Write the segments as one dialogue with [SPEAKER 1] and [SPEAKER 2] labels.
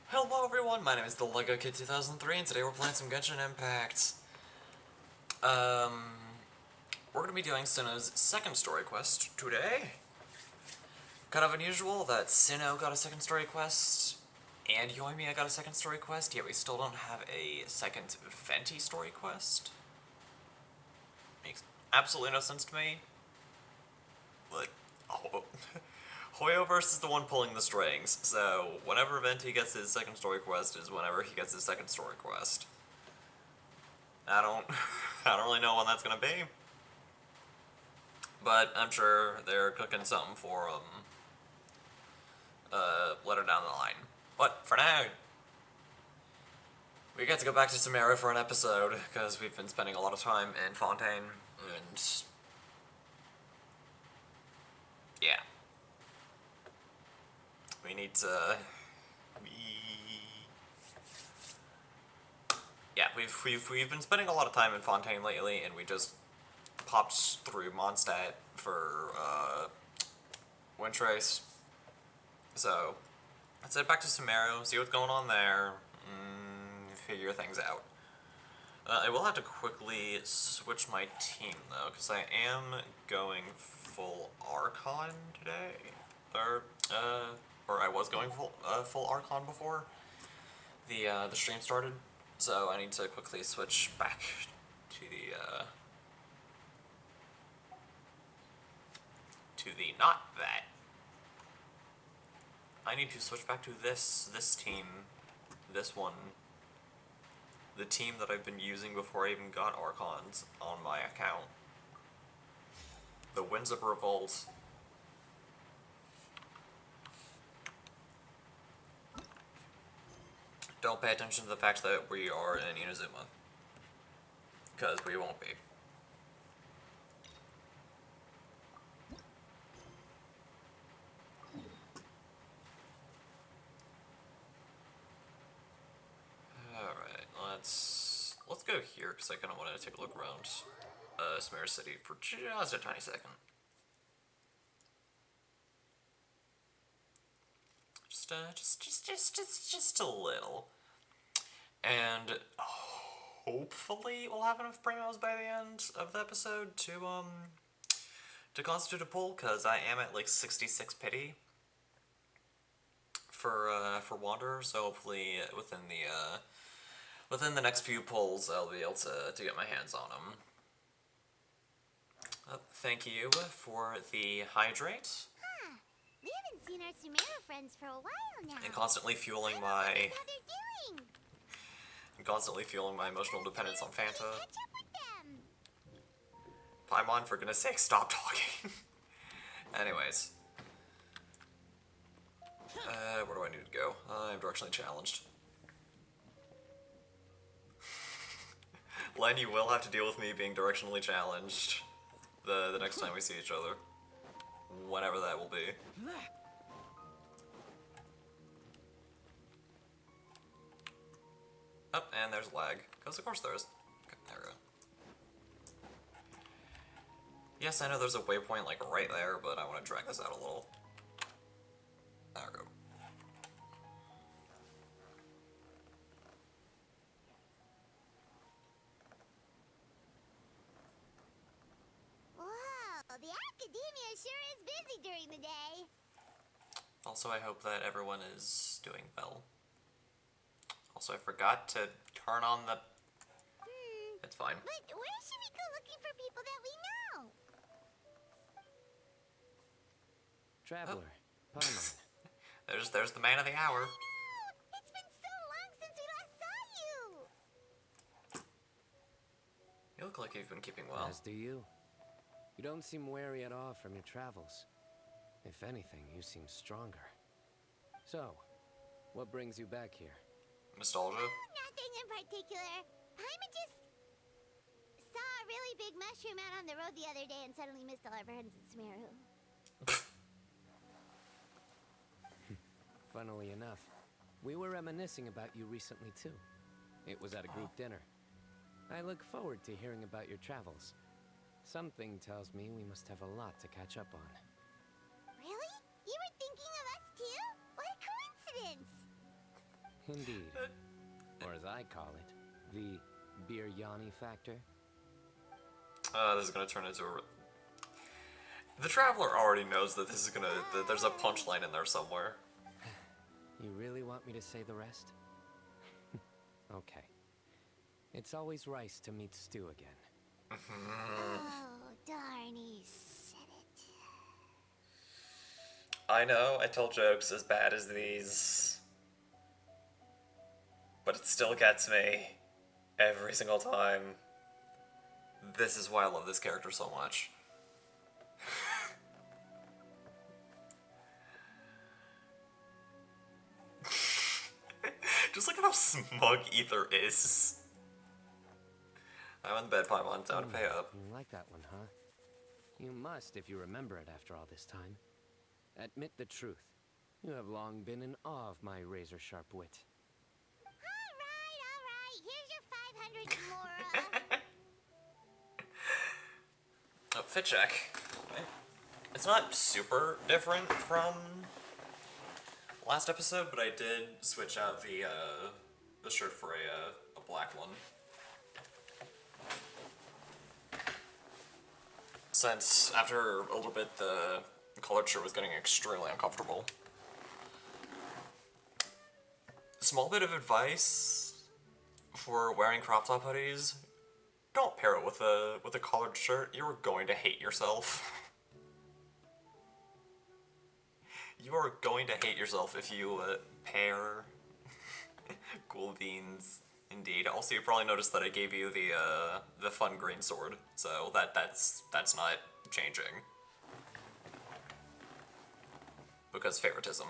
[SPEAKER 1] Hello everyone, my name is the Lego Kid 2003 and today we're playing some Genshin Impact. We're gonna be doing Sinnoh's second story quest today. Kind of unusual that Sinnoh got a second story quest and Yoimiya got a second story quest, yet we still don't have a second Venti story quest. Makes absolutely no sense to me. But, oh, Hoyoverse is the one pulling the strings, so whenever Venti gets his second story quest is whenever he gets his second story quest. I don't really know when that's gonna be, but I'm sure they're cooking something for later down the line. But for now, we get to go back to Samara for an episode because we've been spending a lot of time in Fontaine, and yeah, we need to. Yeah, we've been spending a lot of time in Fontaine lately, and we just popped through Mondstadt for Windtrace. So let's head back to Sumeru, see what's going on there, figure things out. I will have to quickly switch my team though, because I am going full Archon today, or I was going full Archon before the stream started. So I need to quickly switch back to the not that. I need to switch back to this team, this one, the team that I've been using before I even got Archons on my account. The Winds of Revolt. Don't pay attention to the fact that we are in Inazuma, because we won't be. Alright, let's go here, because I kind of want to take a look around Samara City for just a tiny second. Just a little. And hopefully we'll have enough primos by the end of the episode to constitute a pull, because I am at like 66 pity for Wanderer, so hopefully within the next few pulls I'll be able to get my hands on them. Thank you for the hydrate.
[SPEAKER 2] We haven't seen our Sumeru friends for a while now.
[SPEAKER 1] And constantly fueling my emotional dependence on Fanta. Paimon, for goodness sake, stop talking. Anyways. Where do I need to go? I'm directionally challenged. Len, you will have to deal with me being directionally challenged the next time we see each other. Whenever that will be. Oh, and there's lag. Because of course there is. Okay, there we go. Yes, I know there's a waypoint like right there, but I want to drag this out a little. There we go.
[SPEAKER 2] Whoa, the academia sure is busy during the day.
[SPEAKER 1] Also, I hope that everyone is doing well. Also, I forgot to turn on the... It's fine.
[SPEAKER 2] But where should we go looking for people that we know?
[SPEAKER 3] Traveler, Paimon.
[SPEAKER 1] There's the man of the hour.
[SPEAKER 2] I know! It's been so long since we last saw you!
[SPEAKER 1] You look like you've been keeping well.
[SPEAKER 3] As do you. You don't seem weary at all from your travels. If anything, you seem stronger. So, what brings you back here?
[SPEAKER 1] Nostalgia?
[SPEAKER 2] Nothing in particular. Paimon just saw a really big mushroom out on the road the other day and suddenly missed all our friends in Sumeru.
[SPEAKER 3] Funnily enough, we were reminiscing about you recently too. It was at a group dinner. I look forward to hearing about your travels. Something tells me we must have a lot to catch up on.
[SPEAKER 2] Really? You were thinking of us too? What a coincidence!
[SPEAKER 3] Indeed. Or as I call it, the biryani factor.
[SPEAKER 1] This is gonna turn into a... The Traveler already knows that this is gonna... that there's a punchline in there somewhere.
[SPEAKER 3] You really want me to say the rest? Okay. It's always rice to meet stew again.
[SPEAKER 2] Oh, darn, he said it.
[SPEAKER 1] I know, I tell jokes as bad as these. But it still gets me. Every single time. This is why I love this character so much. Just look at how smug Ether is. I'm on the bed, Paimon. Time to pay up.
[SPEAKER 3] You like that one, huh? You must if you remember it after all this time. Admit the truth. You have long been in awe of my razor-sharp wit.
[SPEAKER 2] All right. Here's your 500 Mora.
[SPEAKER 1] Oh, fit check. It's not super different from last episode, but I did switch out the shirt for a black one. Since after a little bit the colored shirt was getting extremely uncomfortable. Small bit of advice for wearing crop top hoodies: don't pair it with a collared shirt. You're going to hate yourself. You are going to hate yourself if you pair cool beans. Indeed. Also, you probably noticed that I gave you the fun green sword, so that's not changing because favoritism.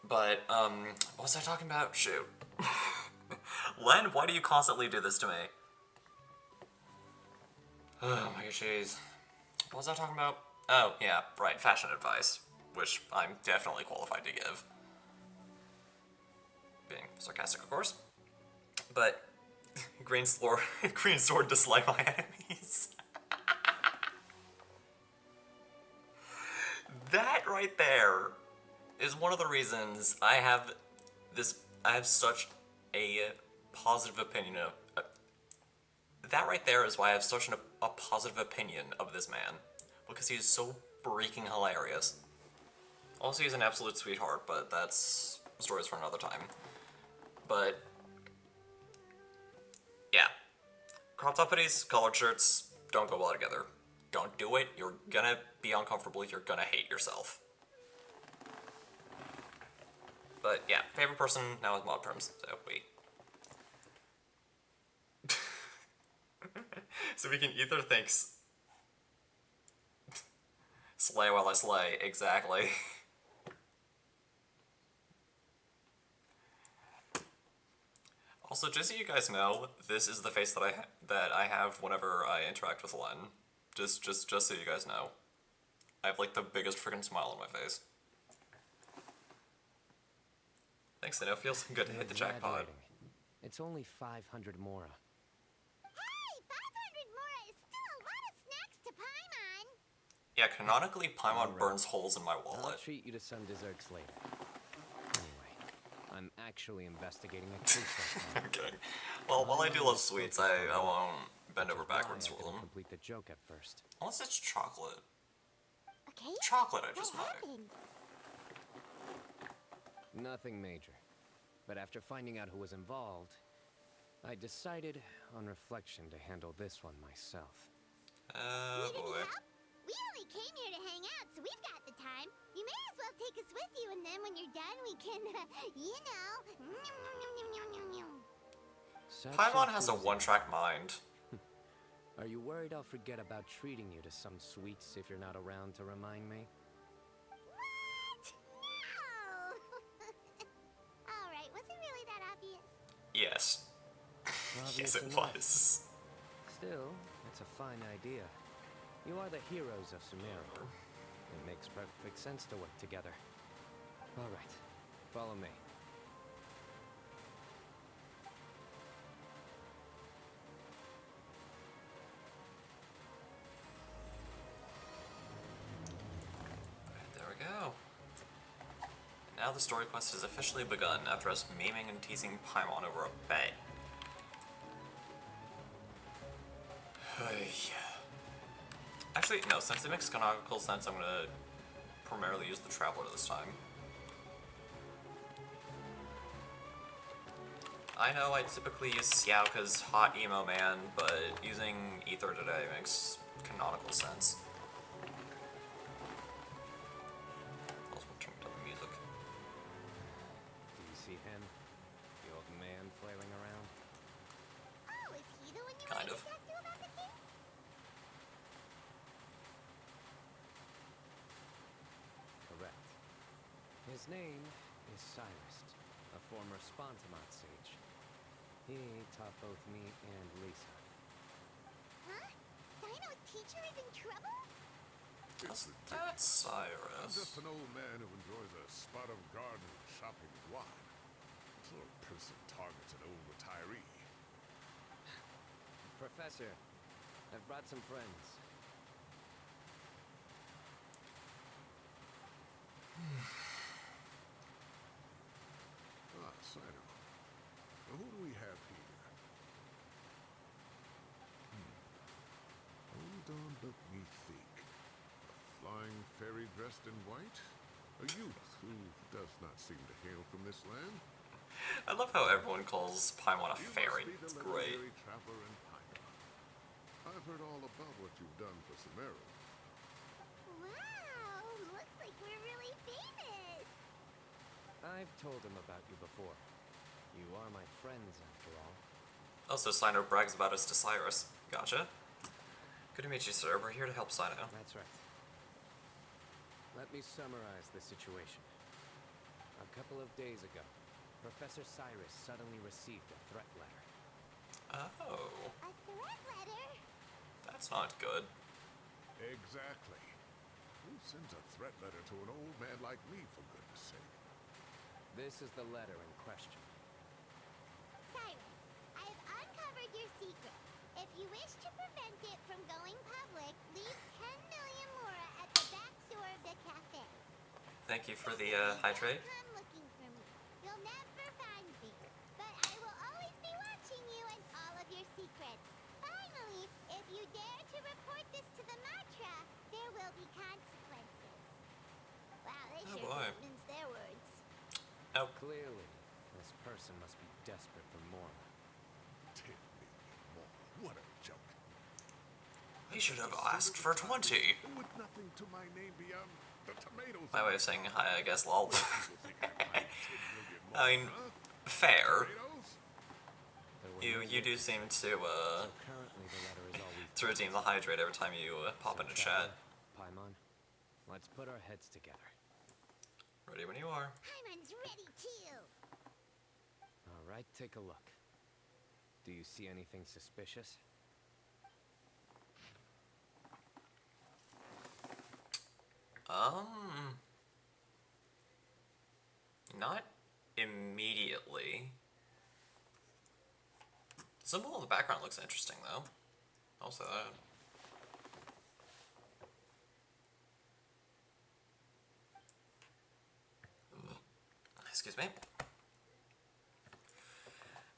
[SPEAKER 1] But what was I talking about? Shoot. Len, why do you constantly do this to me? Oh my jeez. What was I talking about? Oh, yeah, right, fashion advice, which I'm definitely qualified to give. Being sarcastic, of course. But, green sword to slay my enemies. That right there is one of the reasons I have such a positive opinion of... that right there is why I have such a positive opinion of this man. Because he is so freaking hilarious. Also, he's an absolute sweetheart, but that's stories for another time. But, yeah. Crop top hoodies, collared shirts, don't go well together. Don't do it, you're gonna be uncomfortable, you're gonna hate yourself. But yeah, favorite person now is mob terms, so we... So we can either think... slay while I slay, exactly. Also, just so you guys know, this is the face that I have whenever I interact with Len. Just so you guys know. I have like the biggest freaking smile on my face. Thanks, I know it feels good to hit the jackpot.
[SPEAKER 3] Exaggerating. It's only 500 Mora.
[SPEAKER 2] Hey, 500 Mora is still a lot of snacks to Paimon.
[SPEAKER 1] Yeah, canonically, Paimon
[SPEAKER 3] Alright.
[SPEAKER 1] burns holes in my
[SPEAKER 3] I'll
[SPEAKER 1] wallet.
[SPEAKER 3] treat you to some desserts later. Anyway, I'm actually investigating a case right now.
[SPEAKER 1] I'm kidding. Well, while I do love sweets, I won't bend over
[SPEAKER 3] Which is why
[SPEAKER 1] backwards
[SPEAKER 3] I
[SPEAKER 1] for
[SPEAKER 3] didn't
[SPEAKER 1] them.
[SPEAKER 3] complete the joke at first.
[SPEAKER 1] Unless it's chocolate.
[SPEAKER 2] Okay.
[SPEAKER 1] Chocolate, I just
[SPEAKER 2] What
[SPEAKER 1] might.
[SPEAKER 2] happened?
[SPEAKER 3] Nothing major. But after finding out who was involved, I decided, on reflection, to handle this one myself.
[SPEAKER 1] Oh
[SPEAKER 2] Need any
[SPEAKER 1] boy.
[SPEAKER 2] help? We only came here to hang out, so we've got the time. You may as well take us with you, and then when you're done, we can, you know.
[SPEAKER 3] Such
[SPEAKER 1] Paimon has a
[SPEAKER 3] enthusiasm.
[SPEAKER 1] one-track mind.
[SPEAKER 3] Are you worried I'll forget about treating you to some sweets if you're not around to remind me?
[SPEAKER 2] What? No! Alright, was it really that obvious?
[SPEAKER 1] Yes. Yes,
[SPEAKER 3] Obvious
[SPEAKER 1] it
[SPEAKER 3] enough.
[SPEAKER 1] was.
[SPEAKER 3] Still, it's a fine idea. You are the heroes of Sumeru. It makes perfect sense to work together. All right, follow me.
[SPEAKER 1] There we go. Now the story quest has officially begun after us memeing and teasing Paimon over a bet. Actually, no, since it makes canonical sense, I'm gonna primarily use the Traveler this time. I know I typically use Xiaoka's hot emo man, but using Ether today makes canonical sense. Also, turn down the music.
[SPEAKER 3] Do you see him? The old man flailing around?
[SPEAKER 2] Oh, is he the one you
[SPEAKER 1] Kind
[SPEAKER 2] wanted
[SPEAKER 1] of.
[SPEAKER 2] to talk to about the case?
[SPEAKER 3] Correct. His name is Cyrus, a former Spontamot sage. He taught both me and Lisa.
[SPEAKER 2] Huh? Sino's teacher is in trouble?
[SPEAKER 1] That's
[SPEAKER 4] I'm
[SPEAKER 1] Cyrus.
[SPEAKER 4] just an old man who enjoys a spot of garden and shopping and wine. What sort of person targets an old retiree?
[SPEAKER 3] Professor, I've brought some friends.
[SPEAKER 4] Ah, Sino. Now, who do we have here? Hold on, let me think. A flying fairy dressed in white? A youth who does not seem to hail from this land?
[SPEAKER 1] I love how everyone calls Paimon a
[SPEAKER 4] You
[SPEAKER 1] fairy.
[SPEAKER 4] must be the
[SPEAKER 1] It's great.
[SPEAKER 4] legendary traveler in Paimon. I've heard all about what you've done for Sumeru.
[SPEAKER 2] Wow, looks like we're really famous.
[SPEAKER 3] I've told him about you before. You are my friends, after all.
[SPEAKER 1] Also, Sino brags about us to Cyrus. Gotcha. Good to meet you, sir. We're here to help Sino.
[SPEAKER 3] That's right. Let me summarize the situation. A couple of days ago, Professor Cyrus suddenly received a threat letter.
[SPEAKER 1] Oh,
[SPEAKER 2] A threat letter?
[SPEAKER 1] that's not good.
[SPEAKER 4] Exactly. Who sends a threat letter to an old man like me, for goodness sake?
[SPEAKER 3] This is the letter in question.
[SPEAKER 2] Cyrus, I've uncovered your secret. If you wish to prevent it from going public, leave 10 million mora at the back door of the cafe.
[SPEAKER 1] Thank you for the
[SPEAKER 2] Secondly,
[SPEAKER 1] hydrate.
[SPEAKER 2] don't come looking for me. You'll never find me. But I will always be watching you and all of your secrets. Finally, if you dare to report this to the Matra, there will be consequences. Wow, they
[SPEAKER 1] Oh,
[SPEAKER 2] sure
[SPEAKER 1] boy.
[SPEAKER 2] did mince their words.
[SPEAKER 1] Oh,
[SPEAKER 3] Clearly, this person must be desperate for more.
[SPEAKER 4] 10 million more. What a joke.
[SPEAKER 1] he should have asked for 20.
[SPEAKER 4] With nothing to my name beyond the tomatoes.
[SPEAKER 1] My way of saying hi, I guess, lol.
[SPEAKER 4] People think I like 10 million more,
[SPEAKER 1] I mean,
[SPEAKER 4] huh?
[SPEAKER 1] fair.
[SPEAKER 4] Tomatoes?
[SPEAKER 3] There were no
[SPEAKER 1] You do
[SPEAKER 3] witnesses,
[SPEAKER 1] seem to,
[SPEAKER 3] so currently the letter is all we've
[SPEAKER 1] to redeem the hydrate every time you pop
[SPEAKER 3] So,
[SPEAKER 1] into chat.
[SPEAKER 3] Traveler, Paimon, let's put our heads together.
[SPEAKER 1] Ready when you are.
[SPEAKER 2] Paimon's ready too.
[SPEAKER 3] All right, take a look. Do you see anything suspicious?
[SPEAKER 1] Not immediately. The symbol in the background looks interesting, though. I'll say that. Excuse me.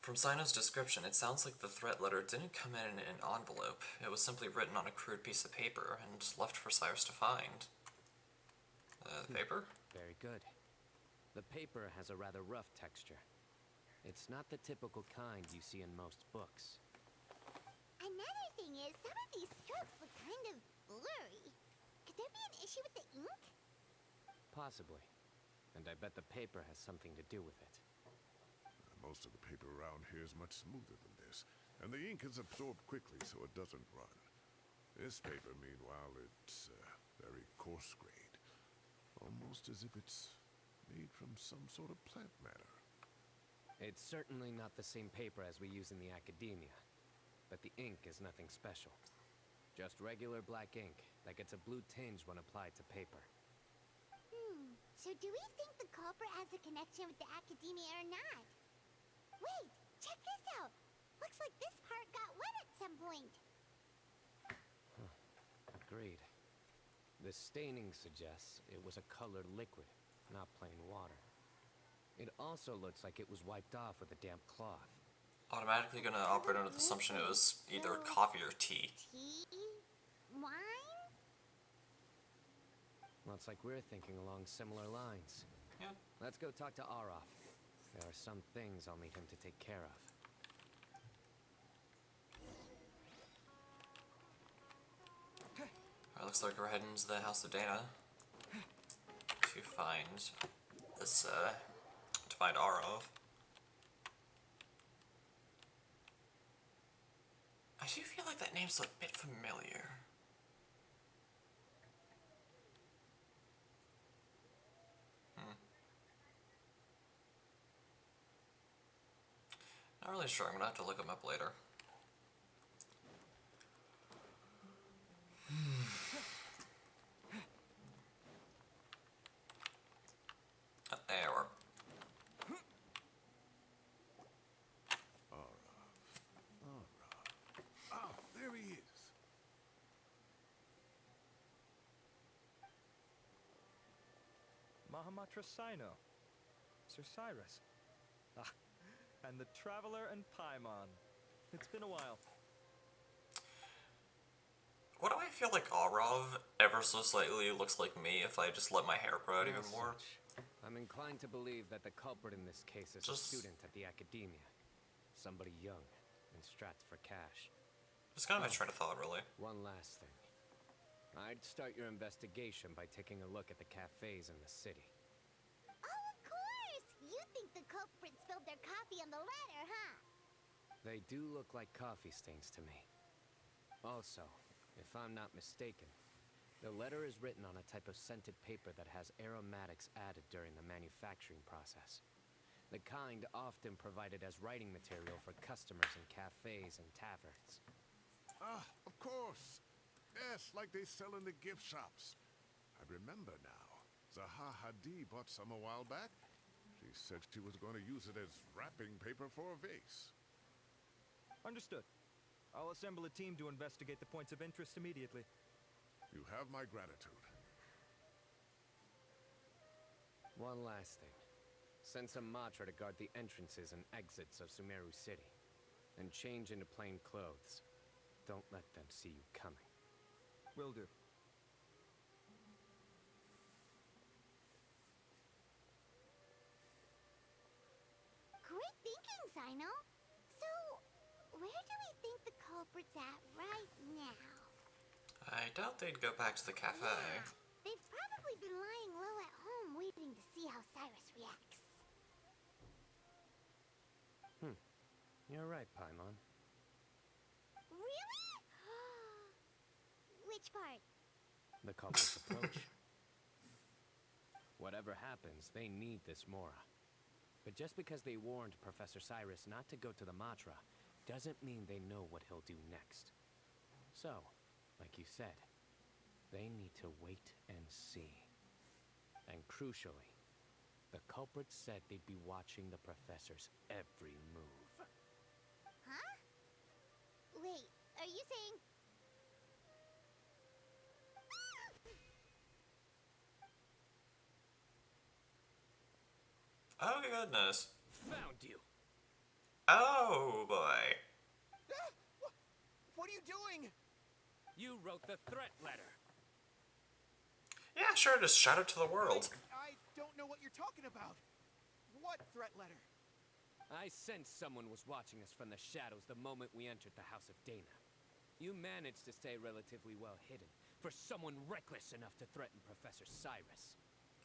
[SPEAKER 1] From Sino's description, it sounds like the threat letter didn't come in an envelope. It was simply written on a crude piece of paper and left for Cyrus to find. The paper?
[SPEAKER 3] Very good. The paper has a rather rough texture. It's not the typical kind you see in most books.
[SPEAKER 2] Another thing is, some of these strokes look kind of blurry. Could there be an issue with the ink?
[SPEAKER 3] Possibly. And I bet the paper has something to do with it.
[SPEAKER 4] Most of the paper around here is much smoother than this, and the ink is absorbed quickly so it doesn't run. This paper, meanwhile, it's very coarse grained. Almost as if it's made from some sort of plant matter.
[SPEAKER 3] It's certainly not the same paper as we use in the academia, but the ink is nothing special. Just regular black ink that gets a blue tinge when applied to paper.
[SPEAKER 2] So do we think the culprit has a connection with the academia or not? Wait, check this out. Looks like this part got wet at some point.
[SPEAKER 3] Agreed. The staining suggests it was a colored liquid, not plain water. It also looks like it was wiped off with a damp cloth.
[SPEAKER 1] Automatically gonna operate under the assumption it was either coffee or tea.
[SPEAKER 2] Tea? Wine?
[SPEAKER 3] Looks like we're thinking along similar lines.
[SPEAKER 1] Yeah.
[SPEAKER 3] Let's go talk to Aroth. There are some things I'll need him to take care of.
[SPEAKER 1] Alright, looks like we're heading to the House of Dana to find this, to find Arov. I do feel like that name's a bit familiar. Not really sure, I'm gonna have to look him up later. There we're.
[SPEAKER 4] Ah, there he is.
[SPEAKER 5] Mahamatra Sino. Sir Cyrus. Ah, and the Traveler and Paimon. It's been a while.
[SPEAKER 1] What do I feel like Arov ever so slightly looks like me if I just let my hair grow out even
[SPEAKER 3] As
[SPEAKER 1] more?
[SPEAKER 3] such, I'm inclined to believe that the culprit in this case is a
[SPEAKER 1] Just-
[SPEAKER 3] student at the academia. Somebody young and strapped for cash.
[SPEAKER 1] It's kind of my train of thought, really.
[SPEAKER 3] One last thing. I'd start your investigation by taking a look at the cafes in the city.
[SPEAKER 2] Oh, of course! You think the culprit spilled their coffee on the ladder, huh?
[SPEAKER 3] They do look like coffee stains to me. Also, if I'm not mistaken, the letter is written on a type of scented paper that has aromatics added during the manufacturing process. The kind often provided as writing material for customers in cafes and taverns.
[SPEAKER 4] Ah, of course. Yes, like they sell in the gift shops. I remember now. Zaha Hadi bought some a while back. She said she was going to use it as wrapping paper for a vase.
[SPEAKER 5] Understood. I'll assemble a team to investigate the points of interest immediately.
[SPEAKER 4] You have my gratitude.
[SPEAKER 3] One last thing. Send some Matra to guard the entrances and exits of Sumeru City. And change into plain clothes. Don't let them see you coming.
[SPEAKER 5] Will do.
[SPEAKER 2] Great thinking, Sino. So, where do we think the culprit's at right now?
[SPEAKER 1] I doubt they'd go back to the cafe.
[SPEAKER 2] Yeah, they've probably been lying low at home waiting to see how Cyrus reacts.
[SPEAKER 3] You're right, Paimon.
[SPEAKER 2] Really? Which part?
[SPEAKER 3] The culprit's approach. Whatever happens, they need this Mora. But just because they warned Professor Cyrus not to go to the Matra, doesn't mean they know what he'll do next. So, like you said, they need to wait and see. And crucially, the culprits said they'd be watching the Professor's every move.
[SPEAKER 2] Huh? Wait, are you saying...
[SPEAKER 1] Oh goodness.
[SPEAKER 3] Found you!
[SPEAKER 1] Oh boy.
[SPEAKER 6] What are you doing?
[SPEAKER 3] You wrote the threat letter!
[SPEAKER 1] Yeah, sure, just shout it to the world.
[SPEAKER 6] I don't know what you're talking about. What threat letter?
[SPEAKER 3] I sensed someone was watching us from the shadows the moment we entered the House of Dana. You managed to stay relatively well hidden for someone reckless enough to threaten Professor Cyrus.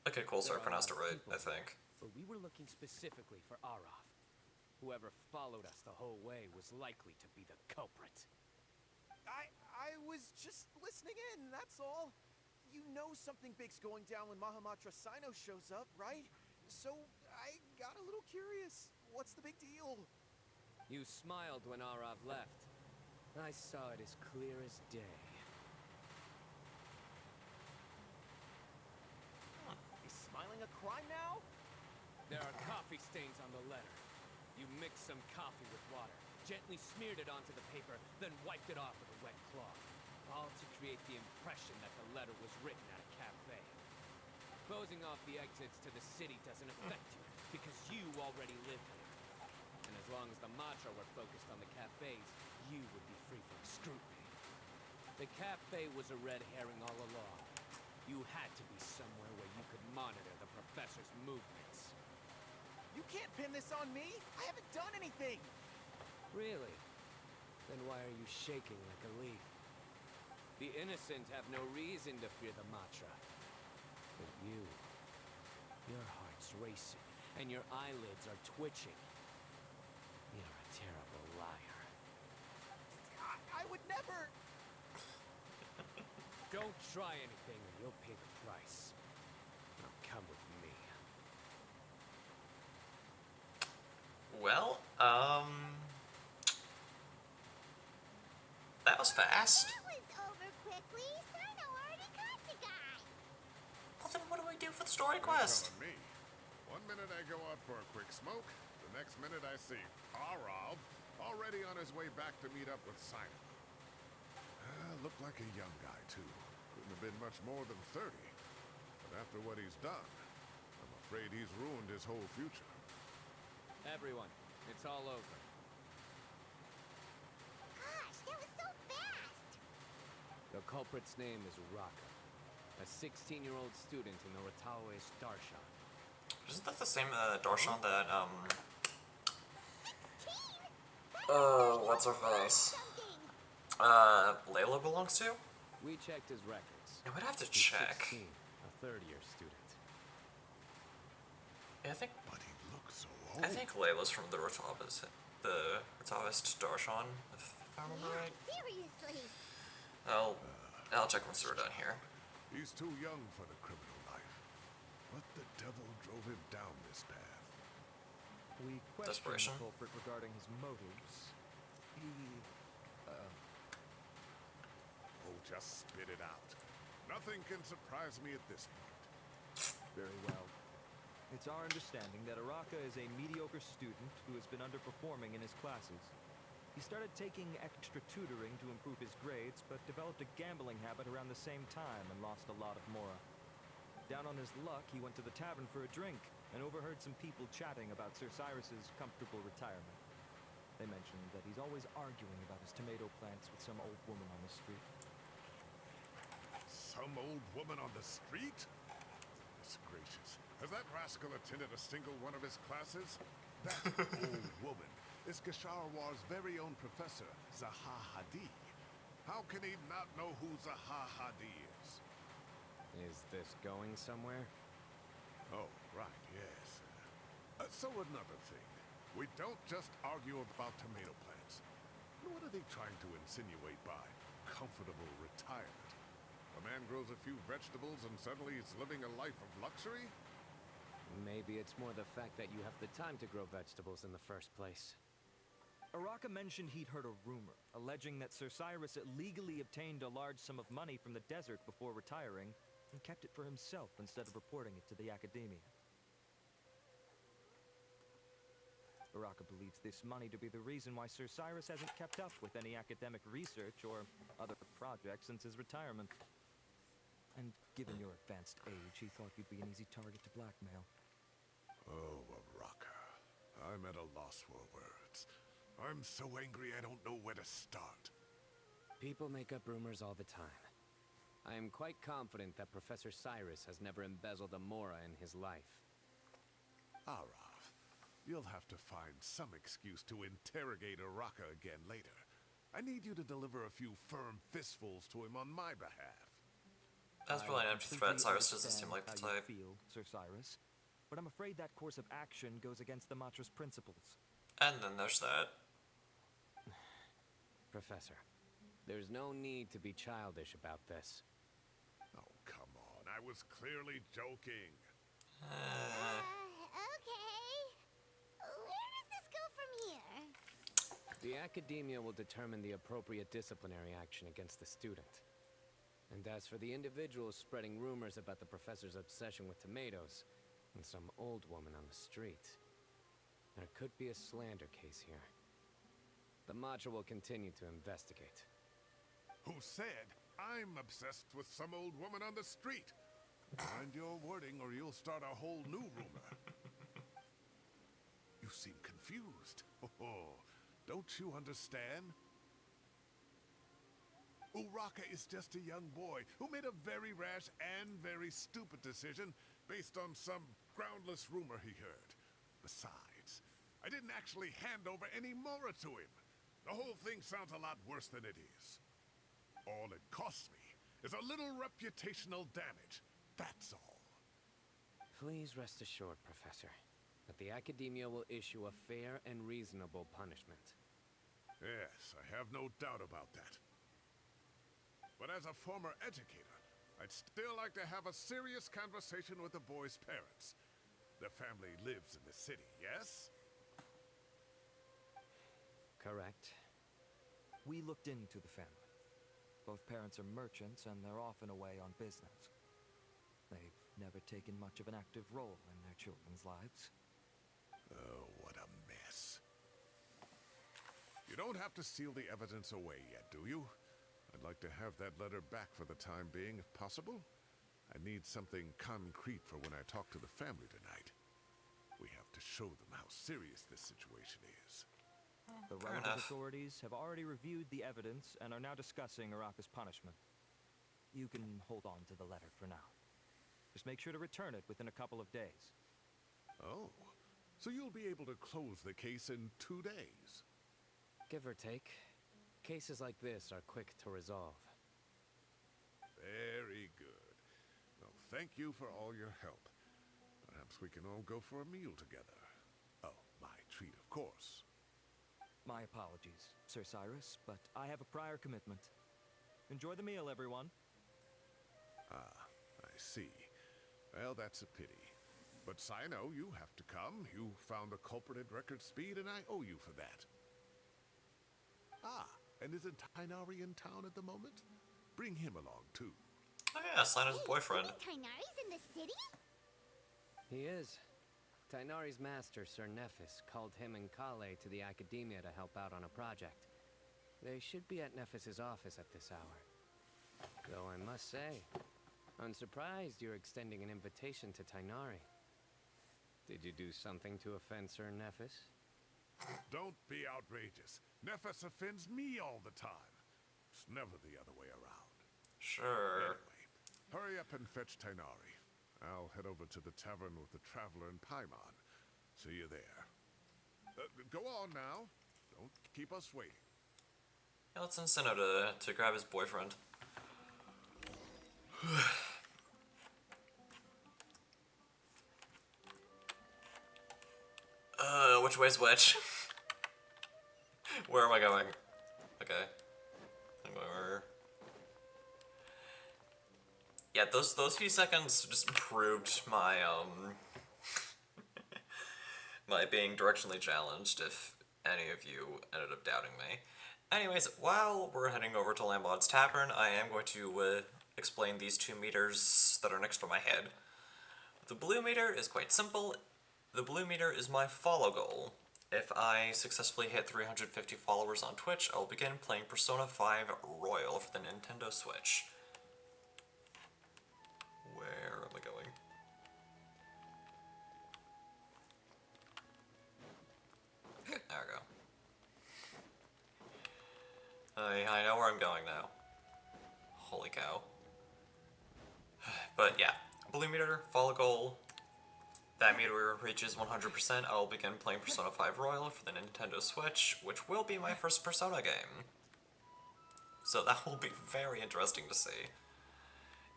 [SPEAKER 1] Okay, cool, so I
[SPEAKER 3] There are a
[SPEAKER 1] pronounced it
[SPEAKER 3] lot of
[SPEAKER 1] right,
[SPEAKER 3] people
[SPEAKER 1] I think.
[SPEAKER 3] But we were looking specifically for Arov. Whoever followed us the whole way was likely to be the culprit.
[SPEAKER 6] I was just listening in, that's all. You know something big's going down when Mahamatra Sino shows up, right? So I got a little curious. What's the big deal?
[SPEAKER 3] You smiled when Arov left. I saw it as clear as day.
[SPEAKER 6] Is smiling a crime now?
[SPEAKER 3] There are coffee stains on the letter. You mixed some coffee with water, gently smeared it onto the paper, then wiped it off with a wet cloth. All to create the impression that the letter was written at a cafe. Closing off the exits to the city doesn't affect you. because you already live here. And as long as the Matra were focused on the cafes, you would be free from scrutiny. The cafe was a red herring all along. You had to be somewhere where you could monitor the professor's movements.
[SPEAKER 6] You can't pin this on me! I haven't done anything!
[SPEAKER 3] Really? Then why are you shaking like a leaf? The innocent have no reason to fear the Matra. But you... your heart's racing, and your eyelids are twitching. You're a terrible liar.
[SPEAKER 6] I would never...
[SPEAKER 3] Don't try anything or you'll pay the price. Now come with me.
[SPEAKER 1] Well, that was fast.
[SPEAKER 2] That was over quickly. Sino already caught the guy.
[SPEAKER 1] Well, then what do we do for the story
[SPEAKER 4] You're
[SPEAKER 1] quest?
[SPEAKER 4] telling me. One minute I go out for a quick smoke, the next minute I see Arav already on his way back to meet up with Simon. Looked like a young guy, too. Couldn't have been much more than 30. But after what he's done, I'm afraid he's ruined his whole future.
[SPEAKER 3] Everyone, it's all over.
[SPEAKER 2] Gosh, that was so fast.
[SPEAKER 3] The culprit's name is Raka, a 16-year-old student in the Ratawe Darshan.
[SPEAKER 1] Isn't that the same Darshan that,
[SPEAKER 2] 16?
[SPEAKER 1] what's her face?
[SPEAKER 2] Something.
[SPEAKER 1] Layla belongs to?
[SPEAKER 3] We checked his records.
[SPEAKER 1] I would have to
[SPEAKER 3] He's
[SPEAKER 1] check.
[SPEAKER 3] 16, a third-year student.
[SPEAKER 1] Yeah, I think
[SPEAKER 4] But he looks so old.
[SPEAKER 1] I think Layla's from the Rotavist Darshan, if I remember right.
[SPEAKER 2] Seriously.
[SPEAKER 1] I'll check once we're done here.
[SPEAKER 4] He's too young for the criminal life. What the devil drove him down this path?
[SPEAKER 5] We questioned
[SPEAKER 1] Desperation.
[SPEAKER 5] the culprit regarding his motives. He...
[SPEAKER 4] Oh, just spit it out. Nothing can surprise me at this point.
[SPEAKER 5] Very well. It's our understanding that Araka is a mediocre student who has been underperforming in his classes. He started taking extra tutoring to improve his grades, but developed a gambling habit around the same time and lost a lot of mora. Down on his luck, he went to the tavern for a drink and overheard some people chatting about Sir Cyrus's comfortable retirement. They mentioned that he's always arguing about his tomato plants with some old woman on the street.
[SPEAKER 4] Some old woman on the street? Goodness gracious. Has that rascal attended a single one of his classes? That old woman is Gasharwar's very own professor, Zaha Hadi. How can he not know who Zaha Hadi is?
[SPEAKER 3] Is this going somewhere?
[SPEAKER 4] Oh, right, yes. So another thing. We don't just argue about tomato plants. What are they trying to insinuate by comfortable retirement? A man grows a few vegetables and suddenly he's living a life of luxury?
[SPEAKER 3] Maybe it's more the fact that you have the time to grow vegetables in the first place.
[SPEAKER 5] Araka mentioned he'd heard a rumor, alleging that Sir Cyrus illegally obtained a large sum of money from the desert before retiring, and kept it for himself instead of reporting it to the academia. Araka believes this money to be the reason why Sir Cyrus hasn't kept up with any academic research or other projects since his retirement. And given your advanced age, he thought you'd be an easy target to blackmail.
[SPEAKER 4] Oh, Araka. I'm at a loss for words. I'm so angry I don't know where to start.
[SPEAKER 3] People make up rumors all the time. I am quite confident that Professor Cyrus has never embezzled a mora in his life.
[SPEAKER 4] Arav, you'll have to find some excuse to interrogate Araka again later. I need you to deliver a few firm fistfuls to him on my behalf.
[SPEAKER 1] That's probably an empty threat. Cyrus doesn't seem like the
[SPEAKER 5] how
[SPEAKER 1] type.
[SPEAKER 5] you feel, Sir Cyrus, but I'm afraid that course of action goes against the Matra's principles.
[SPEAKER 1] And then there's that.
[SPEAKER 3] Professor, there's no need to be childish about this.
[SPEAKER 4] Oh, come on. I was clearly joking.
[SPEAKER 2] Okay. Where does this go from here?
[SPEAKER 3] The academia will determine the appropriate disciplinary action against the student. And as for the individuals spreading rumors about the professor's obsession with tomatoes and some old woman on the street, there could be a slander case here. The Matra will continue to investigate.
[SPEAKER 4] Who said I'm obsessed with some old woman on the street? Mind your wording or you'll start a whole new rumor. seem confused. Oh, don't you understand? Uraka is just a young boy who made a very rash and very stupid decision based on some groundless rumor he heard. Besides, I didn't actually hand over any Mora to him. The whole thing sounds a lot worse than it is. All it costs me is a little reputational damage. That's all.
[SPEAKER 3] Please rest assured, Professor, that the Academia will issue a fair and reasonable punishment.
[SPEAKER 4] Yes, I have no doubt about that. But as a former educator, I'd still like to have a serious conversation with the boy's parents. Their family lives in the city, yes?
[SPEAKER 3] Correct.
[SPEAKER 5] We looked into the family. Both parents are merchants, and they're often away on business. They've never taken much of an active role in their children's lives.
[SPEAKER 4] Oh, what a mess. You don't have to seal the evidence away yet, do you? I'd like to have that letter back for the time being, if possible. I need something concrete for when I talk to the family tonight. We have to show them how serious this situation is.
[SPEAKER 5] The
[SPEAKER 1] Fair
[SPEAKER 5] relative
[SPEAKER 1] enough.
[SPEAKER 5] authorities have already reviewed the evidence and are now discussing Araka's punishment. You can hold on to the letter for now. Just make sure to return it within a couple of days.
[SPEAKER 4] Oh, so you'll be able to close the case in 2 days?
[SPEAKER 3] Give or take. Cases like this are quick to resolve.
[SPEAKER 4] Very good. Well, thank you for all your help. Perhaps we can all go for a meal together. Oh, my treat, of course.
[SPEAKER 5] My apologies, Sir Cyrus, but I have a prior commitment. Enjoy the meal, everyone.
[SPEAKER 4] Ah, I see. Well, that's a pity. But Sino, you have to come. You found the culprit at record speed, and I owe you for that. Ah, and isn't Tainari in town at the moment? Bring him along, too.
[SPEAKER 1] Oh yeah, Sina's boyfriend.
[SPEAKER 2] You mean Tainari's in the city?
[SPEAKER 3] He is. Tainari's master, Sir Nephis, called him and Kale to the Academia to help out on a project. They should be at Nephis's office at this hour. Though I must say, I'm surprised you're extending an invitation to Tainari. Did you do something to offend Sir Nephis?
[SPEAKER 4] Don't be outrageous. Nephis offends me all the time. It's never the other way around.
[SPEAKER 1] Sure.
[SPEAKER 4] Anyway, hurry up and fetch Tainari. I'll head over to the tavern with the Traveler and Paimon. See you there. Go on now. Don't keep us waiting.
[SPEAKER 1] Yeah, let's send Sinnoh to grab his boyfriend. Which way's which? Where am I going? Okay. I'm going over. Yeah, those few seconds just proved my my being directionally challenged, if any of you ended up doubting me. Anyways, while we're heading over to Lambod's Tavern, I am going to explain these 2 meters that are next to my head. The blue meter is quite simple. The blue meter is my follow goal. If I successfully hit 350 followers on Twitch, I'll begin playing Persona 5 Royal for the Nintendo Switch. Where am I going? Okay, there we go. I know where I'm going now. Holy cow. But yeah, blue meter, follow goal. That meter reaches 100%, I'll begin playing Persona 5 Royal for the Nintendo Switch, which will be my first Persona game. So that will be very interesting to see.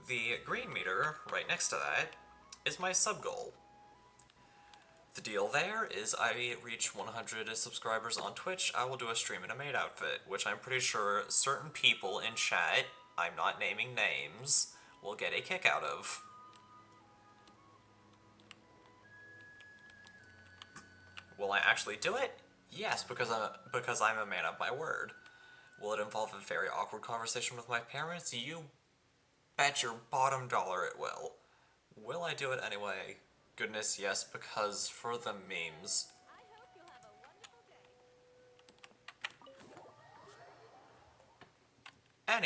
[SPEAKER 1] The green meter, right next to that, is my sub-goal. The deal there is I reach 100 subscribers on Twitch, I will do a stream in a maid outfit, which I'm pretty sure certain people in chat, I'm not naming names, will get a kick out of. Will I actually do it? Yes, because I'm a man of my word. Will it involve a very awkward conversation with my parents? You bet your bottom dollar it will. Will I do it anyway? Goodness, yes, because for the memes.
[SPEAKER 2] I hope you'll have a wonderful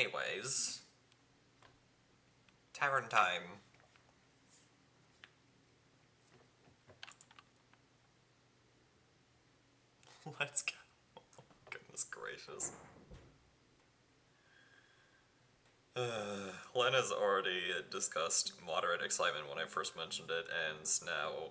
[SPEAKER 2] day.
[SPEAKER 1] Anyways. Tavern time. Let's go. Oh, goodness gracious. Lena's already discussed moderate excitement when I first mentioned it, and now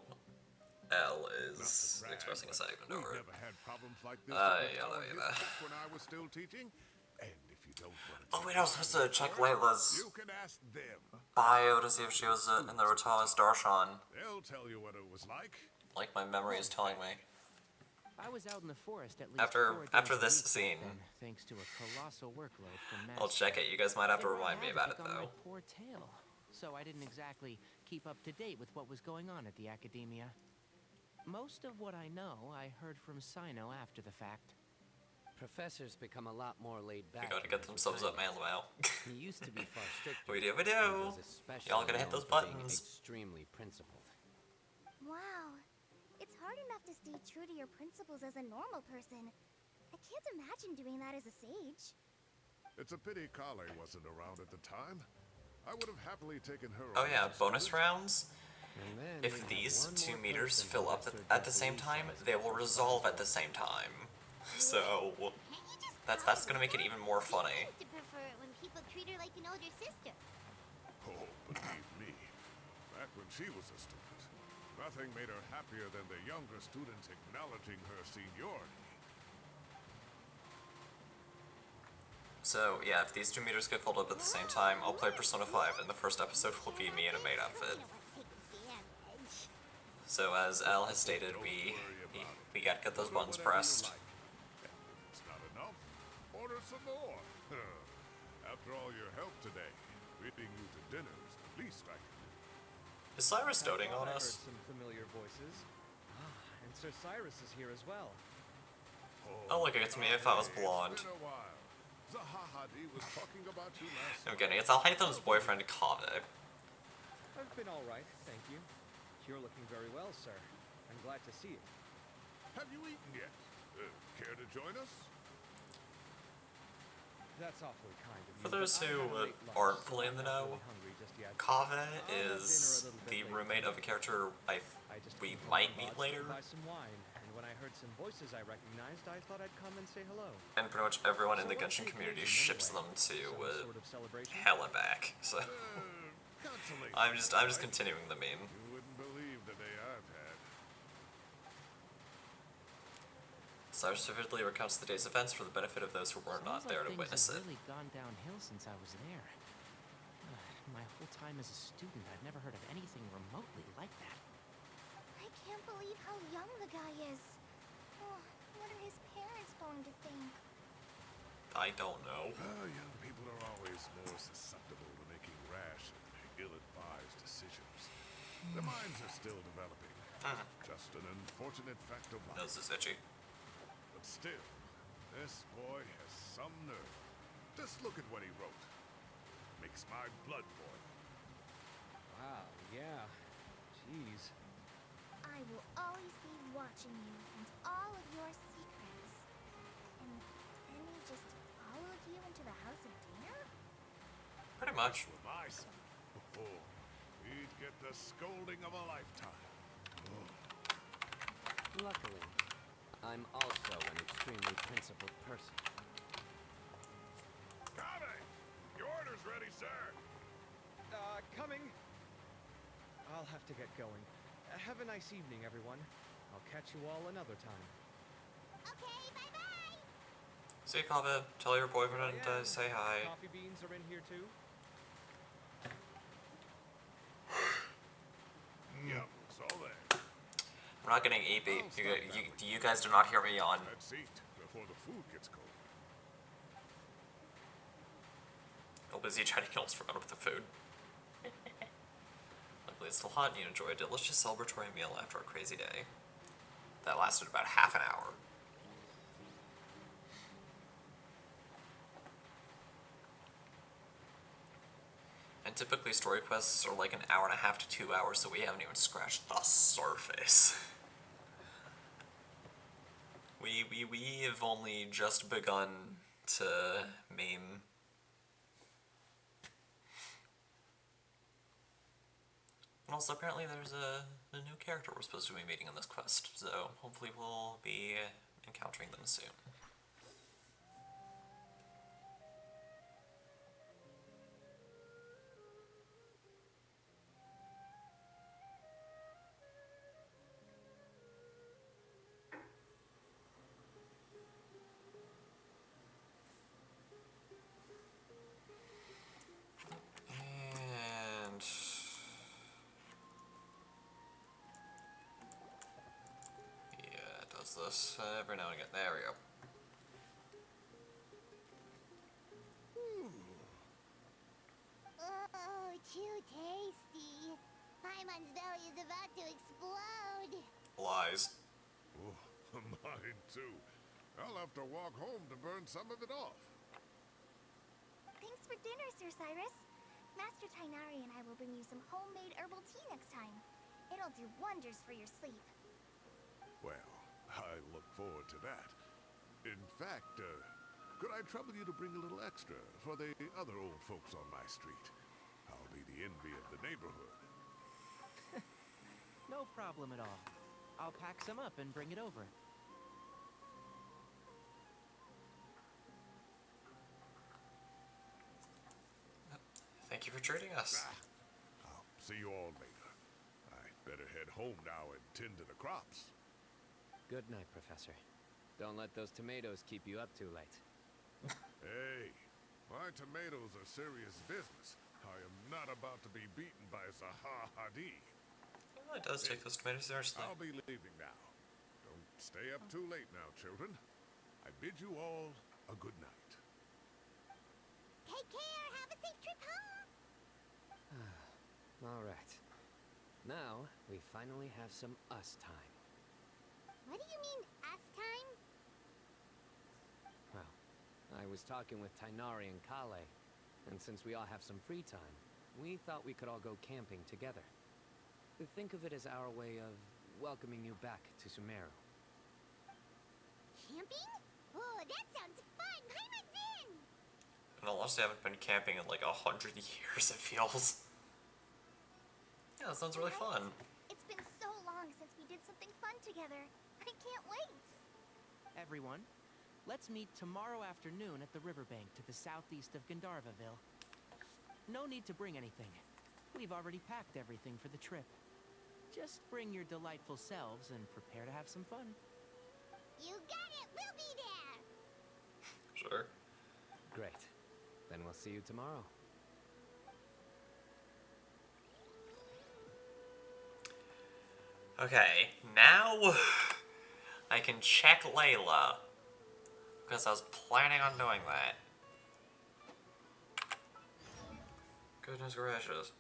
[SPEAKER 1] L is expressing excitement
[SPEAKER 4] We've
[SPEAKER 1] over it.
[SPEAKER 4] never had problems like this
[SPEAKER 1] Yeah,
[SPEAKER 4] with our
[SPEAKER 1] yeah.
[SPEAKER 4] history when I was still teaching. And if you don't want to
[SPEAKER 1] Oh wait, I was supposed to check
[SPEAKER 4] course,
[SPEAKER 1] Layla's
[SPEAKER 4] you can ask them.
[SPEAKER 1] bio to see if she was in the Ratalis Darshan,
[SPEAKER 4] They'll tell you what it was like.
[SPEAKER 1] like my memory is telling me.
[SPEAKER 3] I was out in the forest at least
[SPEAKER 1] After
[SPEAKER 3] 4 days a
[SPEAKER 1] this
[SPEAKER 3] week
[SPEAKER 1] scene,
[SPEAKER 3] then, thanks to a colossal workload from
[SPEAKER 1] I'll
[SPEAKER 3] Master.
[SPEAKER 1] check it. You guys might have to
[SPEAKER 3] It brought
[SPEAKER 1] remind me about it
[SPEAKER 3] havoc on my
[SPEAKER 1] though.
[SPEAKER 3] poor tail, so I didn't exactly keep up to date with what was going on at the academia. Most of what I know, I heard from Sino after the fact. Professors become a lot more laid back.
[SPEAKER 1] You gotta get themselves up, man, wow.
[SPEAKER 3] He used to be far stricter.
[SPEAKER 1] We do.
[SPEAKER 3] and was especially
[SPEAKER 1] Y'all gotta hit
[SPEAKER 3] known
[SPEAKER 1] those
[SPEAKER 3] for being
[SPEAKER 1] buttons.
[SPEAKER 3] extremely principled.
[SPEAKER 2] Wow. It's hard enough to stay true to your principles as a normal person. I can't imagine doing that as a sage.
[SPEAKER 4] It's a pity Kale wasn't around at the time. I would have happily taken her.
[SPEAKER 1] Oh
[SPEAKER 4] on
[SPEAKER 1] yeah,
[SPEAKER 4] as a
[SPEAKER 1] bonus
[SPEAKER 4] student.
[SPEAKER 1] rounds.
[SPEAKER 3] And then
[SPEAKER 1] If
[SPEAKER 3] we have
[SPEAKER 1] these
[SPEAKER 3] one
[SPEAKER 1] 2
[SPEAKER 3] more
[SPEAKER 1] meters
[SPEAKER 3] person
[SPEAKER 1] fill
[SPEAKER 3] who
[SPEAKER 1] up
[SPEAKER 3] has to
[SPEAKER 1] at
[SPEAKER 3] address
[SPEAKER 1] the same
[SPEAKER 3] these
[SPEAKER 1] time,
[SPEAKER 3] sides of
[SPEAKER 1] they
[SPEAKER 3] the
[SPEAKER 1] will
[SPEAKER 3] professor.
[SPEAKER 1] resolve at the same time. So
[SPEAKER 2] Can't you just
[SPEAKER 1] that's
[SPEAKER 2] call
[SPEAKER 1] gonna
[SPEAKER 2] it
[SPEAKER 1] make it
[SPEAKER 2] that?
[SPEAKER 1] even more
[SPEAKER 2] She
[SPEAKER 1] funny.
[SPEAKER 2] seems to prefer it when people treat her like an older sister.
[SPEAKER 4] Oh, believe me. Back when she was a student, nothing made her happier than the younger students acknowledging her seniority.
[SPEAKER 1] So yeah, if these 2 meters get filled up at the same time, I'll play Persona 5, and the first episode will be me in a maid outfit.
[SPEAKER 2] You don't want to take the damage.
[SPEAKER 1] So as Al has stated,
[SPEAKER 4] Don't
[SPEAKER 1] we
[SPEAKER 4] worry about it.
[SPEAKER 1] we gotta get those
[SPEAKER 4] Order
[SPEAKER 1] buttons
[SPEAKER 4] whatever you
[SPEAKER 1] pressed.
[SPEAKER 4] like. And if it's not enough, order some more. After all your help today, treating you to dinner is the least I can do.
[SPEAKER 1] Is Cyrus
[SPEAKER 5] I
[SPEAKER 1] doting
[SPEAKER 5] thought
[SPEAKER 1] on
[SPEAKER 5] I
[SPEAKER 1] us?
[SPEAKER 5] heard some familiar voices. Ah, and Sir Cyrus is here as well.
[SPEAKER 1] Oh look, it's me if I was blonde.
[SPEAKER 4] It's been a while. Zahahadi was talking about you last
[SPEAKER 1] I'm
[SPEAKER 4] night.
[SPEAKER 1] kidding, it's Alhaitham's boyfriend, Kaveh.
[SPEAKER 5] I've been all right, thank you. You're looking very well, sir. I'm glad to see it.
[SPEAKER 4] Have you eaten yet? Care to join us?
[SPEAKER 5] That's awfully kind of you.
[SPEAKER 1] For those
[SPEAKER 5] but I
[SPEAKER 1] who
[SPEAKER 5] had a late lunch,
[SPEAKER 1] aren't
[SPEAKER 5] so
[SPEAKER 1] fully in
[SPEAKER 5] I'm
[SPEAKER 1] the
[SPEAKER 5] not
[SPEAKER 1] know,
[SPEAKER 5] really hungry just yet.
[SPEAKER 1] Kaveh
[SPEAKER 5] I'll have dinner a
[SPEAKER 1] is
[SPEAKER 5] little bit
[SPEAKER 1] the
[SPEAKER 5] later
[SPEAKER 1] roommate of a character
[SPEAKER 5] I just
[SPEAKER 1] we
[SPEAKER 5] came home
[SPEAKER 1] might
[SPEAKER 5] from
[SPEAKER 1] meet
[SPEAKER 5] Bod's to
[SPEAKER 1] later,
[SPEAKER 5] buy some wine, and when I heard some voices I recognized, I thought I'd come and say hello.
[SPEAKER 1] and pretty much everyone in
[SPEAKER 5] So
[SPEAKER 1] the
[SPEAKER 5] what's
[SPEAKER 1] Genshin
[SPEAKER 5] the
[SPEAKER 1] community
[SPEAKER 5] occasion
[SPEAKER 1] ships
[SPEAKER 5] anyway?
[SPEAKER 1] them to
[SPEAKER 5] Some sort of celebration?
[SPEAKER 1] Hella back. So
[SPEAKER 4] Consolation,
[SPEAKER 1] I'm just
[SPEAKER 4] right?
[SPEAKER 1] continuing the meme.
[SPEAKER 4] You wouldn't believe the day I've had.
[SPEAKER 3] Sounds
[SPEAKER 1] Cyrus vividly recounts the day's events for the benefit of those who were not
[SPEAKER 3] like
[SPEAKER 1] there to
[SPEAKER 3] things
[SPEAKER 1] witness
[SPEAKER 3] have
[SPEAKER 1] it.
[SPEAKER 3] really gone downhill since I was there. My whole time as a student, I've never heard of anything remotely like that.
[SPEAKER 2] I can't believe how young the guy is. Oh, what are his parents going to think?
[SPEAKER 1] I don't know.
[SPEAKER 4] Young people are always more susceptible to making rash and ill-advised decisions. Their minds are still developing. Just an unfortunate fact of life.
[SPEAKER 1] Nose is itchy.
[SPEAKER 4] But still, this boy has some nerve. Just look at what he wrote. Makes my blood boil.
[SPEAKER 5] Wow, yeah. Jeez.
[SPEAKER 2] I will always be watching you and all of your secrets. And then he just followed you into the house of dinner?
[SPEAKER 1] Pretty much.
[SPEAKER 4] With my son, oh, he'd get the scolding of a lifetime.
[SPEAKER 3] Luckily, I'm also an extremely principled person.
[SPEAKER 4] Kaveh! Your order's ready, sir.
[SPEAKER 5] Coming. I'll have to get going. Have a nice evening, everyone. I'll catch you all another time.
[SPEAKER 2] Okay, bye-bye!
[SPEAKER 1] See you, Kaveh. Tell your boyfriend to say hi.
[SPEAKER 5] Coffee beans are in here too.
[SPEAKER 4] Yep, it's all there.
[SPEAKER 1] I'm not getting EP. You guys do not hear me on.
[SPEAKER 4] Let's eat before the food gets cold.
[SPEAKER 1] Oh, busy trying to almost forgot about the food. Luckily, it's still hot and you enjoy a delicious celebratory meal after a crazy day. That lasted about half an hour. And typically story quests are like an hour and a half to 2 hours, so we haven't even scratched the surface. We've only just begun to meme. And also, apparently there's a new character we're supposed to be meeting in this quest, so hopefully we'll be encountering them soon. And yeah, it does this every now and again. There we go.
[SPEAKER 2] Oh, too tasty. Paimon's belly is about to explode.
[SPEAKER 1] Lies.
[SPEAKER 4] Oh, mine too. I'll have to walk home to burn some of it off.
[SPEAKER 2] Thanks for dinner, Sir Cyrus. Master Tainari and I will bring you some homemade herbal tea next time. It'll do wonders for your sleep.
[SPEAKER 4] Well, I look forward to that. In fact, could I trouble you to bring a little extra for the other old folks on my street? I'll be the envy of the neighborhood.
[SPEAKER 7] No problem at all. I'll pack some up and bring it over.
[SPEAKER 1] Thank you for treating us.
[SPEAKER 4] I'll see you all later. I better head home now and tend to the crops.
[SPEAKER 3] Good night, Professor. Don't let those tomatoes keep you up too late.
[SPEAKER 4] Hey, my tomatoes are serious business. I am not about to be beaten by Zaha Hadid.
[SPEAKER 1] Well, it does take those tomatoes seriously.
[SPEAKER 4] I'll be leaving now. Don't stay up too late now, children. I bid you all a good night.
[SPEAKER 2] Take care. Have a safe trip home.
[SPEAKER 3] All right. Now, we finally have some us time.
[SPEAKER 2] What do you mean, us time?
[SPEAKER 3] Well, I was talking with Tainari and Kale, and since we all have some free time, we thought we could all go camping together. Think of it as our way of welcoming you back to Sumeru.
[SPEAKER 2] Camping? Oh, that sounds fun. Paimon's in.
[SPEAKER 1] And honestly, I haven't been camping in like 100 years, it feels. Yeah, that sounds really fun.
[SPEAKER 2] It's been so long since we did something fun together. I can't wait.
[SPEAKER 7] Everyone, let's meet tomorrow afternoon at the riverbank to the southeast of Gandharvaville. No need to bring anything. We've already packed everything for the trip. Just bring your delightful selves and prepare to have some fun.
[SPEAKER 2] You got it. We'll be there.
[SPEAKER 1] Sure.
[SPEAKER 3] Great. Then we'll see you tomorrow.
[SPEAKER 1] Okay, now I can check Layla. Because I was planning on doing that. Goodness gracious.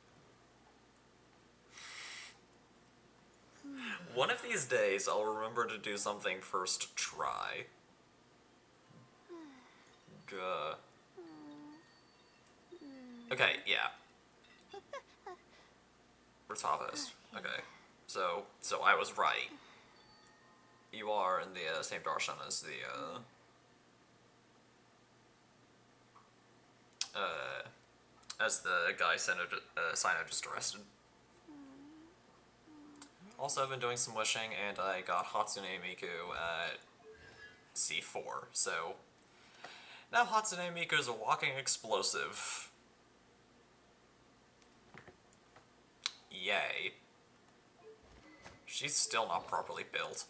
[SPEAKER 1] One of these days, I'll remember to do something first try. Gah. Okay, yeah. Retavist. Okay. So I was right. You are in the same darshan as the guy Sino just arrested. Also, I've been doing some wishing, and I got Hatsune Miku at C4, so now Hatsune Miku is a walking explosive. Yay. She's still not properly built.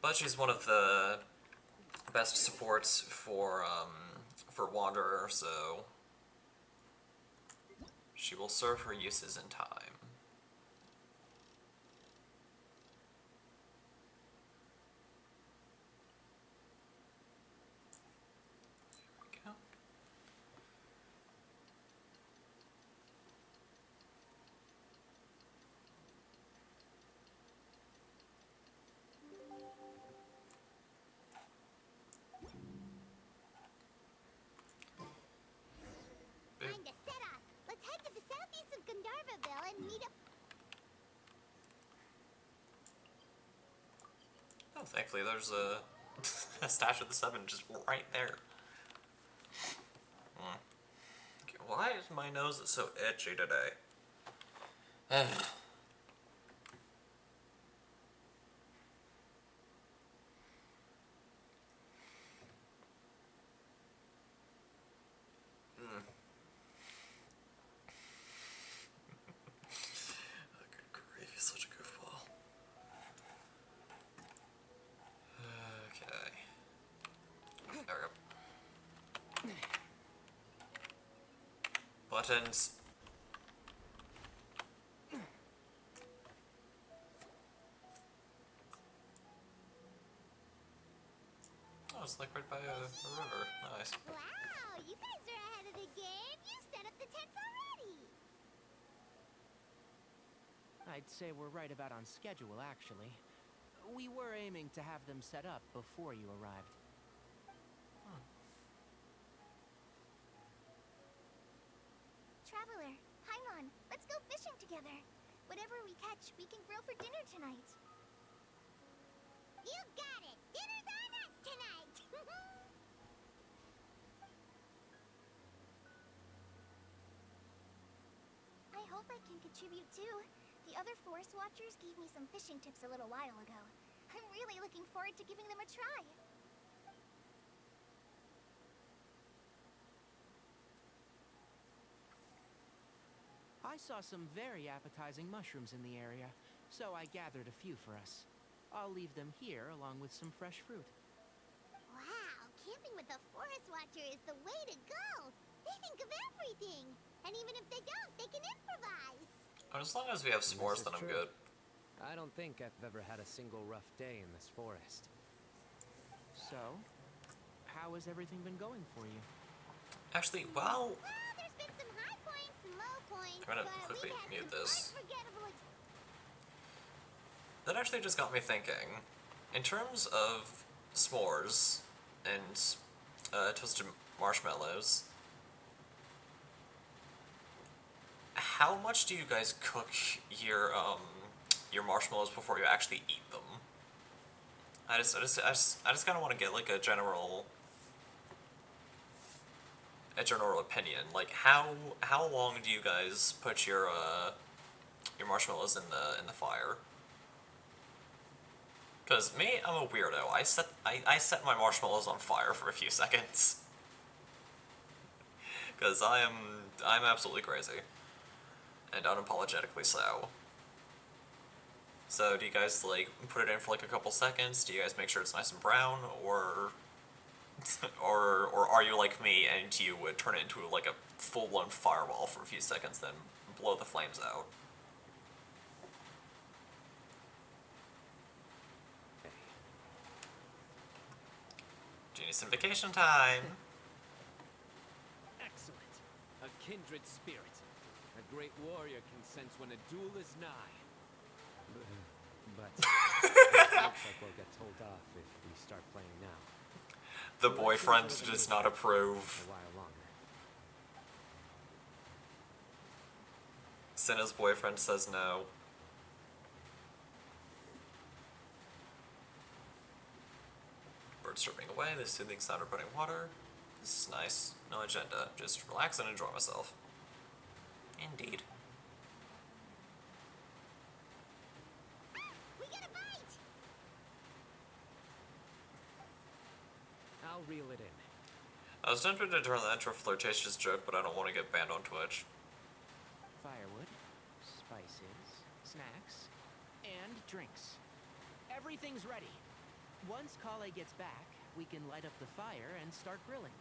[SPEAKER 1] But she's one of the best supports for Wanderer, so she will serve her uses in time. There we go.
[SPEAKER 2] Time to set off. Let's head to the southeast of Gandharvaville and meet up.
[SPEAKER 1] Oh, thankfully there's a, a stash of the 7 just right there. Okay, why is my nose so itchy today? buttons. Oh, it's like right by a river. Nice.
[SPEAKER 2] Wow, you guys are ahead of the game. You set up the tents already.
[SPEAKER 7] I'd say we're right about on schedule, actually. We were aiming to have them set up before you arrived.
[SPEAKER 2] Traveler, Paimon, let's go fishing together. Whatever we catch, we can grill for dinner tonight. You got it! Dinner's on us tonight! I hope I can contribute too. The other Forest Watchers gave me some fishing tips a little while ago. I'm really looking forward to giving them a try.
[SPEAKER 7] I saw some very appetizing mushrooms in the area, so I gathered a few for us. I'll leave them here along with some fresh fruit.
[SPEAKER 2] Wow, camping with a Forest Watcher is the way to go! They think of everything! And even if they don't, they can improvise!
[SPEAKER 1] As long as we have s'mores,
[SPEAKER 3] This is
[SPEAKER 1] then I'm
[SPEAKER 3] true.
[SPEAKER 1] good.
[SPEAKER 3] I don't think I've ever had a single rough day in this forest.
[SPEAKER 7] So, how has everything been going for you?
[SPEAKER 1] Actually, well,
[SPEAKER 2] Well, there's been some high points, some low points,
[SPEAKER 1] I'm gonna
[SPEAKER 2] but
[SPEAKER 1] quickly
[SPEAKER 2] we've had
[SPEAKER 1] mute
[SPEAKER 2] some
[SPEAKER 1] this.
[SPEAKER 2] unforgettable
[SPEAKER 1] That actually just got me thinking. In terms of s'mores and toasted marshmallows, how much do you guys cook your marshmallows before you actually eat them? I just kind of want to get like a general opinion. Like how long do you guys put your marshmallows in the fire? Cause me, I'm a weirdo. I set my marshmallows on fire for a few seconds. Cause I'm absolutely crazy. And unapologetically so. So do you guys like put it in for like a couple seconds? Do you guys make sure it's nice and brown, or or are you like me and you would turn it into like a full-blown fireball for a few seconds, then blow the flames out? Genius in vacation time.
[SPEAKER 3] Excellent. A kindred spirit. A great warrior can sense when a duel is nigh. But it looks like we'll get told off if we start playing now.
[SPEAKER 1] The
[SPEAKER 3] Let's
[SPEAKER 1] boyfriend
[SPEAKER 3] enjoy the
[SPEAKER 1] does
[SPEAKER 3] movie
[SPEAKER 1] not approve.
[SPEAKER 3] a while longer.
[SPEAKER 1] Cinna's boyfriend says no. Birds chirping away, the soothing sound of running water. This is nice. No agenda. Just relax and enjoy myself. Indeed.
[SPEAKER 2] We get a bite!
[SPEAKER 3] I'll reel it in.
[SPEAKER 1] I was tempted to turn that into a flirtatious joke, but I don't want to get banned on Twitch.
[SPEAKER 7] Firewood, spices, snacks, and drinks. Everything's ready. Once Kale gets back, we can light up the fire and start grilling.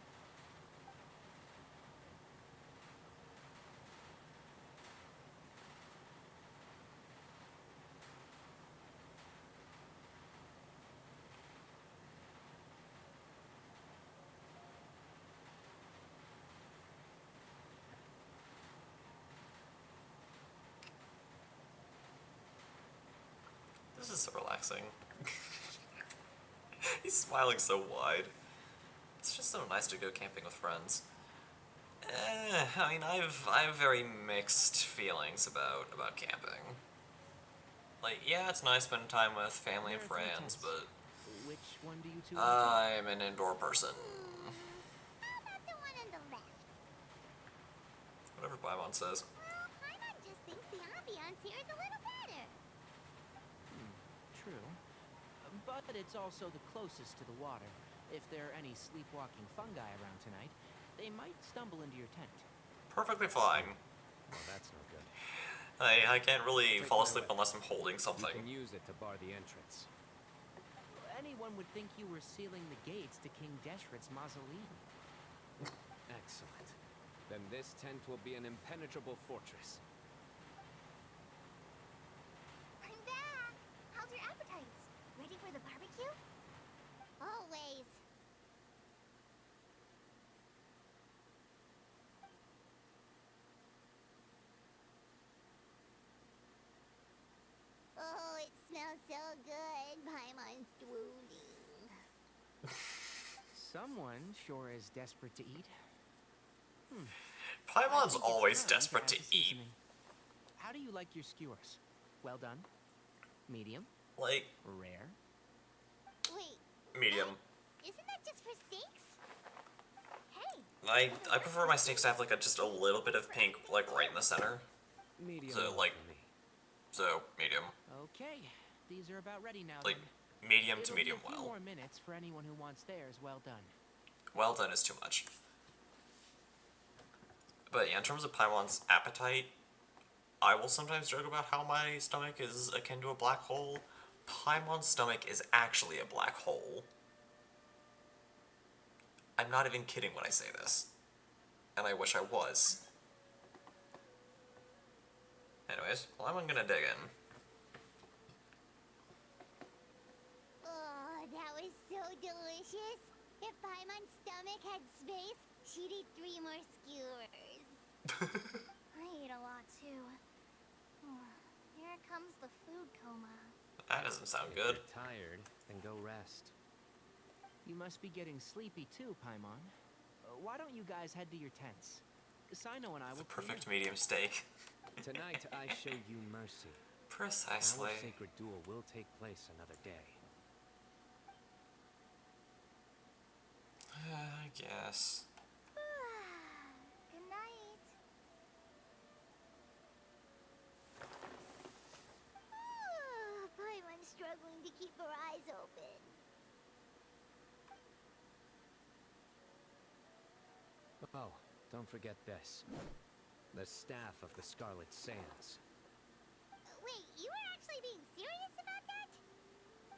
[SPEAKER 1] This is so relaxing. He's smiling so wide. It's just so nice to go camping with friends. I mean, I have very mixed feelings about camping. Like, yeah, it's nice spending time with family and
[SPEAKER 7] There are 3
[SPEAKER 1] friends,
[SPEAKER 7] tents.
[SPEAKER 1] but
[SPEAKER 7] Which one do you two want to
[SPEAKER 1] I'm an indoor person.
[SPEAKER 2] How about the one on the left?
[SPEAKER 1] Whatever Paimon says.
[SPEAKER 2] Well, Paimon just thinks the ambiance here is a little better.
[SPEAKER 7] True. But it's also the closest to the water. If there are any sleepwalking fungi around tonight, they might stumble into your tent.
[SPEAKER 1] Perfectly fine.
[SPEAKER 3] Well, that's no good.
[SPEAKER 1] I can't really
[SPEAKER 3] Take
[SPEAKER 1] fall
[SPEAKER 3] my
[SPEAKER 1] asleep
[SPEAKER 3] word.
[SPEAKER 1] unless I'm holding
[SPEAKER 3] You
[SPEAKER 1] something.
[SPEAKER 3] can use it to bar the entrance.
[SPEAKER 7] Anyone would think you were sealing the gates to King Deshret's mausoleum.
[SPEAKER 3] Excellent. then this tent will be an impenetrable fortress.
[SPEAKER 2] I'm back! How's your appetites? Ready for the barbecue? Always. Oh, it smells so good. Paimon's drooling.
[SPEAKER 7] Someone sure is desperate to eat.
[SPEAKER 1] Paimon's
[SPEAKER 7] I think it's
[SPEAKER 1] always
[SPEAKER 7] time
[SPEAKER 1] desperate
[SPEAKER 7] add
[SPEAKER 1] to
[SPEAKER 7] the
[SPEAKER 1] eat.
[SPEAKER 7] seasoning. How do you like your skewers? Well done? Medium?
[SPEAKER 1] Like,
[SPEAKER 7] Rare?
[SPEAKER 2] Wait,
[SPEAKER 1] medium.
[SPEAKER 2] isn't that just for steaks? Hey,
[SPEAKER 1] I prefer my steaks to have like just a little bit of pink, like right in the center.
[SPEAKER 3] Medium
[SPEAKER 1] So,
[SPEAKER 3] well
[SPEAKER 1] like,
[SPEAKER 3] for me.
[SPEAKER 1] So medium,
[SPEAKER 7] Okay, these are about ready now
[SPEAKER 1] like
[SPEAKER 7] then.
[SPEAKER 1] medium to
[SPEAKER 7] It'll
[SPEAKER 1] medium
[SPEAKER 7] be a few
[SPEAKER 1] well.
[SPEAKER 7] more minutes for anyone who wants theirs well done.
[SPEAKER 1] Well done is too much. But yeah, in terms of Paimon's appetite, I will sometimes joke about how my stomach is akin to a black hole. Paimon's stomach is actually a black hole. I'm not even kidding when I say this. And I wish I was. Anyways, well, I'm gonna dig in.
[SPEAKER 2] oh, that was so delicious. If Paimon's stomach had space, she'd eat 3 more skewers. I ate a lot too. Oh, here comes the food coma.
[SPEAKER 1] That doesn't sound
[SPEAKER 3] If
[SPEAKER 1] good.
[SPEAKER 3] you're tired, then go rest.
[SPEAKER 7] You must be getting sleepy too, Paimon. Why don't you guys head to your tents? Sino and I
[SPEAKER 1] The
[SPEAKER 7] will
[SPEAKER 1] perfect medium steak.
[SPEAKER 3] Tonight I show you mercy.
[SPEAKER 1] Precisely.
[SPEAKER 3] Our sacred duel will take place another day.
[SPEAKER 1] I guess.
[SPEAKER 2] Good night. Paimon's struggling to keep her eyes open.
[SPEAKER 3] Oh, don't forget this. The staff of the Scarlet Sands.
[SPEAKER 2] Wait, you were actually being serious about that?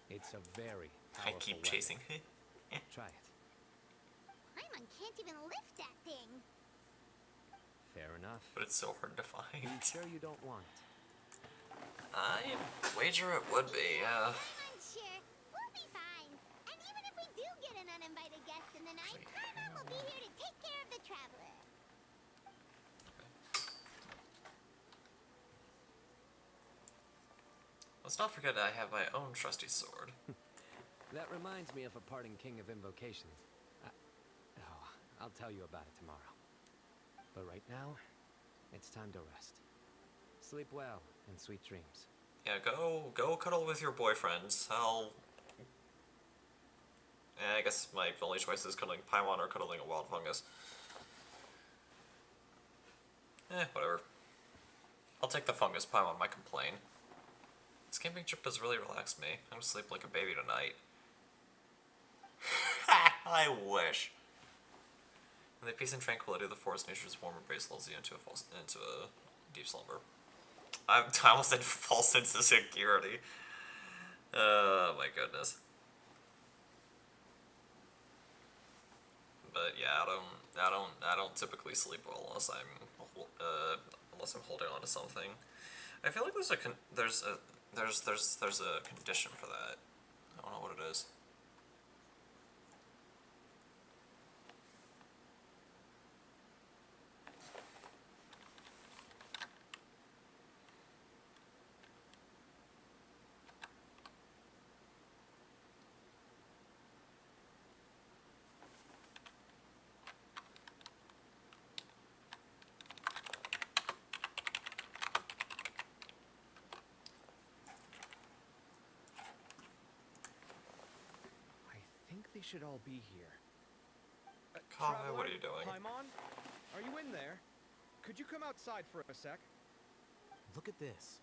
[SPEAKER 3] It's a very
[SPEAKER 1] I
[SPEAKER 3] powerful
[SPEAKER 1] keep
[SPEAKER 3] weapon.
[SPEAKER 1] chasing.
[SPEAKER 3] Try it.
[SPEAKER 2] Paimon can't even lift that thing.
[SPEAKER 3] Fair enough.
[SPEAKER 1] But it's so hard to
[SPEAKER 3] Be
[SPEAKER 1] find.
[SPEAKER 3] sure you don't want.
[SPEAKER 1] I wager it would be, yeah.
[SPEAKER 2] I'm sure we'll be fine. And even if we do get an uninvited guest in the night, Paimon will be here to take care of the traveler.
[SPEAKER 1] Let's not forget I have my own trusty sword.
[SPEAKER 3] That reminds me of a parting king of invocations. Oh, I'll tell you about it tomorrow. But right now, it's time to rest. Sleep well and sweet dreams.
[SPEAKER 1] Yeah, go cuddle with your boyfriends. I guess my only choice is cuddling Paimon or cuddling a wild fungus. Whatever. I'll take the fungus. Paimon might complain. This camping trip has really relaxed me. I'm gonna sleep like a baby tonight. I wish. In the peace and tranquility of the forest, nature's warm embrace lulls you into a deep slumber. I almost said false sense of security. Oh my goodness. But yeah, I don't typically sleep well unless I'm holding on to something. I feel like there's a condition for that. I don't know what it is.
[SPEAKER 5] I think they should all be here.
[SPEAKER 1] Kava,
[SPEAKER 5] Traveler,
[SPEAKER 1] what are you doing?
[SPEAKER 5] Paimon, are you in there? Could you come outside for a sec?
[SPEAKER 7] Look at this.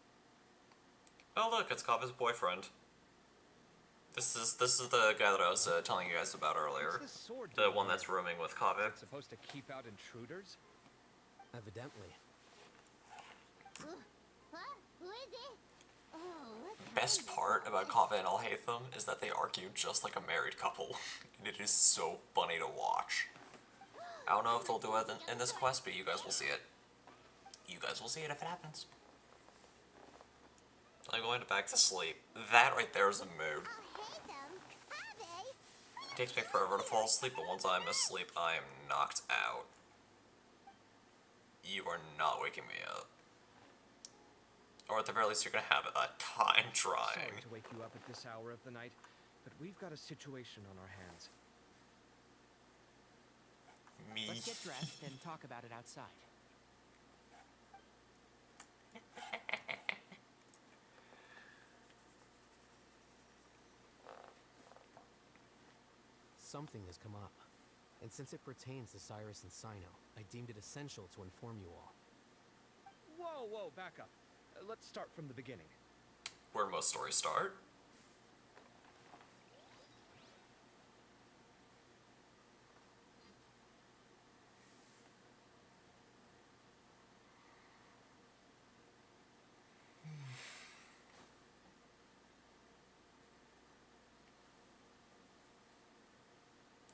[SPEAKER 1] Oh look, it's Kava's boyfriend. This is the guy that I was telling you guys about earlier.
[SPEAKER 5] What's this sword
[SPEAKER 1] The
[SPEAKER 5] doing
[SPEAKER 1] one
[SPEAKER 5] here?
[SPEAKER 1] that's rooming with Kava.
[SPEAKER 5] It's supposed to keep out intruders?
[SPEAKER 3] Evidently.
[SPEAKER 2] Huh? Who is it? Oh, what
[SPEAKER 1] Best
[SPEAKER 2] kind
[SPEAKER 1] part
[SPEAKER 2] of
[SPEAKER 1] about
[SPEAKER 2] voice?
[SPEAKER 1] Kava and Alhaitham is that they argue just like a married couple. And it is so funny to watch. I don't know if they'll do it in this quest, but you guys will see it. You guys will see it if it happens. I'm going back to sleep. That right there is a mood.
[SPEAKER 2] I'll hate them. Have they?
[SPEAKER 1] It takes me forever to fall asleep, but once I'm asleep, I am knocked out. You are not waking me up. Or at the very least, you're gonna have a time trying.
[SPEAKER 5] Sorry to wake you up at this hour of the night, but we've got a situation on our hands.
[SPEAKER 1] Me.
[SPEAKER 7] Let's get dressed and talk about it outside.
[SPEAKER 3] Something has come up. And since it pertains to Cyrus and Sino, I deemed it essential to inform you all.
[SPEAKER 5] Whoa, back up. Let's start from the beginning.
[SPEAKER 1] Where most stories start.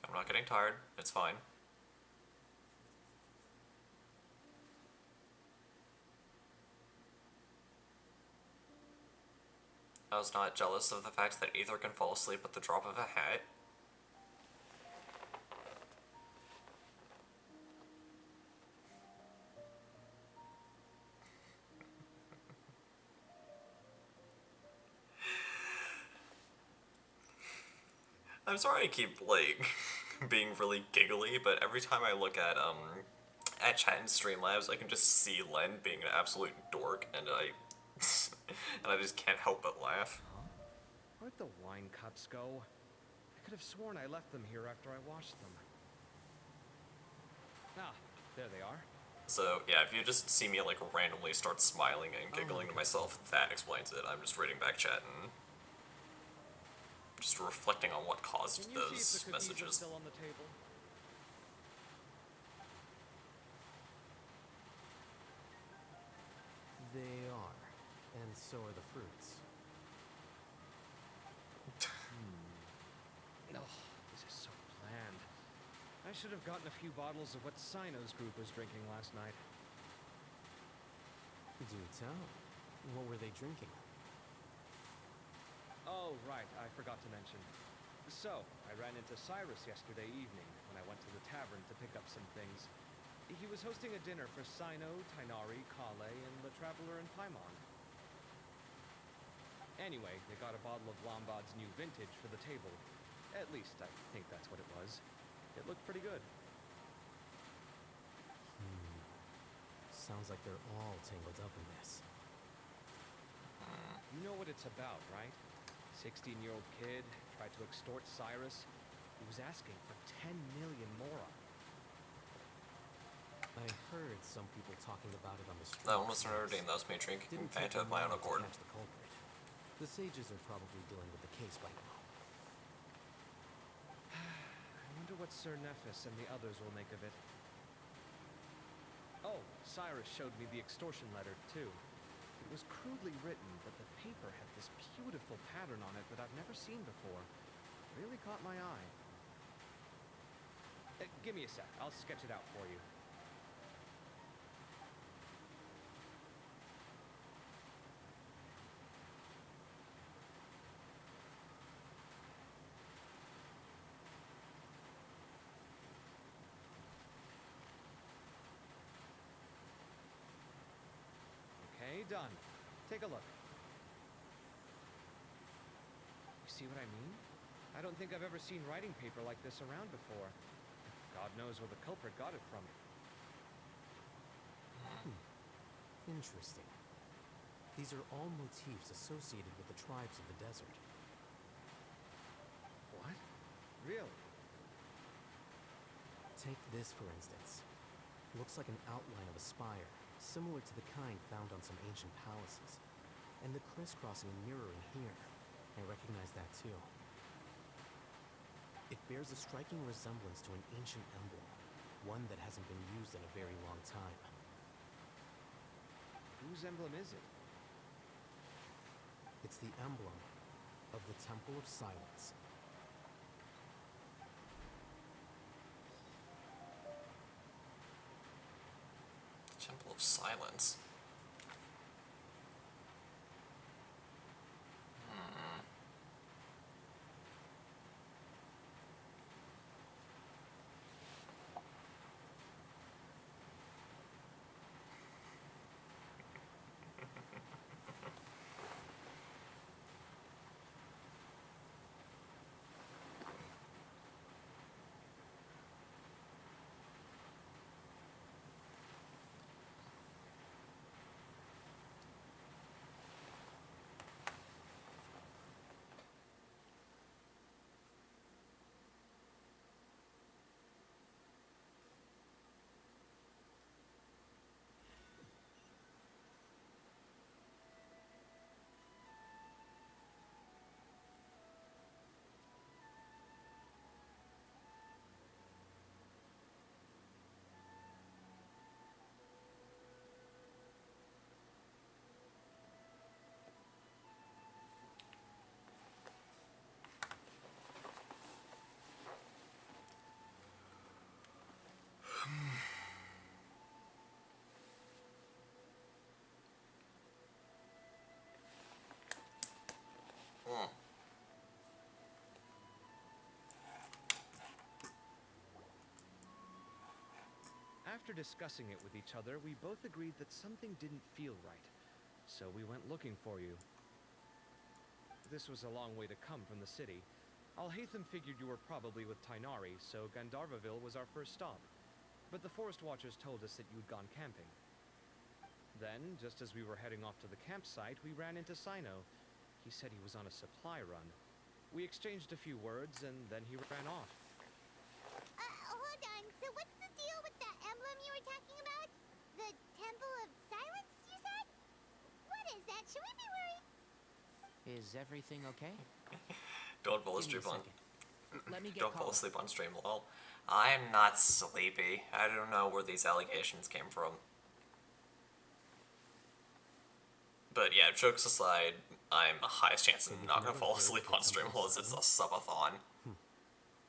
[SPEAKER 1] I'm not getting tired. It's fine. I was not jealous of the fact that Aether can fall asleep at the drop of a hat. I'm sorry I keep, like, being really giggly, but every time I look at chat and Streamlabs, I can just see Len being an absolute dork, and I just can't help but laugh.
[SPEAKER 5] Where'd the wine cups go? I could have sworn I left them here after I washed them. Ah, there they are.
[SPEAKER 1] So, yeah, if you just see me, like, randomly start smiling and giggling to myself, that explains it. I'm just reading back chat and just reflecting on what caused
[SPEAKER 5] Can you
[SPEAKER 1] those
[SPEAKER 5] see if the cookies are
[SPEAKER 1] messages.
[SPEAKER 5] still on the table?
[SPEAKER 3] They are. And so are the fruits.
[SPEAKER 5] Oh, this is so bland. I should have gotten a few bottles of what Sino's group was drinking last night.
[SPEAKER 3] Do tell. What were they drinking?
[SPEAKER 5] Oh, right, I forgot to mention. So, I ran into Cyrus yesterday evening when I went to the tavern to pick up some things. He was hosting a dinner for Sino, Tainari, Kale, and the Traveler and Paimon. Anyway, they got a bottle of Lombard's new vintage for the table. At least, I think that's what it was. It looked pretty good.
[SPEAKER 3] Sounds like they're all tangled up in this.
[SPEAKER 5] You know what it's about, right? 16-year-old kid tried to extort Cyrus. He was asking for 10 million mora.
[SPEAKER 3] I heard some people talking about it on the street.
[SPEAKER 1] That one was ordained, that was me drinking
[SPEAKER 3] Didn't take
[SPEAKER 1] Fanta of my own
[SPEAKER 3] long to
[SPEAKER 1] accord.
[SPEAKER 3] catch the culprit. The sages are probably dealing with the case by now.
[SPEAKER 5] I wonder what Sir Nephis and the others will make of it. Oh, Cyrus showed me the extortion letter, too. It was crudely written, but the paper had this beautiful pattern on it that I've never seen before. Really caught my eye. Give me a sec. I'll sketch it out for you. Okay, done. Take a look. You see what I mean? I don't think I've ever seen writing paper like this around before. God knows where the culprit got it from.
[SPEAKER 3] Interesting. These are all motifs associated with the tribes of the desert.
[SPEAKER 5] What? Really?
[SPEAKER 3] Take this, for instance. Looks like an outline of a spire, similar to the kind found on some ancient palaces. And the crisscrossing and mirroring here. I recognize that too. It bears a striking resemblance to an ancient emblem, one that hasn't been used in a very long time.
[SPEAKER 5] Whose emblem is it?
[SPEAKER 3] It's the emblem of the Temple of Silence.
[SPEAKER 1] Silence.
[SPEAKER 5] After discussing it with each other, we both agreed that something didn't feel right. So we went looking for you. This was a long way to come from the city. Alhaitham figured you were probably with Tainari, so Gandharvaville was our first stop. But the Forest Watchers told us that you'd gone camping. Then, just as we were heading off to the campsite, we ran into Sino. He said he was on a supply run. We exchanged a few words, and then he ran off.
[SPEAKER 2] Hold on. So what's the deal with that emblem you were talking about? The Temple of Silence, you said? What is that? Should we be worried?
[SPEAKER 7] Is everything okay?
[SPEAKER 1] Don't fall
[SPEAKER 7] Give me a
[SPEAKER 1] asleep on.
[SPEAKER 7] second. Let me get
[SPEAKER 1] Don't fall
[SPEAKER 7] Colin.
[SPEAKER 1] asleep on stream, lol. I'm not sleepy. I don't know where these allegations came from. But yeah, jokes aside, I'm the highest chance of not gonna fall asleep on stream unless it's a subathon.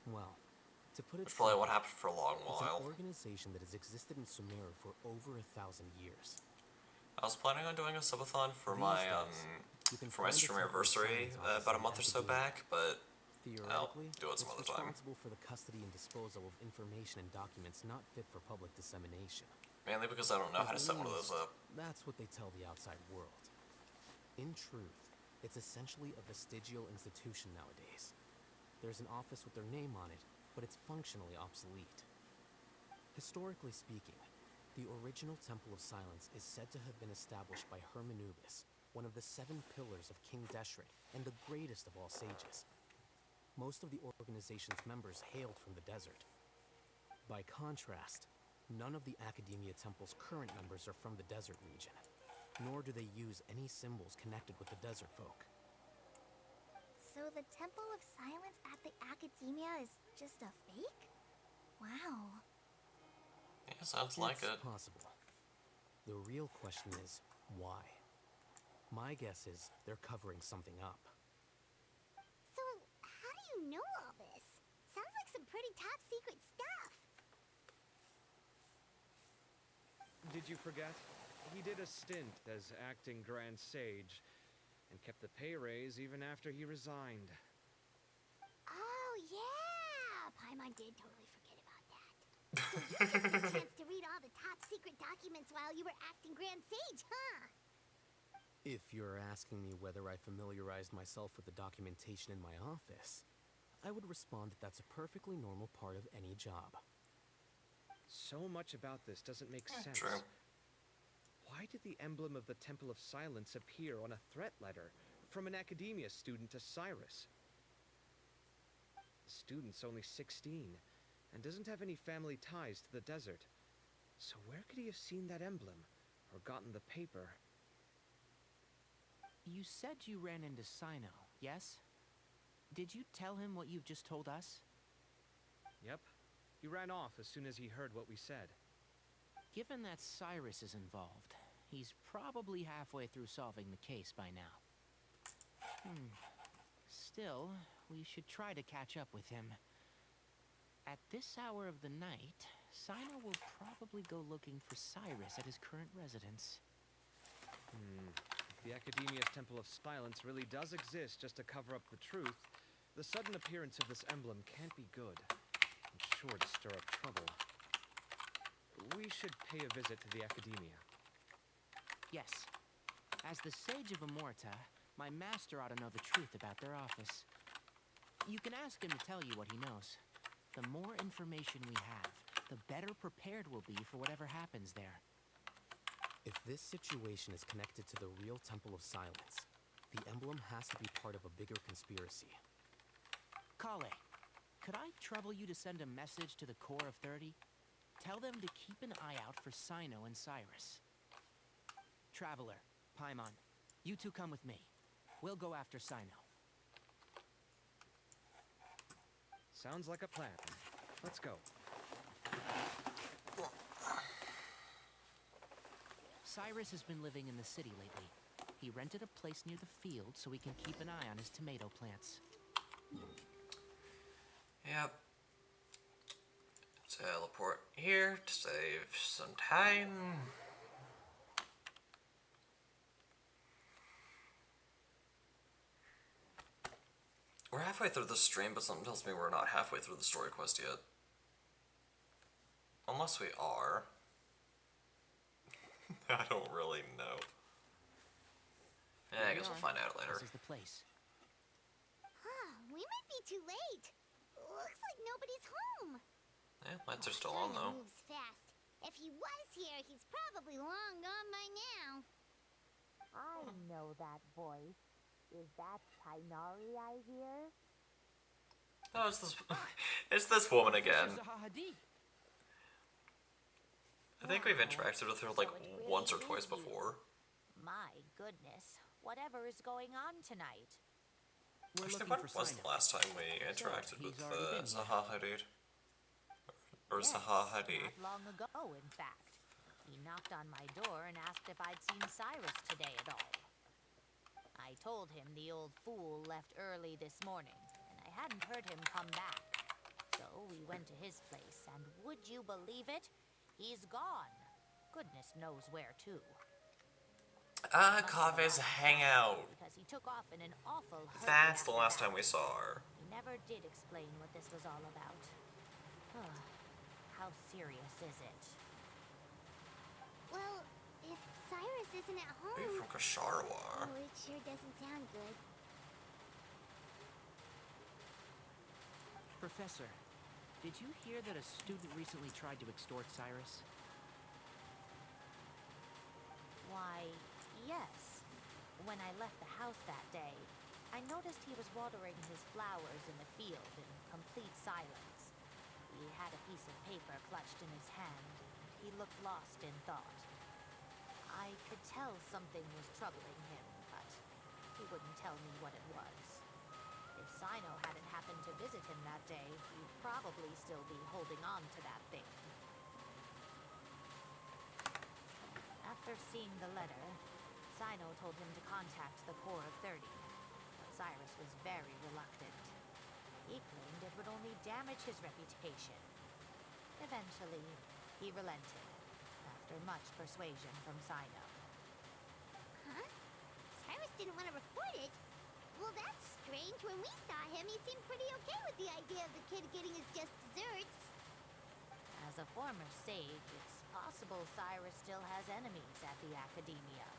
[SPEAKER 3] Well, to put it
[SPEAKER 1] Which probably
[SPEAKER 3] simply,
[SPEAKER 1] won't happen for a long
[SPEAKER 3] it's an
[SPEAKER 1] while.
[SPEAKER 3] organization that has existed in Sumeru for over 1,000 years.
[SPEAKER 1] I was planning on doing a subathon for
[SPEAKER 3] These
[SPEAKER 1] my
[SPEAKER 3] days, you can
[SPEAKER 1] for my
[SPEAKER 3] find the
[SPEAKER 1] stream
[SPEAKER 3] Temple of
[SPEAKER 1] anniversary
[SPEAKER 3] Silence office
[SPEAKER 1] about a
[SPEAKER 3] in
[SPEAKER 1] month or so
[SPEAKER 3] academia.
[SPEAKER 1] back, but
[SPEAKER 3] Theoretically,
[SPEAKER 1] do it some
[SPEAKER 3] it's
[SPEAKER 1] other time.
[SPEAKER 3] responsible for the custody and disposal of information and documents not fit for public dissemination.
[SPEAKER 1] Mainly because I don't know how to set one of those
[SPEAKER 3] least,
[SPEAKER 1] up.
[SPEAKER 3] That's what they tell the outside world. In truth, it's essentially a vestigial institution nowadays. There's an office with their name on it, but it's functionally obsolete. Historically speaking, the original Temple of Silence is said to have been established by Hermanubis, one of the 7 pillars of King Deshret and the greatest of all sages. Most of the organization's members hailed from the desert. By contrast, none of the Academia Temple's current members are from the desert region, nor do they use any symbols connected with the desert folk.
[SPEAKER 2] So the Temple of Silence at the Academia is just a fake? Wow.
[SPEAKER 1] Yeah, sounds like
[SPEAKER 3] It's
[SPEAKER 1] it.
[SPEAKER 3] possible. The real question is, why? My guess is they're covering something up.
[SPEAKER 2] So, how do you know all this? Sounds like some pretty top secret stuff.
[SPEAKER 5] Did you forget? He did a stint as acting Grand Sage, and kept the pay raise even after he resigned.
[SPEAKER 2] Oh, yeah! Paimon did totally forget about that. So you took the chance to read all the top secret documents while you were acting Grand Sage, huh?
[SPEAKER 3] If you're asking me whether I familiarized myself with the documentation in my office, I would respond that that's a perfectly normal part of any job.
[SPEAKER 5] So much about this doesn't make sense.
[SPEAKER 1] True.
[SPEAKER 5] Why did the emblem of the Temple of Silence appear on a threat letter from an Academia student to Cyrus? The student's only 16 and doesn't have any family ties to the desert. So where could he have seen that emblem or gotten the paper?
[SPEAKER 7] You said you ran into Sino, yes? Did you tell him what you've just told us?
[SPEAKER 5] Yep. He ran off as soon as he heard what we said.
[SPEAKER 7] Given that Cyrus is involved, he's probably halfway through solving the case by now. Still, we should try to catch up with him. At this hour of the night, Sino will probably go looking for Cyrus at his current residence.
[SPEAKER 5] If the Academia's Temple of Silence really does exist just to cover up the truth, the sudden appearance of this emblem can't be good. It's sure to stir up trouble. We should pay a visit to the Academia.
[SPEAKER 7] Yes. As the Sage of Amorta, my master ought to know the truth about their office. You can ask him to tell you what he knows. The more information we have, the better prepared we'll be for whatever happens there.
[SPEAKER 8] If this situation is connected to the real Temple of Silence, the emblem has to be part of a bigger conspiracy.
[SPEAKER 7] Kale, could I trouble you to send a message to the Core of 30? Tell them to keep an eye out for Sino and Cyrus. Traveler, Paimon, you two come with me. We'll go after Sino.
[SPEAKER 5] Sounds like a plan. Let's go.
[SPEAKER 7] Cyrus has been living in the city lately. He rented a place near the field so he can keep an eye on his tomato plants.
[SPEAKER 1] Yep. Teleport here to save some time. We're halfway through the stream, but something tells me we're not halfway through the story quest yet. Unless we are. I don't really know. Yeah, I guess we'll find out later.
[SPEAKER 7] This is the place.
[SPEAKER 2] We might be too late. Looks like nobody's home.
[SPEAKER 1] Yeah, lights are still on though.
[SPEAKER 2] Moves fast. If he was here, he's probably long gone by now.
[SPEAKER 9] I know that voice. Is that Tainari I hear?
[SPEAKER 1] Oh, it's this, it's this woman again.
[SPEAKER 7] Zahadi.
[SPEAKER 1] I think we've interacted with her like
[SPEAKER 9] So it really
[SPEAKER 1] once or
[SPEAKER 9] is
[SPEAKER 1] twice
[SPEAKER 9] you.
[SPEAKER 1] before.
[SPEAKER 9] My goodness, whatever is going on tonight?
[SPEAKER 7] We're
[SPEAKER 1] Actually,
[SPEAKER 7] looking
[SPEAKER 1] when
[SPEAKER 7] for
[SPEAKER 1] was
[SPEAKER 7] Sino.
[SPEAKER 1] the last time we interacted
[SPEAKER 7] he's
[SPEAKER 1] with
[SPEAKER 7] already been here.
[SPEAKER 1] Zaha Hadid? Or
[SPEAKER 9] Yes,
[SPEAKER 1] Zaha Hadi?
[SPEAKER 9] not long ago, in fact. He knocked on my door and asked if I'd seen Cyrus today at all. I told him the old fool left early this morning, and I hadn't heard him come back. So we went to his place, and would you believe it? He's gone. Goodness knows where to.
[SPEAKER 1] Kave's hangout.
[SPEAKER 9] Because he took off in an awful hurry.
[SPEAKER 1] That's the
[SPEAKER 9] after
[SPEAKER 1] last
[SPEAKER 9] that.
[SPEAKER 1] time we saw her.
[SPEAKER 9] He never did explain what this was all about. How serious is it?
[SPEAKER 2] Well, if Cyrus isn't at
[SPEAKER 1] Are you
[SPEAKER 2] home...
[SPEAKER 1] from Kasharwa?
[SPEAKER 2] Oh, it sure doesn't sound good.
[SPEAKER 7] Professor, did you hear that a student recently tried to extort Cyrus?
[SPEAKER 9] Why, yes. When I left the house that day, I noticed he was watering his flowers in the field in complete silence. He had a piece of paper clutched in his hand, and he looked lost in thought. I could tell something was troubling him, but he wouldn't tell me what it was. If Sino hadn't happened to visit him that day, he'd probably still be holding on to that thing. After seeing the letter, Sino told him to contact the Core of 30, but Cyrus was very reluctant. He claimed it would only damage his reputation. Eventually, he relented, after much persuasion from Sino.
[SPEAKER 2] Huh? Cyrus didn't want to report it? Well, that's strange. When we saw him, he seemed pretty okay with the idea of the kid getting his just desserts.
[SPEAKER 9] As a former sage, it's possible Cyrus still has enemies at the Academia.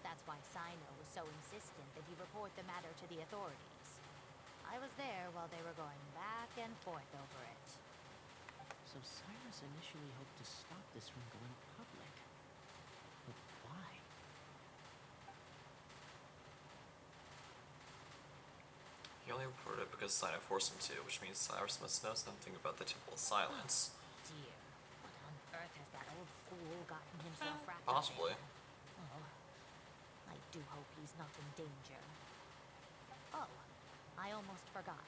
[SPEAKER 9] That's why Sino was so insistent that he report the matter to the authorities. I was there while they were going back and forth over it.
[SPEAKER 7] So Cyrus initially hoped to stop this from going public. But why?
[SPEAKER 1] He only reported it because Sino forced him to, which means Cyrus must know something about the Temple of Silence.
[SPEAKER 9] Dear, what on earth has that old fool gotten himself wrapped
[SPEAKER 1] Possibly.
[SPEAKER 9] up in? Oh, I do hope he's not in danger. Oh, I almost forgot.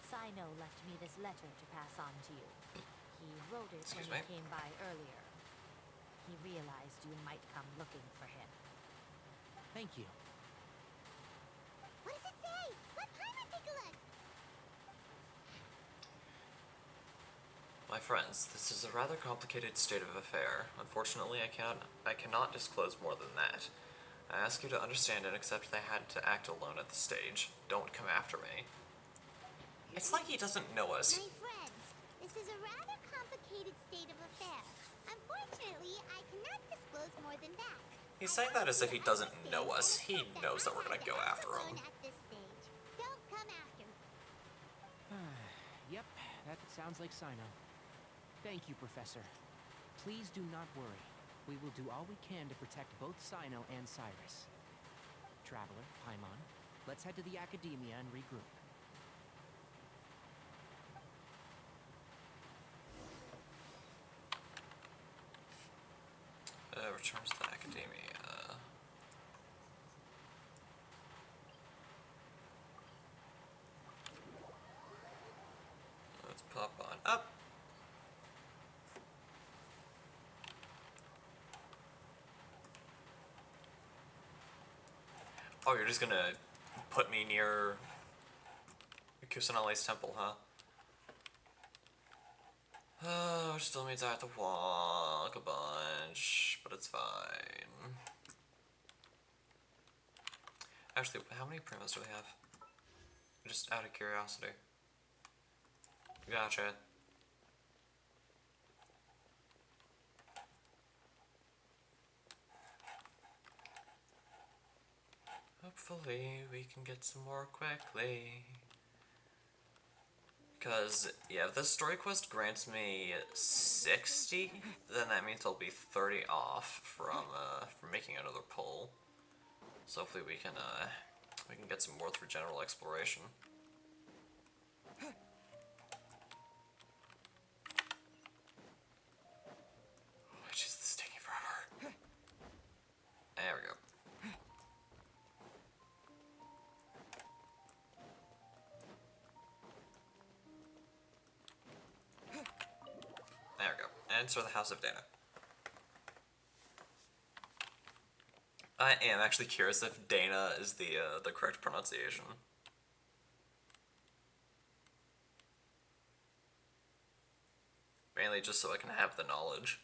[SPEAKER 9] Sino left me this letter to pass on to you. He wrote it
[SPEAKER 1] Excuse
[SPEAKER 9] when
[SPEAKER 1] me?
[SPEAKER 9] he came by earlier. He realized you might come looking for him.
[SPEAKER 7] Thank you.
[SPEAKER 2] What does it say? Let Paimon take a look.
[SPEAKER 1] My My friends, this is a rather complicated state of affair. Unfortunately, I cannot disclose more than that. I ask you to understand and accept that I had to act alone at the stage. Don't come after me. It's like he doesn't know us.
[SPEAKER 2] My friends, this is a rather complicated state of affair. Unfortunately, I cannot disclose more than that.
[SPEAKER 1] He's saying that as if he doesn't know us. He knows that we're gonna go after him.
[SPEAKER 2] At this stage. Don't come after me.
[SPEAKER 7] Yep, that sounds like Sino. Thank you, Professor. Please do not worry. We will do all we can to protect both Sino and Cyrus. Traveler, Paimon, let's head to the Academia and regroup.
[SPEAKER 1] Returns to the Academia. Let's pop on up. Oh, you're just gonna put me near Kusanali's temple, huh? Oh, which still means I have to walk a bunch, but it's fine. Actually, how many primos do we have? Just out of curiosity. Gotcha. Hopefully we can get some more quickly. Because, yeah, if this story quest grants me 60, then that means I'll be 30 off from making another pull. So hopefully we can get some more through general exploration. Oh, jeez, this is taking forever. There we go. There we go. Enter the House of Dana. I am actually curious if Dana is the correct pronunciation. Mainly just so I can have the knowledge.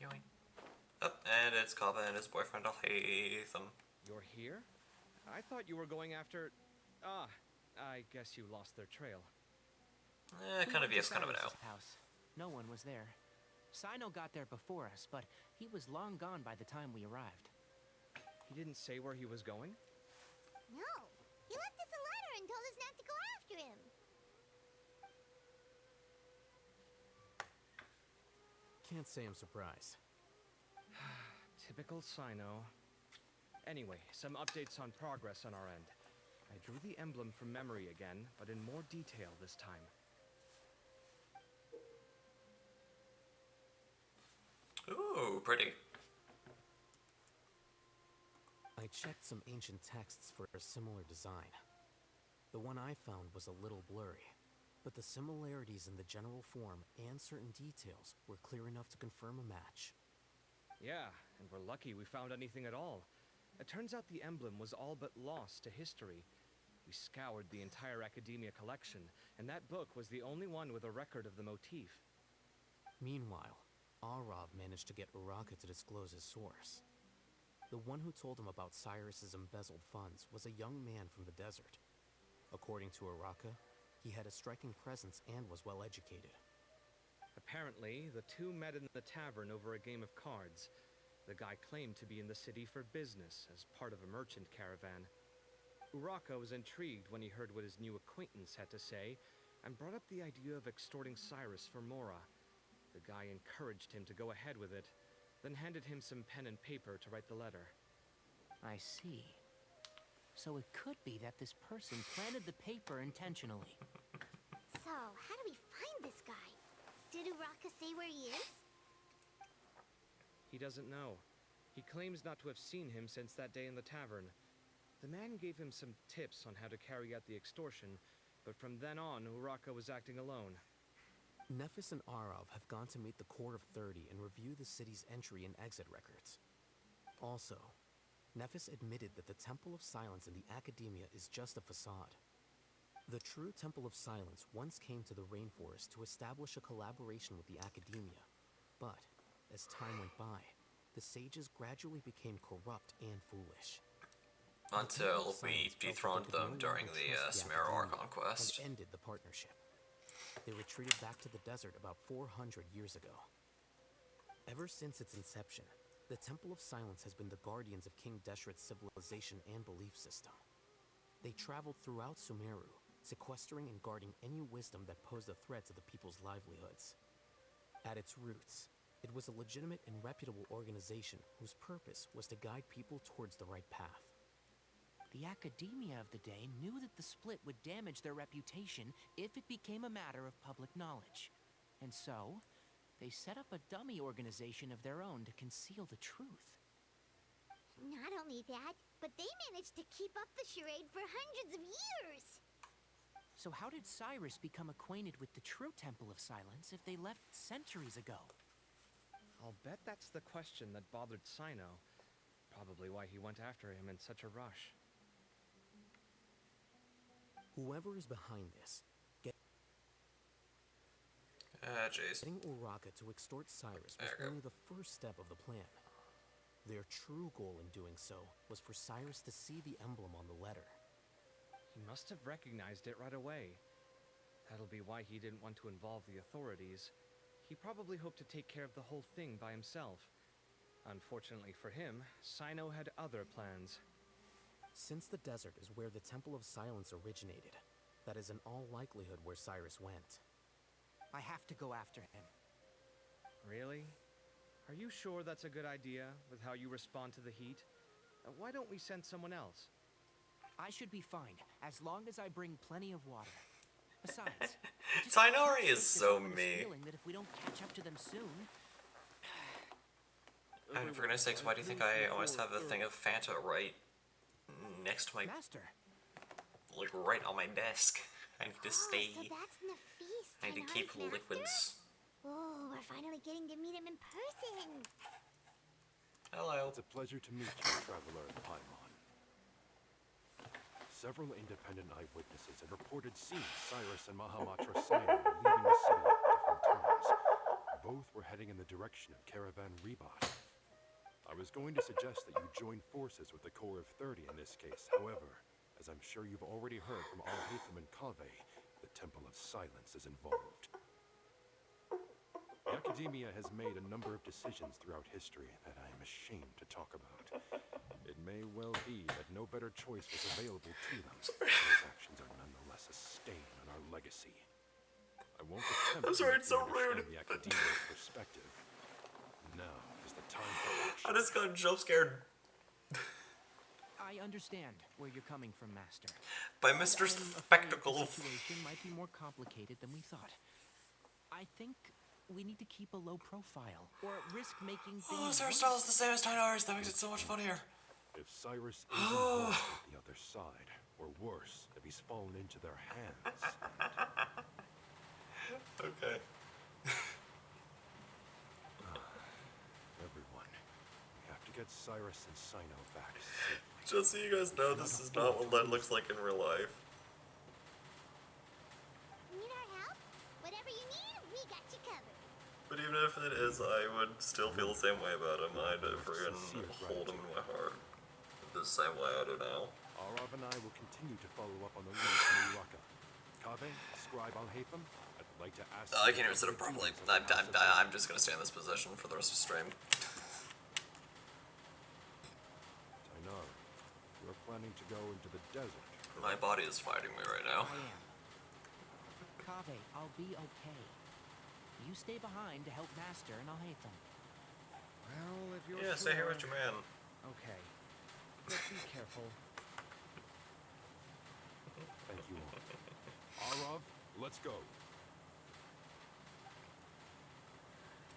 [SPEAKER 1] Yoink. Oh, and it's Kava and his boyfriend Alhaitham.
[SPEAKER 5] You're here? I thought you were going after... Ah, I guess you lost their trail.
[SPEAKER 1] Kind of
[SPEAKER 7] We went
[SPEAKER 1] yes,
[SPEAKER 7] to
[SPEAKER 1] kind of a no.
[SPEAKER 7] Cyrus's house. No one was there. Sino got there before us, but he was long gone by the time we arrived.
[SPEAKER 5] He didn't say where he was going?
[SPEAKER 2] No. He left us a letter and told us not to go after him.
[SPEAKER 8] Can't say I'm surprised.
[SPEAKER 5] Typical Sino. Anyway, some updates on progress on our end. I drew the emblem from memory again, but in more detail this time.
[SPEAKER 1] Ooh, pretty.
[SPEAKER 8] I checked some ancient texts for a similar design. The one I found was a little blurry, but the similarities in the general form and certain details were clear enough to confirm a match.
[SPEAKER 5] Yeah, and we're lucky we found anything at all. It turns out the emblem was all but lost to history. We scoured the entire Academia collection, and that book was the only one with a record of the motif.
[SPEAKER 8] Meanwhile, Arav managed to get Uraka to disclose his source. The one who told him about Cyrus's embezzled funds was a young man from the desert. According to Uraka, he had a striking presence and was well educated.
[SPEAKER 5] Apparently, the two met in the tavern over a game of cards. The guy claimed to be in the city for business, as part of a merchant caravan. Uraka was intrigued when he heard what his new acquaintance had to say, and brought up the idea of extorting Cyrus for Mora. The guy encouraged him to go ahead with it, then handed him some pen and paper to write the letter.
[SPEAKER 7] I see. So it could be that this person planted the paper intentionally.
[SPEAKER 2] So, how do we find this guy? Did Uraka say where he is?
[SPEAKER 5] He doesn't know. He claims not to have seen him since that day in the tavern. The man gave him some tips on how to carry out the extortion, but from then on, Uraka was acting alone.
[SPEAKER 8] Nephis and Arav have gone to meet the Core of 30 and review the city's entry and exit records. Also, Nephis admitted that the Temple of Silence in the Academia is just a facade. The true Temple of Silence once came to the rainforest to establish a collaboration with the Academia, but as time went by, the sages gradually became corrupt and foolish.
[SPEAKER 1] Until we dethroned them during the Samara Archon quest.
[SPEAKER 8] And ended the partnership. They retreated back to the desert about 400 years ago. Ever since its inception, the Temple of Silence has been the guardians of King Deshret's civilization and belief system. They traveled throughout Sumeru, sequestering and guarding any wisdom that posed a threat to the people's livelihoods. At its roots, it was a legitimate and reputable organization whose purpose was to guide people towards the right path.
[SPEAKER 7] The academia of the day knew that the split would damage their reputation if it became a matter of public knowledge. And so, they set up a dummy organization of their own to conceal the truth.
[SPEAKER 2] Not only that, but they managed to keep up the charade for hundreds of years.
[SPEAKER 7] So how did Cyrus become acquainted with the true Temple of Silence if they left centuries ago?
[SPEAKER 10] I'll bet that's the question that bothered Sino. Probably why he went after him in such a rush.
[SPEAKER 8] Whoever is behind this,
[SPEAKER 1] Jeez.
[SPEAKER 8] getting Uraka to extort Cyrus was only the first step of the plan. Their true goal in doing so was for Cyrus to see the emblem on the letter.
[SPEAKER 10] He must have recognized it right away. That'll be why he didn't want to involve the authorities. He probably hoped to take care of the whole thing by himself. Unfortunately for him, Sino had other plans.
[SPEAKER 8] Since the desert is where the Temple of Silence originated, that is in all likelihood where Cyrus went.
[SPEAKER 7] I have to go after him.
[SPEAKER 10] Really? Are you sure that's a good idea with how you respond to the heat? Why don't we send someone else?
[SPEAKER 7] I should be fine, as long as I bring plenty of water. Besides,
[SPEAKER 1] Tainari is so me.
[SPEAKER 7] Feeling that if we don't catch up to them soon.
[SPEAKER 1] And for goodness sakes, why do you think I always have a thing of Fanta right next to my,
[SPEAKER 7] Master.
[SPEAKER 1] like right on my desk? I need to stay.
[SPEAKER 2] So that's Nafis,
[SPEAKER 1] I need to keep
[SPEAKER 2] Tainari's
[SPEAKER 1] liquids.
[SPEAKER 2] master? Oh, we're finally getting to meet him in person.
[SPEAKER 1] Hello.
[SPEAKER 11] It's a pleasure to meet you, Traveler Paimon. Several independent eyewitnesses had reported seeing Cyrus and Mahamatra Sino leaving the city at different times. Both were heading in the direction of Caravan Rebat. I was going to suggest that you join forces with the Core of 30 in this case. However, as I'm sure you've already heard from Al-Haytham and Kaveh, the Temple of Silence is involved. The Academia has made a number of decisions throughout history that I am ashamed to talk about. It may well be that no better choice was available to them. Those actions are nonetheless a stain on our legacy. I won't attempt
[SPEAKER 1] I'm sorry,
[SPEAKER 11] to
[SPEAKER 1] it's so
[SPEAKER 11] understand
[SPEAKER 1] rude.
[SPEAKER 11] the Academia's perspective. Now is the time for action.
[SPEAKER 1] I just got jump scared
[SPEAKER 7] I understand where you're coming from, Master.
[SPEAKER 1] by Mr.
[SPEAKER 7] I'm afraid
[SPEAKER 1] Spectacle.
[SPEAKER 7] The situation might be more complicated than we thought. I think we need to keep a low profile, or risk making things
[SPEAKER 1] Oh, his
[SPEAKER 7] worse.
[SPEAKER 1] hairstyle is the same as Tainari's. That makes it so much funnier.
[SPEAKER 11] If Cyrus is involved with the other side, or worse, if he's fallen into their hands.
[SPEAKER 1] Okay.
[SPEAKER 11] Everyone, we have to get Cyrus and Sino back safely.
[SPEAKER 1] Just so you guys know, this is not what that looks like in real life.
[SPEAKER 2] Need our help? Whatever you need, we got you covered.
[SPEAKER 1] But even if it is, I would still feel the same way about him. I'd freaking hold him in my heart. The same way I do now.
[SPEAKER 11] Arav and I will continue to follow up on the lead from Uraka. Kaveh, Scribe Al-Haytham, I'd like to ask
[SPEAKER 1] I can't even sit up properly. I'm just gonna stay in this position for the rest of the stream.
[SPEAKER 11] Tainar, you're planning to go into the desert.
[SPEAKER 1] My body is fighting me right now.
[SPEAKER 7] I am. Kaveh, I'll be okay. You stay behind to help Master and I'll hate them.
[SPEAKER 10] Well, if you're
[SPEAKER 1] Yeah, stay here with your man.
[SPEAKER 10] Okay. But be careful.
[SPEAKER 11] Thank you all. Arav, let's go.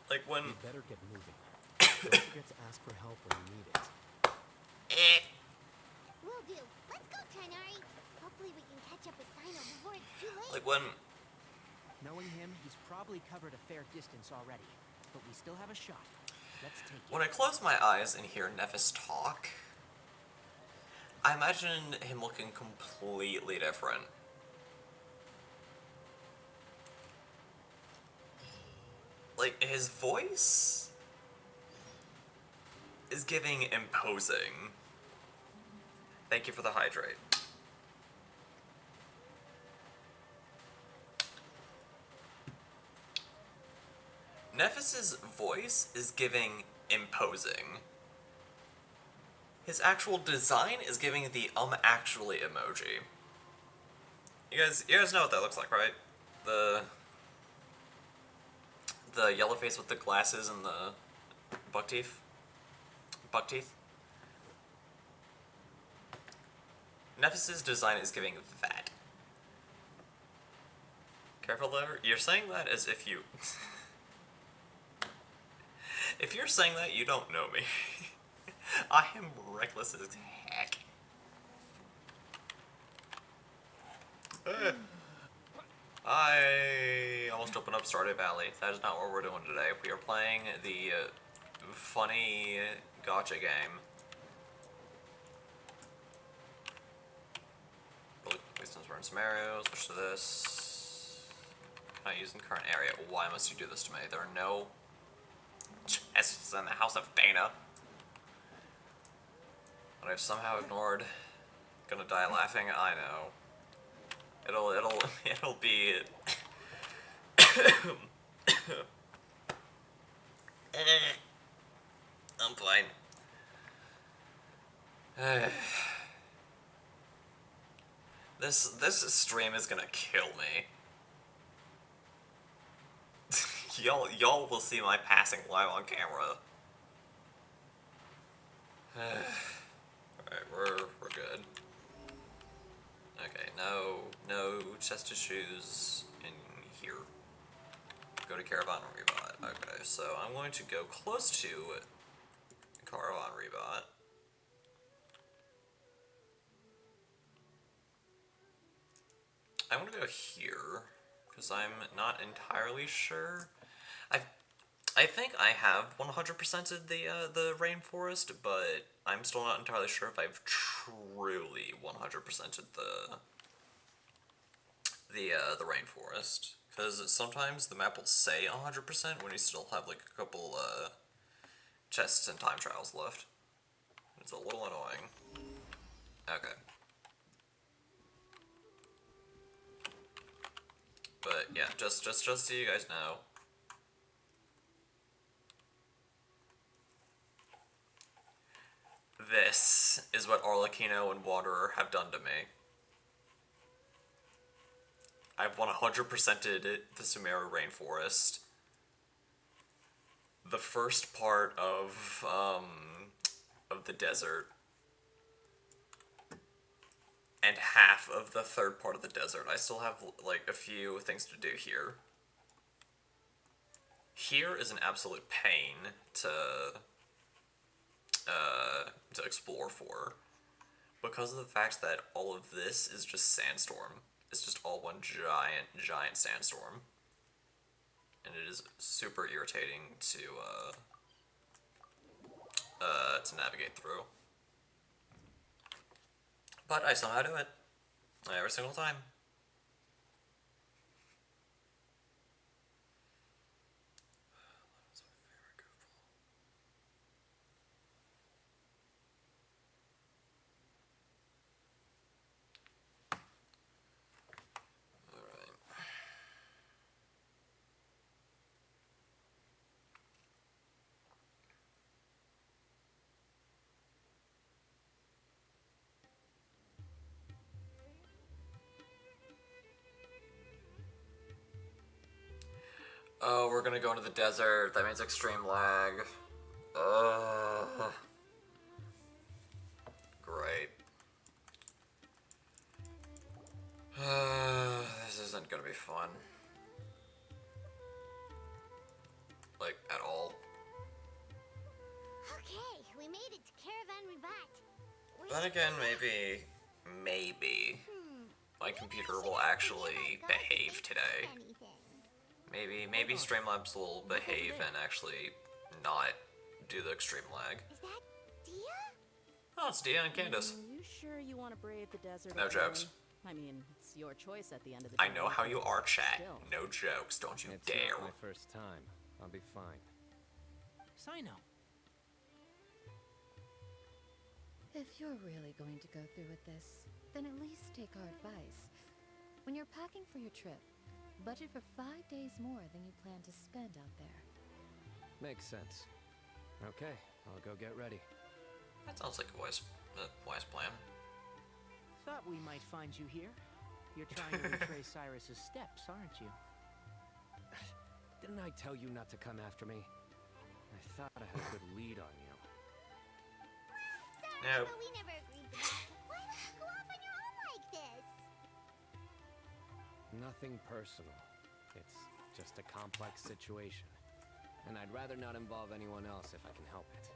[SPEAKER 1] Like when.
[SPEAKER 8] You better get moving. Don't forget to ask for help when you need it.
[SPEAKER 2] Will do. Let's go, Tainari. Hopefully we can catch up with Sino before it's too late.
[SPEAKER 1] Like when
[SPEAKER 7] Knowing him, he's probably covered a fair distance already. But we still have a shot. Let's take it.
[SPEAKER 1] When I close my eyes and hear Nephis talk, I imagine him looking completely different. Like, his voice is giving imposing. Thank you for the hydrate. Nephis's voice is giving imposing. His actual design is giving the actually emoji. You guys know what that looks like, right? The yellow face with the glasses and the buck teeth. Buck teeth. Nephis's design is giving that. Careful there. You're saying that as if you... If you're saying that, you don't know me. I am reckless as heck. I almost opened up Stardew Valley. That is not what we're doing today. We are playing the funny gacha game. Since we're in some areas, switch to this. Not using current area. Why must you do this to me? There are no chests in the House of Dana that I've somehow ignored. Gonna die laughing. I know. It'll be. I'm fine. This stream is gonna kill me. y'all will see my passing live on camera. Alright, we're good. Okay, no chest of shoes in here. Go to Caravan and Rebot. Okay, so I'm going to go close to Caravan Rebot. I want to go here, because I'm not entirely sure. I think I have 100%ed the rainforest, but I'm still not entirely sure if I've truly 100%ed the rainforest. Because sometimes the map will say 100% when you still have like a couple chests and time trials left. It's a little annoying. Okay. But yeah, just so you guys know. This is what Arlecchino and Wanderer have done to me. I've 100%ed the Sumeru Rainforest. The first part of the desert. And half of the third part of the desert. I still have, like, a few things to do here. Here is an absolute pain to explore for. Because of the fact that all of this is just sandstorm. It's just all one giant sandstorm. And it is super irritating to navigate through. But I somehow do it. Every single time. Oh, we're gonna go into the desert. That means extreme lag. Great. This isn't gonna be fun. Like, at all.
[SPEAKER 2] Okay, we made it to Caravan Ribat.
[SPEAKER 1] Then again, maybe my computer will actually behave today. Maybe Streamlabs will behave and actually not do the extreme lag.
[SPEAKER 2] Is that Dia?
[SPEAKER 1] Oh, it's Dia and Candace.
[SPEAKER 12] You sure you want to brave the desert?
[SPEAKER 1] No jokes.
[SPEAKER 12] I mean, it's your choice at the end of the day.
[SPEAKER 1] I know how you are, chat.
[SPEAKER 12] Still.
[SPEAKER 1] No jokes, don't you
[SPEAKER 3] It's
[SPEAKER 1] dare.
[SPEAKER 3] not my first time. I'll be fine.
[SPEAKER 7] Sino.
[SPEAKER 13] If you're really going to go through with this, then at least take our advice. When you're packing for your trip, budget for 5 days more than you plan to spend out there.
[SPEAKER 3] Makes sense. Okay, I'll go get ready.
[SPEAKER 1] That sounds like a wise plan.
[SPEAKER 7] Thought we might find you here. You're trying to retrace Cyrus's steps, aren't you?
[SPEAKER 3] Didn't I tell you not to come after me? I thought I had a good lead on you.
[SPEAKER 1] Nope.
[SPEAKER 2] But we never agreed to that. Why would you go off on your own like this?
[SPEAKER 3] Nothing personal. It's just a complex situation. And I'd rather not involve anyone else if I can help it.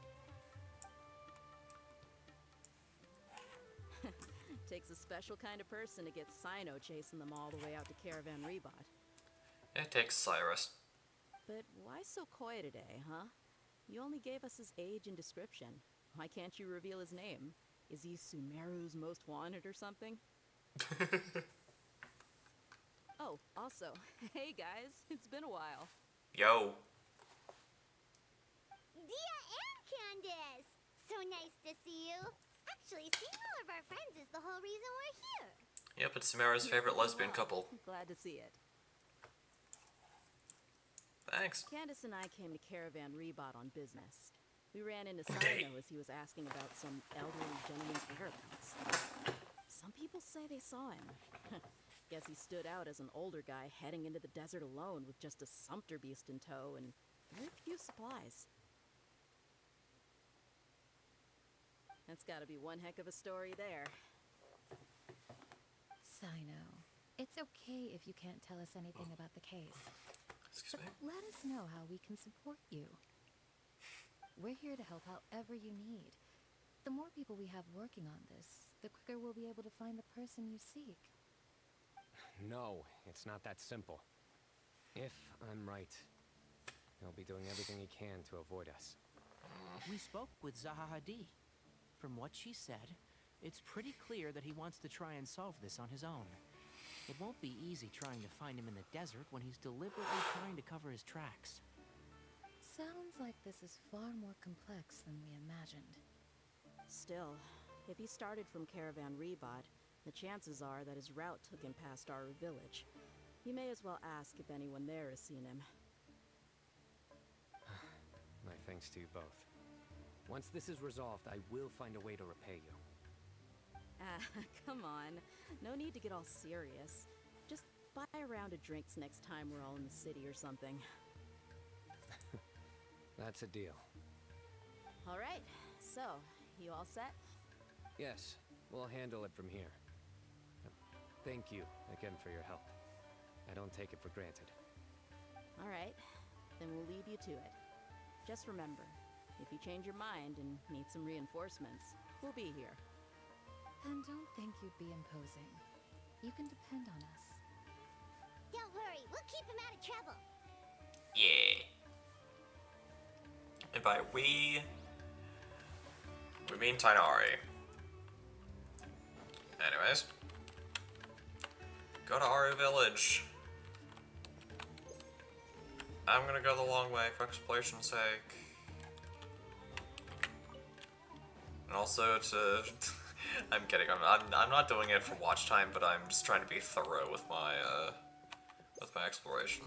[SPEAKER 12] Takes a special kind of person to get Sino chasing them all the way out to Caravan Rebot.
[SPEAKER 1] It takes Cyrus.
[SPEAKER 12] But why so coy today, huh? You only gave us his age and description. Why can't you reveal his name? Is he Sumeru's most wanted or something? Oh, also, hey guys, it's been a while.
[SPEAKER 1] Yo.
[SPEAKER 2] Dia and Candace! So nice to see you. Actually, seeing all of our friends is the whole reason we're here.
[SPEAKER 1] Yep, it's Samara's favorite lesbian couple.
[SPEAKER 12] Glad to see it.
[SPEAKER 1] Thanks.
[SPEAKER 12] Candace and I came to Caravan Rebot on business. We ran into
[SPEAKER 1] Okay.
[SPEAKER 12] Sino as he was asking about some elderly gentleman's whereabouts. Some people say they saw him. Guess he stood out as an older guy heading into the desert alone with just a sumpter beast in tow and very few supplies. That's gotta be one heck of a story there.
[SPEAKER 13] Sino, it's okay if you can't tell us anything about the case.
[SPEAKER 1] Excuse me.
[SPEAKER 13] Let us know how we can support you. We're here to help however you need. The more people we have working on this, the quicker we'll be able to find the person you seek.
[SPEAKER 3] No, it's not that simple. If I'm right, he'll be doing everything he can to avoid us.
[SPEAKER 7] We spoke with Zaha Hadid. From what she said, it's pretty clear that he wants to try and solve this on his own. It won't be easy trying to find him in the desert when he's deliberately trying to cover his tracks.
[SPEAKER 13] Sounds like this is far more complex than we imagined.
[SPEAKER 12] Still, if he started from Caravan Rebot, the chances are that his route took him past our village. You may as well ask if anyone there has seen him.
[SPEAKER 3] My thanks to you both. Once this is resolved, I will find a way to repay you.
[SPEAKER 12] Ah, come on. No need to get all serious. Just buy a round of drinks next time we're all in the city or something.
[SPEAKER 3] That's a deal.
[SPEAKER 12] All right, so, you all set?
[SPEAKER 3] Yes, we'll handle it from here. Thank you again for your help. I don't take it for granted.
[SPEAKER 12] All right, then we'll leave you to it. Just remember, if you change your mind and need some reinforcements, we'll be here.
[SPEAKER 13] And don't think you'd be imposing. You can depend on us.
[SPEAKER 2] Don't worry, we'll keep him out of trouble.
[SPEAKER 1] Yeah. And by we mean Tainari. Anyways. Go to Aru Village. I'm gonna go the long way for exploration's sake. And also to... I'm kidding, I'm not doing it for watch time, but I'm just trying to be thorough with my exploration.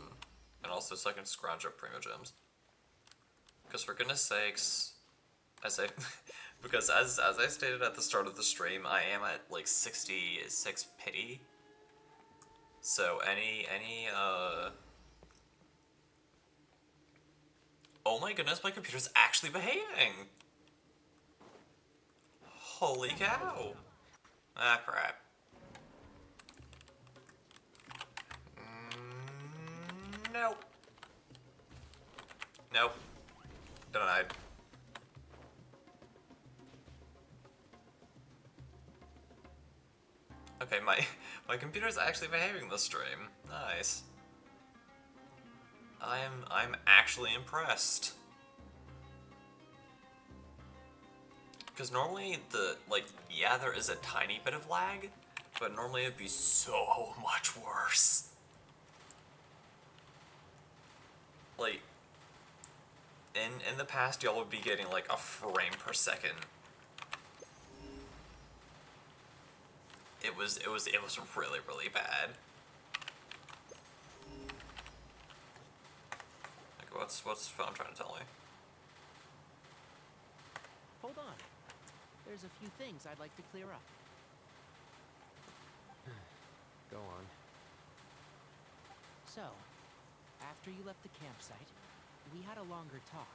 [SPEAKER 1] And also so I can scrounge up Primo Gems. Because for goodness sakes, because as I stated at the start of the stream, I am at like 66 pity. So oh my goodness, my computer's actually behaving! Holy cow! Ah, crap. Nope. Nope. Denied. Okay, my computer's actually behaving this stream. Nice. I'm actually impressed. Because normally yeah, there is a tiny bit of lag, but normally it'd be so much worse. Like, in the past, y'all would be getting like a frame per second. It was really, really bad. Like, what's the phone trying to tell me?
[SPEAKER 7] Hold on. There's a few things I'd like to clear up.
[SPEAKER 3] Go on.
[SPEAKER 7] So, after you left the campsite, we had a longer talk.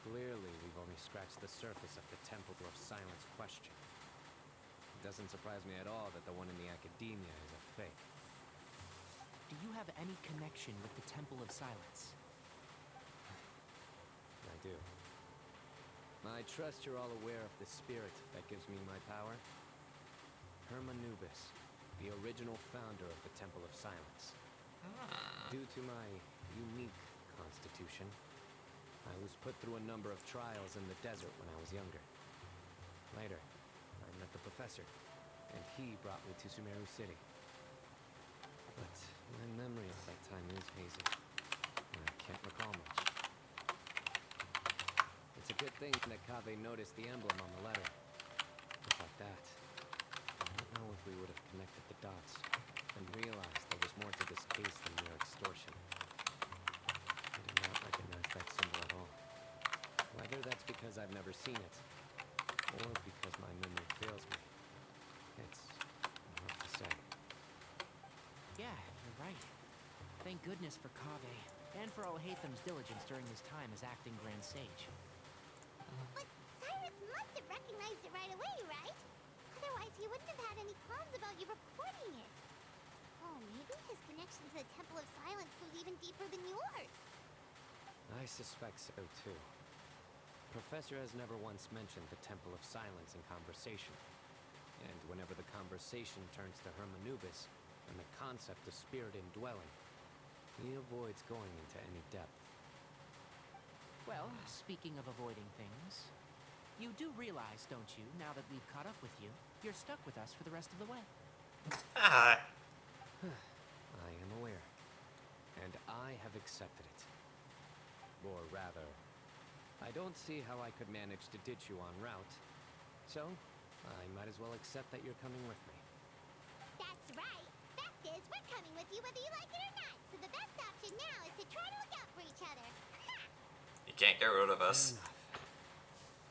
[SPEAKER 3] Clearly, we've only scratched the surface of the Temple of Silence question. It doesn't surprise me at all that the one in the Academia is a fake.
[SPEAKER 7] Do you have any connection with the Temple of Silence?
[SPEAKER 3] I do. I trust you're all aware of the spirit that gives me my power. Hermanubis, the original founder of the Temple of Silence. Due to my unique constitution, I was put through a number of trials in the desert when I was younger. Later, I met the professor, and he brought me to Sumeru City. But my memory of that time is hazy, and I can't recall much. It's a good thing that Kaveh noticed the emblem on the letter. Without that, I don't know if we would have connected the dots and realized there was more to this case than mere extortion. I did not recognize that symbol at all. Whether that's because I've never seen it, or because my memory fails me, it's hard to say.
[SPEAKER 7] Yeah, you're right. Thank goodness for Kaveh, and for Alhaitham's diligence during his time as acting Grand Sage.
[SPEAKER 2] But Cyrus must have recognized it right away, right? Otherwise, he wouldn't have had any qualms about you reporting it. Oh, maybe his connection to the Temple of Silence goes even deeper than yours.
[SPEAKER 3] I suspect so, too. Professor has never once mentioned the Temple of Silence in conversation. And whenever the conversation turns to Hermanubis and the concept of spirit indwelling, he avoids going into any depth.
[SPEAKER 7] Well, speaking of avoiding things, you do realize, don't you, now that we've caught up with you, you're stuck with us for the rest of the way?
[SPEAKER 3] I am aware. And I have accepted it. Or rather, I don't see how I could manage to ditch you en route. So, I might as well accept that you're coming with me.
[SPEAKER 2] That's right. Fact is, we're coming with you whether you like it or not. So the best option now is to try to look out for each other.
[SPEAKER 1] You can't get rid of us.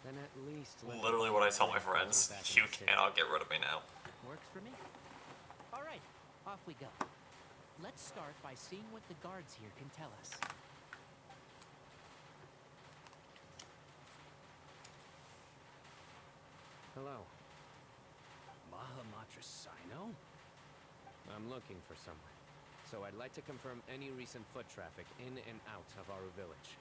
[SPEAKER 3] Then at least
[SPEAKER 1] Literally what I tell my friends. You cannot get rid of me now.
[SPEAKER 7] Works for me. All right, off we go. Let's start by seeing what the guards here can tell us.
[SPEAKER 3] Hello.
[SPEAKER 14] Mahamatra Sino?
[SPEAKER 3] I'm looking for someone. So I'd like to confirm any recent foot traffic in and out of Aru Village.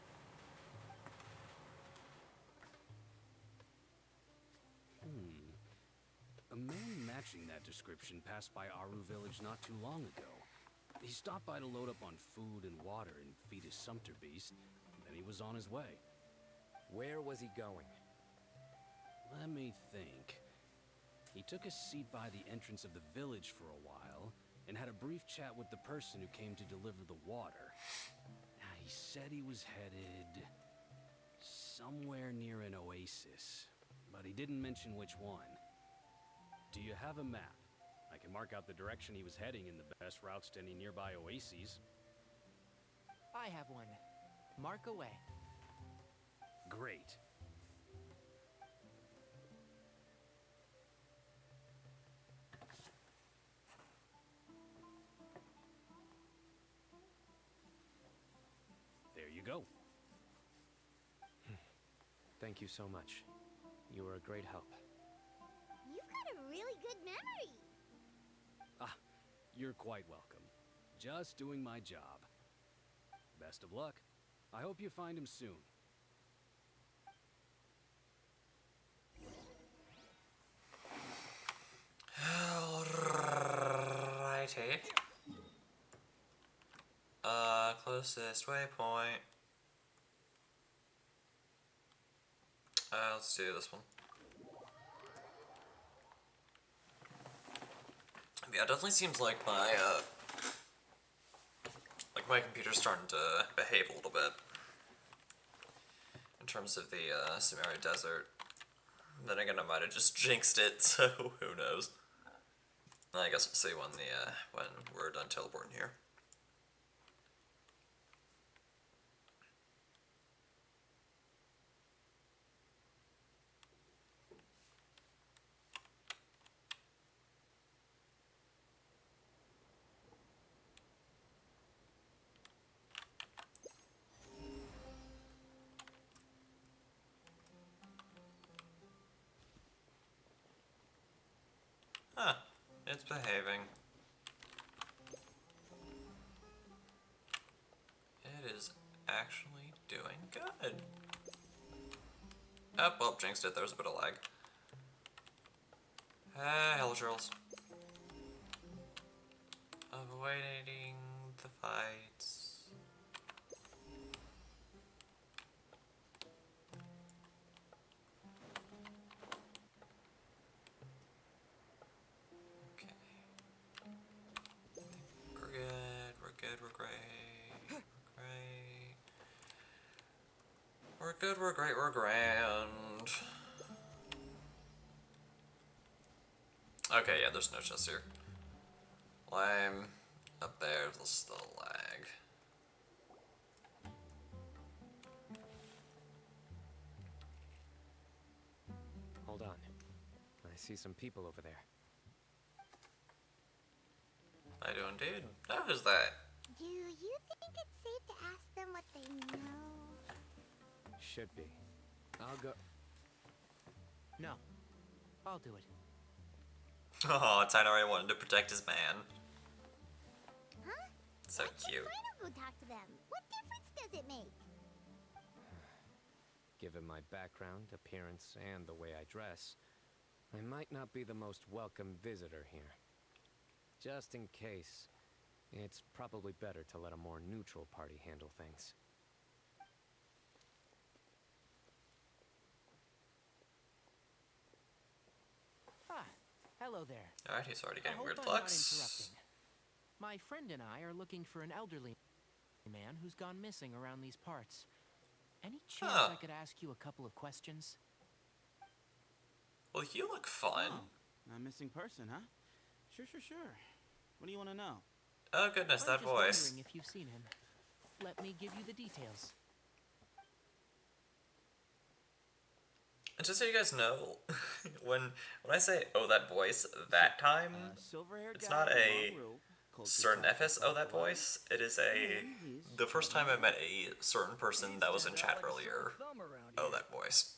[SPEAKER 14] A man matching that description passed by Aru Village not too long ago. He stopped by to load up on food and water and feed his sumpter beast, and then he was on his way.
[SPEAKER 3] Where was he going?
[SPEAKER 14] Let me think. He took a seat by the entrance of the village for a while, and had a brief chat with the person who came to deliver the water. He said he was headed somewhere near an oasis, but he didn't mention which one. Do you have a map? I can mark out the direction he was heading and the best routes to any nearby oases.
[SPEAKER 7] I have one. Mark away.
[SPEAKER 14] Great. There you go.
[SPEAKER 3] Thank you so much. You were a great help.
[SPEAKER 2] You've got a really good memory.
[SPEAKER 14] You're quite welcome. Just doing my job. Best of luck. I hope you find him soon.
[SPEAKER 1] Alrighty. Closest waypoint. Let's do this one. Yeah, it definitely seems like my computer's starting to behave a little bit in terms of the Samaria Desert. Then again, I might have just jinxed it, so who knows? I guess we'll see when we're done teleporting here. Huh, it's behaving. It is actually doing good. Oh, well, jinxed it. There was a bit of lag. Hello, trolls. Avoiding the fights. Okay. We're good, we're good, we're great. We're great. We're good, we're great, we're grand. Okay, yeah, there's no chest here. Lime. Up there, there's still lag.
[SPEAKER 3] Hold on. I see some people over there.
[SPEAKER 1] I do indeed. Oh, who's that?
[SPEAKER 2] Do you think it's safe to ask them what they know?
[SPEAKER 3] Should be. I'll go.
[SPEAKER 7] No. I'll do it.
[SPEAKER 1] Oh, Tainari wanted to protect his man.
[SPEAKER 2] Huh?
[SPEAKER 1] So cute.
[SPEAKER 2] Sino go talk to them? What difference does it make?
[SPEAKER 3] Given my background, appearance, and the way I dress, I might not be the most welcome visitor here. Just in case, it's probably better to let a more neutral party handle things.
[SPEAKER 7] Ah, hello there.
[SPEAKER 1] Alright, he's already getting
[SPEAKER 7] I
[SPEAKER 1] weird
[SPEAKER 7] hope I'm not
[SPEAKER 1] looks.
[SPEAKER 7] interrupting. My friend and I are looking for an elderly man who's gone missing around these parts. Any chance I could ask you a couple of questions?
[SPEAKER 1] Well, you look fun.
[SPEAKER 15] Oh, a missing person, huh? Sure. What do you want to know?
[SPEAKER 1] Oh goodness,
[SPEAKER 7] I'm
[SPEAKER 1] that
[SPEAKER 7] just
[SPEAKER 1] voice.
[SPEAKER 7] wondering if you've seen him. Let me give you the details.
[SPEAKER 1] And just so you guys know, when I say "oh that voice" that time, it's not a certain FS "oh that voice." It is the first time I met a certain person that was in chat earlier. Oh that voice.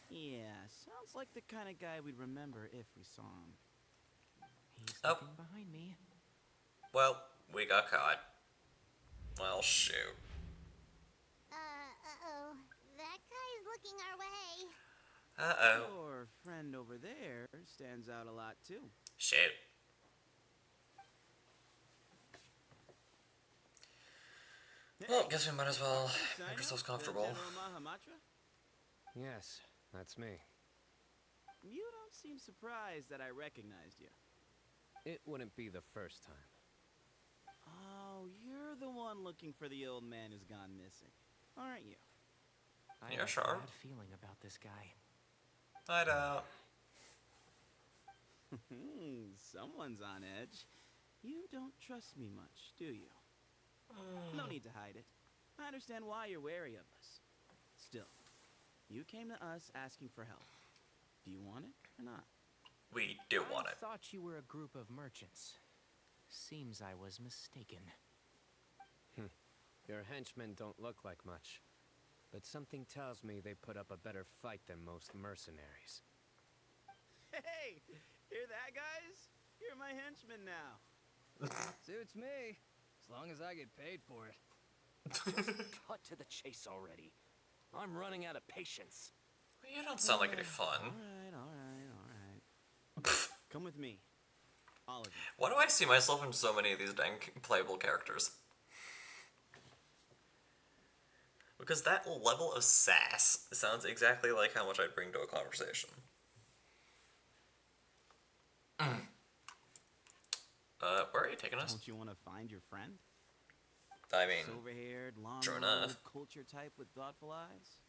[SPEAKER 15] Yeah, sounds like the kind of guy we'd remember if we saw him.
[SPEAKER 7] He's looking behind me.
[SPEAKER 1] Well, we got caught. Well, shoot.
[SPEAKER 2] Uh-oh. That guy's looking our way.
[SPEAKER 1] Uh-oh.
[SPEAKER 15] Your friend over there stands out a lot, too.
[SPEAKER 1] Shoot. Well, guess we might as well make ourselves comfortable.
[SPEAKER 3] Yes, that's me.
[SPEAKER 15] You don't seem surprised that I recognized you.
[SPEAKER 3] It wouldn't be the first time.
[SPEAKER 15] Oh, you're the one looking for the old man who's gone missing, aren't you?
[SPEAKER 7] I
[SPEAKER 1] Yeah,
[SPEAKER 7] have
[SPEAKER 1] sure.
[SPEAKER 7] a bad feeling about this guy.
[SPEAKER 1] I don't.
[SPEAKER 15] Someone's on edge. You don't trust me much, do you? No need to hide it. I understand why you're wary of us. Still, you came to us asking for help. Do you want it or not?
[SPEAKER 1] We do want
[SPEAKER 7] I
[SPEAKER 1] it.
[SPEAKER 7] thought you were a group of merchants. Seems I was mistaken.
[SPEAKER 3] Your henchmen don't look like much, but something tells me they put up a better fight than most mercenaries.
[SPEAKER 15] Hey, hear that, guys? You're my henchmen now.
[SPEAKER 14] Suits me, as long as I get paid for it. Just cut to the chase already. I'm running out of patience.
[SPEAKER 1] Well, you don't sound like any fun.
[SPEAKER 15] All right. Come with me. All of you.
[SPEAKER 1] Why do I see myself in so many of these dang playable characters? Because that level of sass sounds exactly like how much I'd bring to a conversation. Where are you taking us?
[SPEAKER 15] Don't you want to find your friend?
[SPEAKER 1] I mean,
[SPEAKER 15] Silver-haired,
[SPEAKER 1] true
[SPEAKER 15] long-robed,
[SPEAKER 1] enough.
[SPEAKER 15] culture type with thoughtful eyes?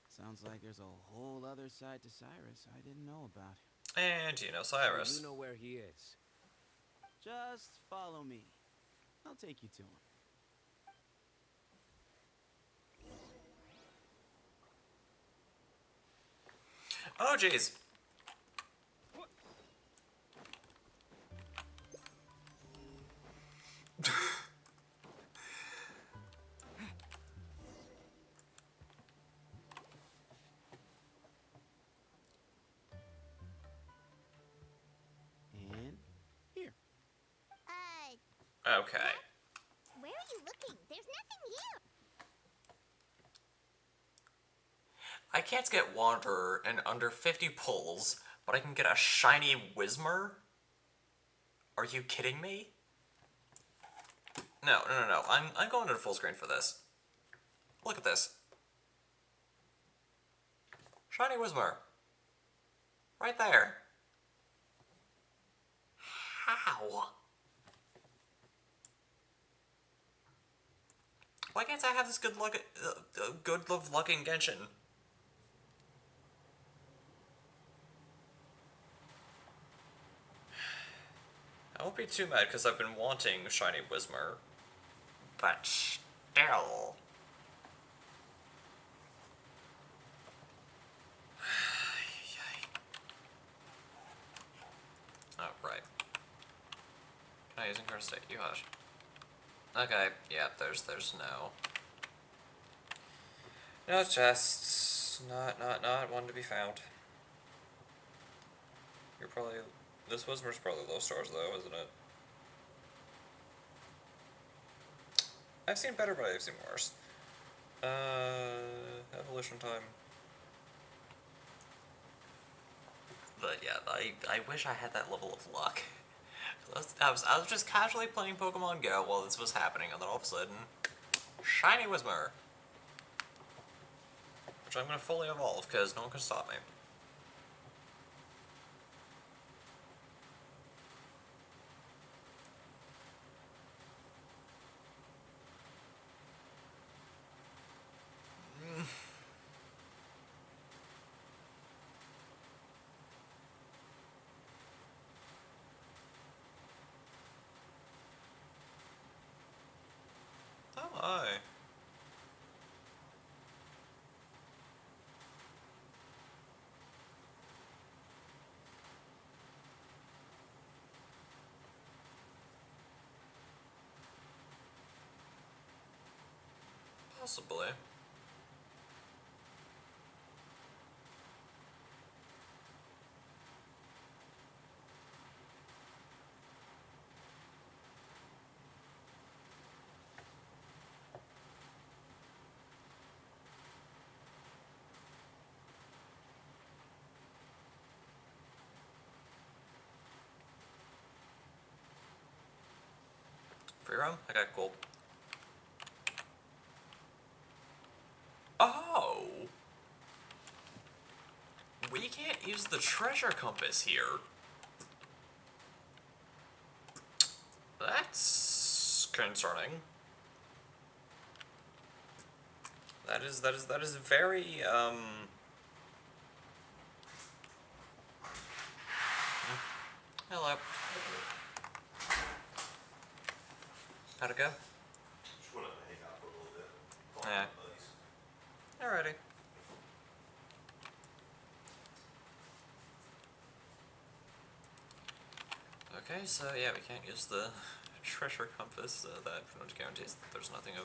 [SPEAKER 15] Sounds like there's a whole other side to Cyrus I didn't know about.
[SPEAKER 1] And you know
[SPEAKER 3] So
[SPEAKER 1] Cyrus.
[SPEAKER 3] you know where he is.
[SPEAKER 15] Just follow me. I'll take you to him.
[SPEAKER 1] Oh, jeez.
[SPEAKER 15] And here.
[SPEAKER 1] Okay.
[SPEAKER 2] Where are you looking? There's nothing here.
[SPEAKER 1] I can't get Wanderer in under 50 pulls, but I can get a shiny Whismer? Are you kidding me? No. I'm going to full screen for this. Look at this. Shiny Whismer. Right there. How? Why can't I have this good luck, good love luck in Genshin? I won't be too mad because I've been wanting shiny Whismer, but still. Oh, right. Can I use current state? You hush. Okay, yeah, there's no. No chests. Not one to be found. You're probably... This Whismer's probably low stars though, isn't it? I've seen better, but I've seen worse. Evolution time. But yeah, I wish I had that level of luck. I was just casually playing Pokemon Go while this was happening, and then all of a sudden, shiny Whismer, which I'm gonna fully evolve because no one can stop me. Oh my. Possibly. Free roam? Okay, cool. Oh! We can't use the treasure compass here. That's concerning. That is very, Hello. How'd it go?
[SPEAKER 16] Just wanted to hang out for a little bit.
[SPEAKER 1] Yeah. Alrighty. Okay, so yeah, we can't use the treasure compass. That pretty much guarantees that there's nothing of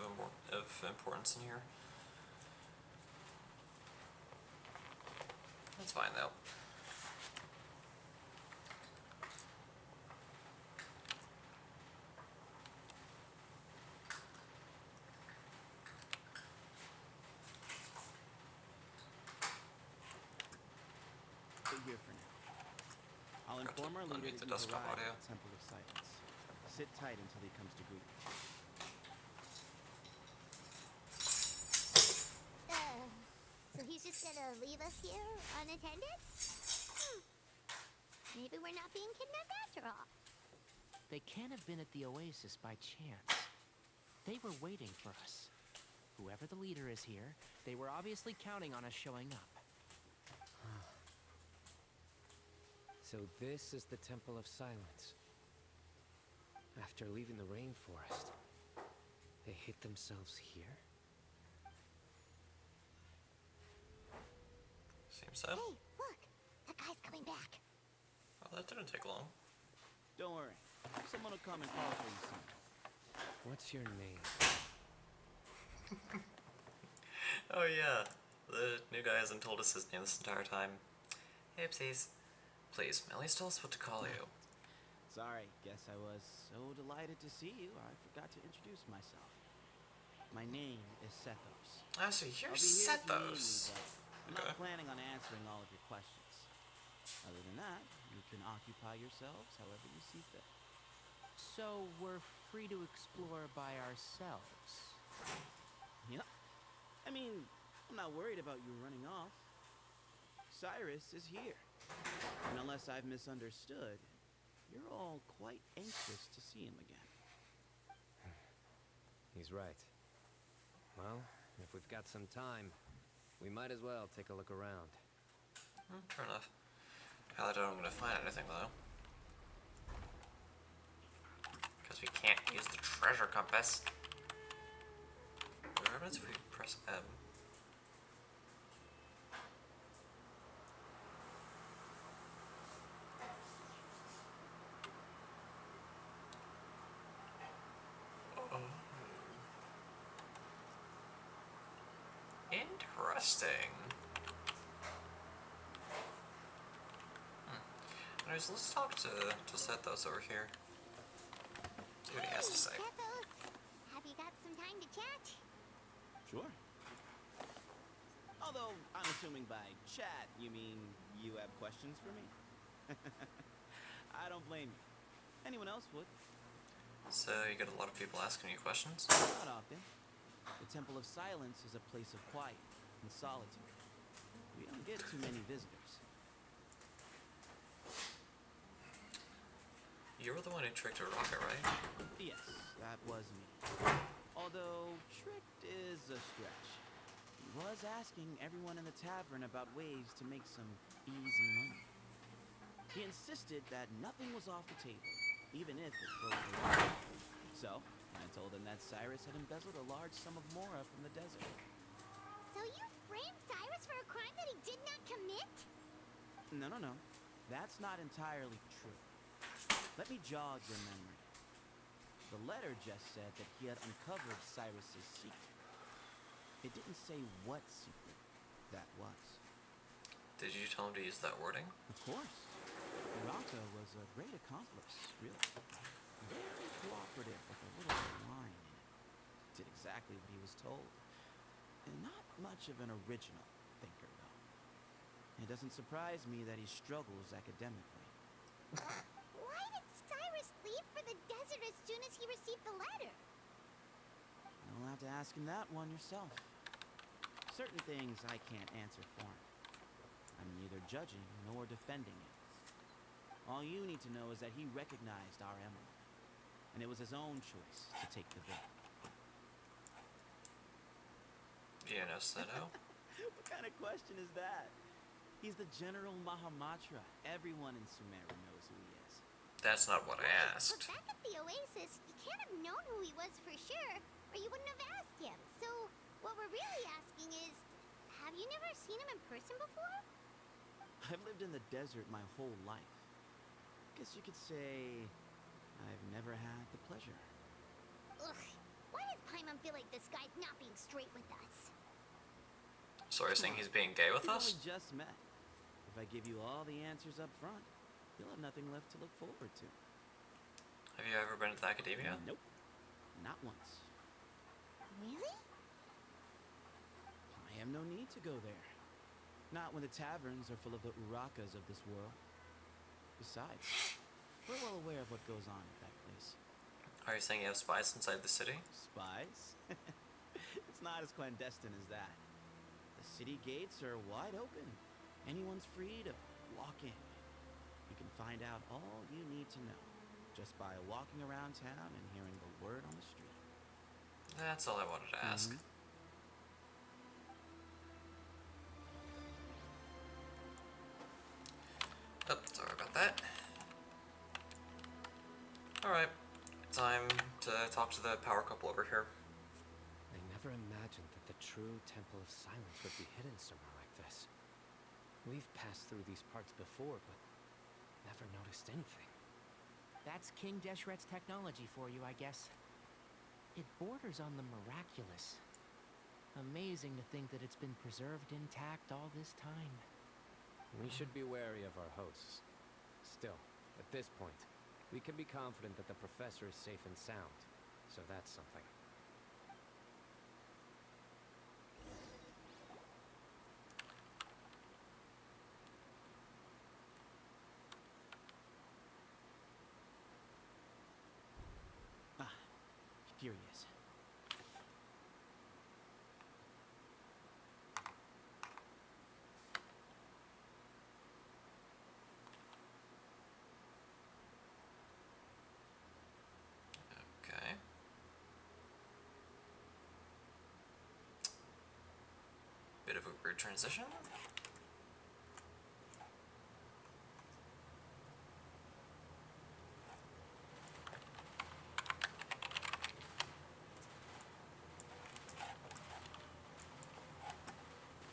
[SPEAKER 1] importance in here. That's fine though.
[SPEAKER 15] Stay here for now. I'll inform our leader
[SPEAKER 1] Unmute the
[SPEAKER 15] that you've
[SPEAKER 1] desktop
[SPEAKER 15] arrived
[SPEAKER 1] audio.
[SPEAKER 15] at the Temple of Silence. Sit tight until he comes to greet you.
[SPEAKER 2] So he's just gonna leave us here unattended? Maybe we're not being kidnapped after all.
[SPEAKER 7] They can't have been at the Oasis by chance. They were waiting for us. Whoever the leader is here, they were obviously counting on us showing up.
[SPEAKER 3] So this is the Temple of Silence. After leaving the rainforest, they hid themselves here?
[SPEAKER 1] Seems so.
[SPEAKER 2] Hey, look! That guy's coming back.
[SPEAKER 1] Oh, that didn't take long.
[SPEAKER 15] Don't worry. Someone will come and call for you soon.
[SPEAKER 3] What's your name?
[SPEAKER 1] Oh yeah, the new guy hasn't told us his name this entire time. Oopsies. Please, at least tell us what to call you.
[SPEAKER 15] Sorry, guess I was so delighted to see you, I forgot to introduce myself. My name is Sethos.
[SPEAKER 1] Ah, so you're
[SPEAKER 15] I'll be here if you need me,
[SPEAKER 1] Sethos.
[SPEAKER 15] but I'm not planning on answering all of your questions. Other than that, you can occupy yourselves however you see fit.
[SPEAKER 7] So we're free to explore by ourselves.
[SPEAKER 15] Yep. I mean, I'm not worried about you running off. Cyrus is here. And unless I've misunderstood, you're all quite anxious to see him again.
[SPEAKER 3] He's right. Well, if we've got some time, we might as well take a look around.
[SPEAKER 1] Fair enough. I doubt I'm gonna find anything though. Because we can't use the treasure compass. What happens if we press M? Interesting. Anyways, let's talk to Sethos over here. See what he has to say.
[SPEAKER 2] Sethos, have you got some time to chat?
[SPEAKER 15] Sure. Although, I'm assuming by chat, you mean you have questions for me? I don't blame you. Anyone else would.
[SPEAKER 1] So, you get a lot of people asking you questions?
[SPEAKER 15] Not often. The Temple of Silence is a place of quiet and solitude. We don't get too many visitors.
[SPEAKER 1] You were the one who tricked Araka, right?
[SPEAKER 15] Yes, that was me. Although, tricked is a stretch. He was asking everyone in the tavern about ways to make some easy money. He insisted that nothing was off the table, even if it broke the law. So, I told him that Cyrus had embezzled a large sum of mora from the desert.
[SPEAKER 2] So you framed Cyrus for a crime that he did not commit?
[SPEAKER 15] No. That's not entirely true. Let me jog your memory. The letter just said that he had uncovered Cyrus's secret. It didn't say what secret that was.
[SPEAKER 1] Did you tell him to use that wording?
[SPEAKER 15] Of course. Uraka was a great accomplice, really. Very cooperative with a little line in it. Did exactly what he was told. And not much of an original thinker, though. It doesn't surprise me that he struggles academically.
[SPEAKER 2] Why did Cyrus leave for the desert as soon as he received the letter?
[SPEAKER 15] You'll have to ask him that one yourself. Certain things I can't answer for him. I'm neither judging nor defending it. All you need to know is that he recognized our emblem, and it was his own choice to take the bait.
[SPEAKER 1] Do you know Seno?
[SPEAKER 15] What kind of question is that? He's the General Mahamatra. Everyone in Sumeru knows who he is.
[SPEAKER 1] That's not what I asked.
[SPEAKER 2] But back at the Oasis, you can't have known who he was for sure, or you wouldn't have asked him. So, what we're really asking is, have you never seen him in person before?
[SPEAKER 15] I've lived in the desert my whole life. Guess you could say I've never had the pleasure.
[SPEAKER 2] Ugh, why does Paimon feel like this guy's not being straight with us?
[SPEAKER 1] So you're saying he's being gay with
[SPEAKER 15] We've
[SPEAKER 1] us?
[SPEAKER 15] only just met. If I give you all the answers up front, you'll have nothing left to look forward to.
[SPEAKER 1] Have you ever been to academia?
[SPEAKER 15] Nope. Not once.
[SPEAKER 2] Really?
[SPEAKER 15] I have no need to go there. Not when the taverns are full of the Urakas of this world. Besides, we're well aware of what goes on at that place.
[SPEAKER 1] Are you saying you have spies inside the city?
[SPEAKER 15] Spies? It's not as clandestine as that. The city gates are wide open. Anyone's free to walk in. You can find out all you need to know just by walking around town and hearing the word on the street.
[SPEAKER 1] That's all I wanted to ask. Oh, sorry about that. Alright, time to talk to the power couple over here.
[SPEAKER 3] I never imagined that the true Temple of Silence would be hidden somewhere like this. We've passed through these parts before, but never noticed anything.
[SPEAKER 7] That's King Deshret's technology for you, I guess. It borders on the miraculous. Amazing to think that it's been preserved intact all this time.
[SPEAKER 3] We should be wary of our hosts. Still, at this point, we can be confident that the professor is safe and sound, so that's something.
[SPEAKER 15] Ah, here he is.
[SPEAKER 1] Okay. Bit of a weird transition.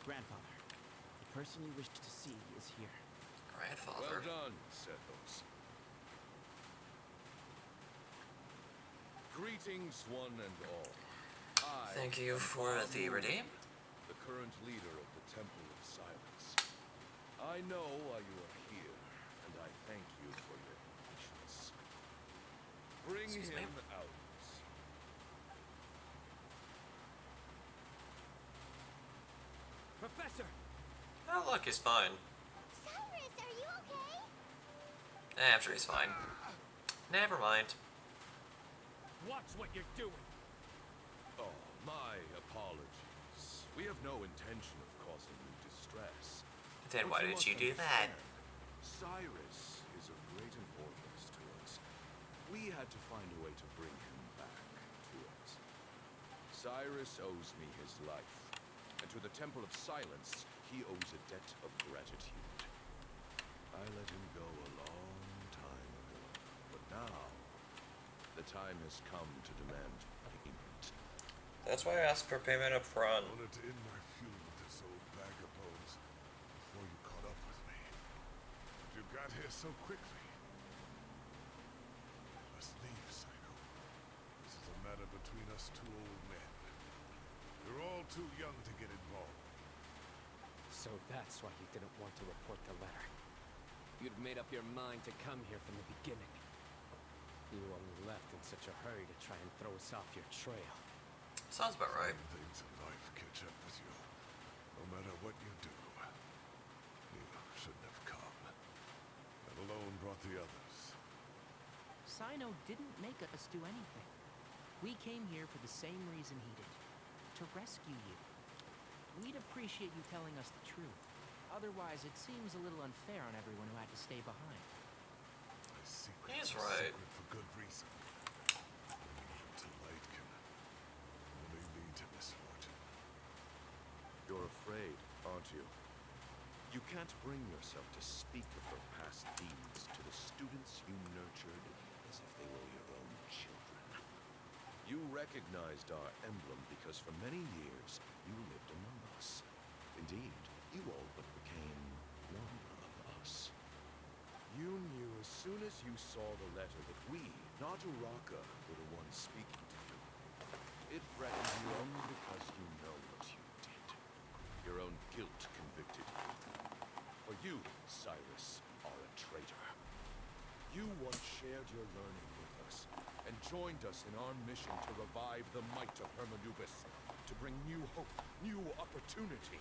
[SPEAKER 15] Grandfather, the person you wished to see is here.
[SPEAKER 1] Grandfather.
[SPEAKER 4] Well done, Sethos. Greetings, one and all.
[SPEAKER 1] Thank you for the redeem.
[SPEAKER 4] The current leader of the Temple of Silence. I know why you are here, and I thank you for your patience. Bring
[SPEAKER 1] Excuse me?
[SPEAKER 4] him out.
[SPEAKER 5] Professor!
[SPEAKER 1] Oh, look, he's fine.
[SPEAKER 2] Cyrus, are you okay?
[SPEAKER 1] I'm sure he's fine. Never mind.
[SPEAKER 5] Watch what you're doing!
[SPEAKER 4] Oh, my apologies. We have no intention of causing you distress.
[SPEAKER 1] Then
[SPEAKER 4] But
[SPEAKER 1] why
[SPEAKER 4] you
[SPEAKER 1] did you
[SPEAKER 4] must
[SPEAKER 1] do that?
[SPEAKER 4] understand, Cyrus is of great importance to us. We had to find a way to bring him back to us. Cyrus owes me his life, and to the Temple of Silence, he owes a debt of gratitude. I let him go a long time ago, but now the time has come to demand payment.
[SPEAKER 1] That's why I asked for payment up front.
[SPEAKER 4] I wanted to end my feud with this old bag of bones before you caught up with me. But you got here so quickly. Let's leave, Sino. This is a matter between us two old men. You're all too young to get involved.
[SPEAKER 3] So that's why you didn't want to report the letter. You'd made up your mind to come here from the beginning. You only left in such a hurry to try and throw us off your trail.
[SPEAKER 1] Sounds about right.
[SPEAKER 4] Some things in life catch up with you. No matter what you do. You shouldn't have come. That alone brought the others.
[SPEAKER 7] Sino didn't make us do anything. We came here for the same reason he did. To rescue you. We'd appreciate you telling us the truth. Otherwise, it seems a little unfair on everyone who had to stay behind.
[SPEAKER 4] My secret
[SPEAKER 1] He's
[SPEAKER 4] is
[SPEAKER 1] right.
[SPEAKER 4] secret for good reason. Bringing them to light can only lead to misfortune. You're afraid, aren't you? You can't bring yourself to speak of your past deeds to the students you nurtured as if they were your own children. You recognized our emblem because for many years you lived among us. Indeed, you all but became one of us. You knew as soon as you saw the letter that we, not Uraka, were the ones speaking to you. It threatened you only because you know what you did. Your own guilt convicted you. For you, Cyrus, are a traitor. You once shared your learning with us, and joined us in our mission to revive the might of Hermanubis, to bring new hope, new opportunity.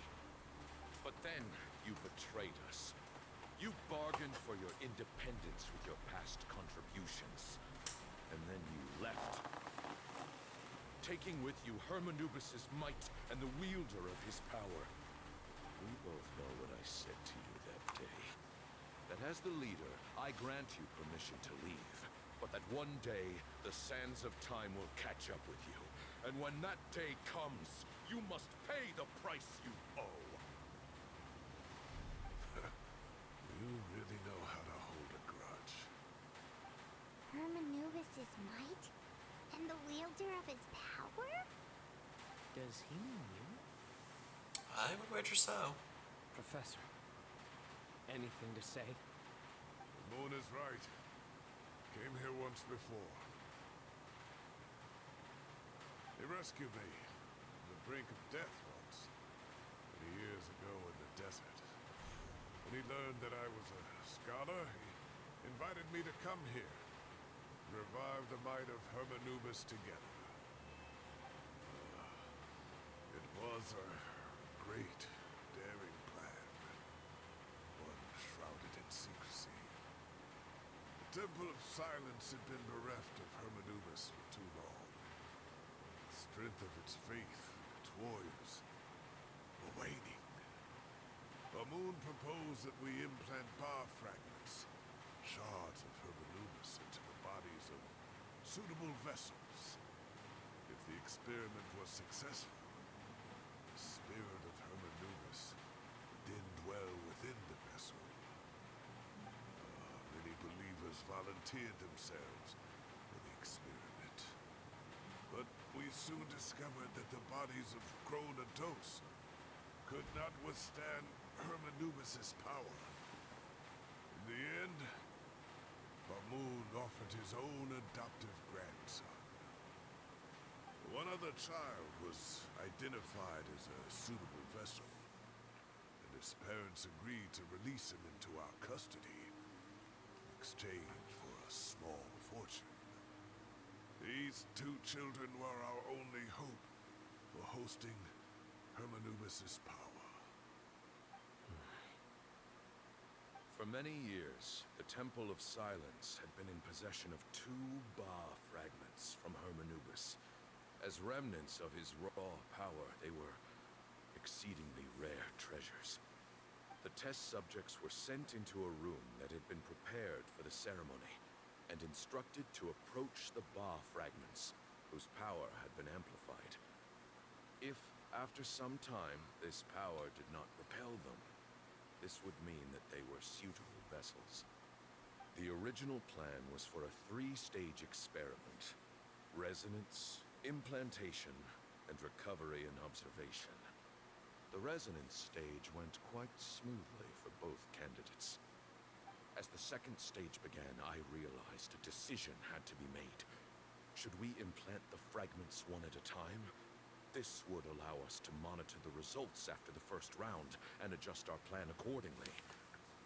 [SPEAKER 4] But then you betrayed us.
[SPEAKER 11] You bargained for your independence with your past contributions, and then you left. Taking with you Hermanubis' might and the wielder of his power. We both know what I said to you that day. That as the leader, I grant you permission to leave, but that one day, the sands of time will catch up with you. And when that day comes, you must pay the price you owe.
[SPEAKER 4] You really know how to hold a grudge.
[SPEAKER 2] Hermanubis' might? And the wielder of his power?
[SPEAKER 7] Does he mean you?
[SPEAKER 1] I would wager so.
[SPEAKER 3] Professor, anything to say?
[SPEAKER 4] The moon is right. Came here once before. He rescued me from the brink of death once, many years ago in the desert. When he learned that I was a scholar, he invited me to come here and revive the might of Hermanubis together. It was a great, daring plan, one shrouded in secrecy. The Temple of Silence had been bereft of Hermanubis for too long. The strength of its faith, its warriors, were waning. Amun proposed that we implant bar fragments, shards of Hermanubis, into the bodies of suitable vessels. If the experiment was successful, the spirit of Hermanubis would then dwell within the vessel. Many believers volunteered themselves for the experiment. But we soon discovered that the bodies of Kronatos could not withstand Hermanubis' power. In the end, Amun offered his own adoptive grandson. One other child was identified as a suitable vessel, and his parents agreed to release him into our custody in exchange for a small fortune. These two children were our only hope for hosting Hermanubis' power.
[SPEAKER 11] For many years, the Temple of Silence had been in possession of 2 Ba fragments from Hermanubis. As remnants of his raw power, they were exceedingly rare treasures. The test subjects were sent into a room that had been prepared for the ceremony and instructed to approach the Ba fragments, whose power had been amplified. If, after some time, this power did not repel them, this would mean that they were suitable vessels. The original plan was for a 3-stage experiment: resonance, implantation, and recovery and observation. The resonance stage went quite smoothly for both candidates. As the 2nd stage began, I realized a decision had to be made. Should we implant the fragments one at a time? This would allow us to monitor the results after the first round and adjust our plan accordingly.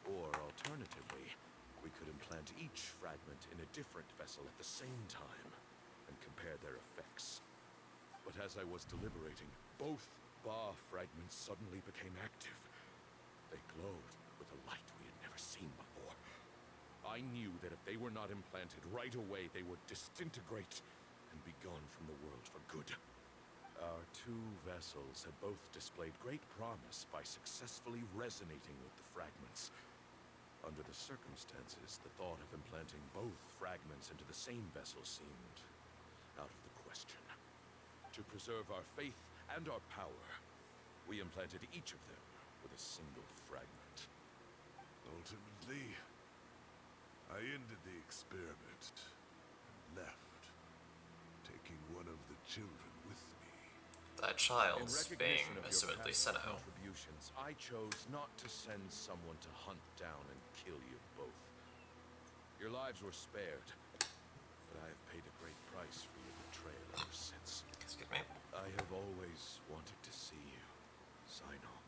[SPEAKER 11] Or alternatively, we could implant each fragment in a different vessel at the same time and compare their effects. But as I was deliberating, both Ba fragments suddenly became active. They glowed with a light we had never seen before. I knew that if they were not implanted right away, they would disintegrate and be gone from the world for good. Our 2 vessels had both displayed great promise by successfully resonating with the fragments. Under the circumstances, the thought of implanting both fragments into the same vessel seemed out of the question. To preserve our faith and our power, we implanted each of them with a single fragment.
[SPEAKER 4] Ultimately, I ended the experiment and left, taking one of the children with me.
[SPEAKER 1] That
[SPEAKER 11] In
[SPEAKER 1] child's being
[SPEAKER 11] recognition of your
[SPEAKER 1] assumedly
[SPEAKER 11] past
[SPEAKER 1] Sinnoh.
[SPEAKER 11] contributions, I chose not to send someone to hunt down and kill you both. Your lives were spared, but I have paid a great price for your betrayal ever since.
[SPEAKER 1] Excuse me?
[SPEAKER 11] I have always wanted to see you, Sinnoh.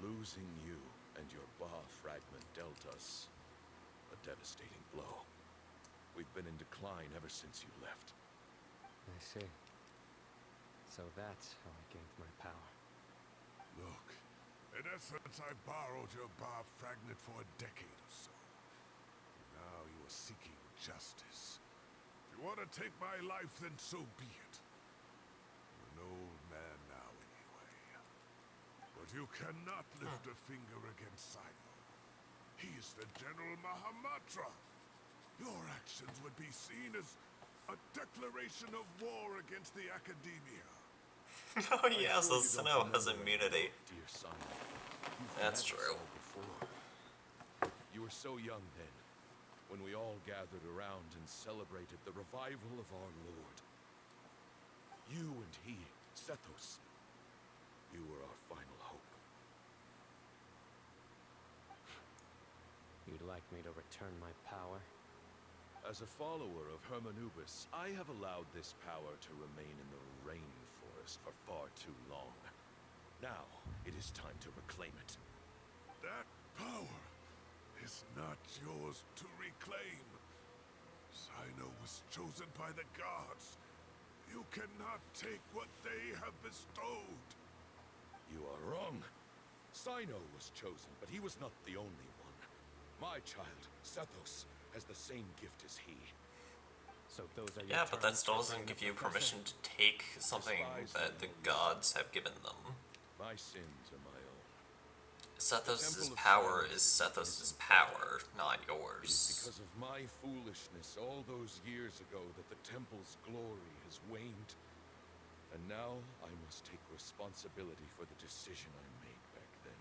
[SPEAKER 11] Losing you and your Ba fragment dealt us a devastating blow. We've been in decline ever since you left.
[SPEAKER 3] I see. So that's how I gained my power.
[SPEAKER 4] Look, in essence, I borrowed your bar fragment for a decade or so. Now you are seeking justice. If you want to take my life, then so be it. You're an old man now, anyway. But you cannot lift a finger against Sino. He is the General Mahamatra. Your actions would be seen as a declaration of war against the Academia.
[SPEAKER 1] Oh yeah, so Sino has immunity.
[SPEAKER 11] Dear Simon,
[SPEAKER 1] That's true.
[SPEAKER 11] You were so young then, when we all gathered around and celebrated the revival of our Lord. You and he, Sethos, you were our final hope.
[SPEAKER 3] You'd like me to return my power?
[SPEAKER 11] As a follower of Hermanubis, I have allowed this power to remain in the rainforest for far too long. Now, it is time to reclaim it.
[SPEAKER 4] That power is not yours to reclaim. Sino was chosen by the gods. You cannot take what they have bestowed.
[SPEAKER 11] You are wrong. Sino was chosen, but he was not the only one. My child, Sethos, has the same gift as he.
[SPEAKER 3] So those are your
[SPEAKER 1] Yeah, but that
[SPEAKER 3] terms
[SPEAKER 1] still
[SPEAKER 3] for
[SPEAKER 1] doesn't
[SPEAKER 3] being
[SPEAKER 1] give
[SPEAKER 3] a
[SPEAKER 1] you permission to take something that the gods have given them.
[SPEAKER 11] My sins are my own.
[SPEAKER 1] Sethos' power is Sethos' power, not yours.
[SPEAKER 11] It is because of my foolishness all those years ago that the temple's glory has waned. And now I must take responsibility for the decision I made back then.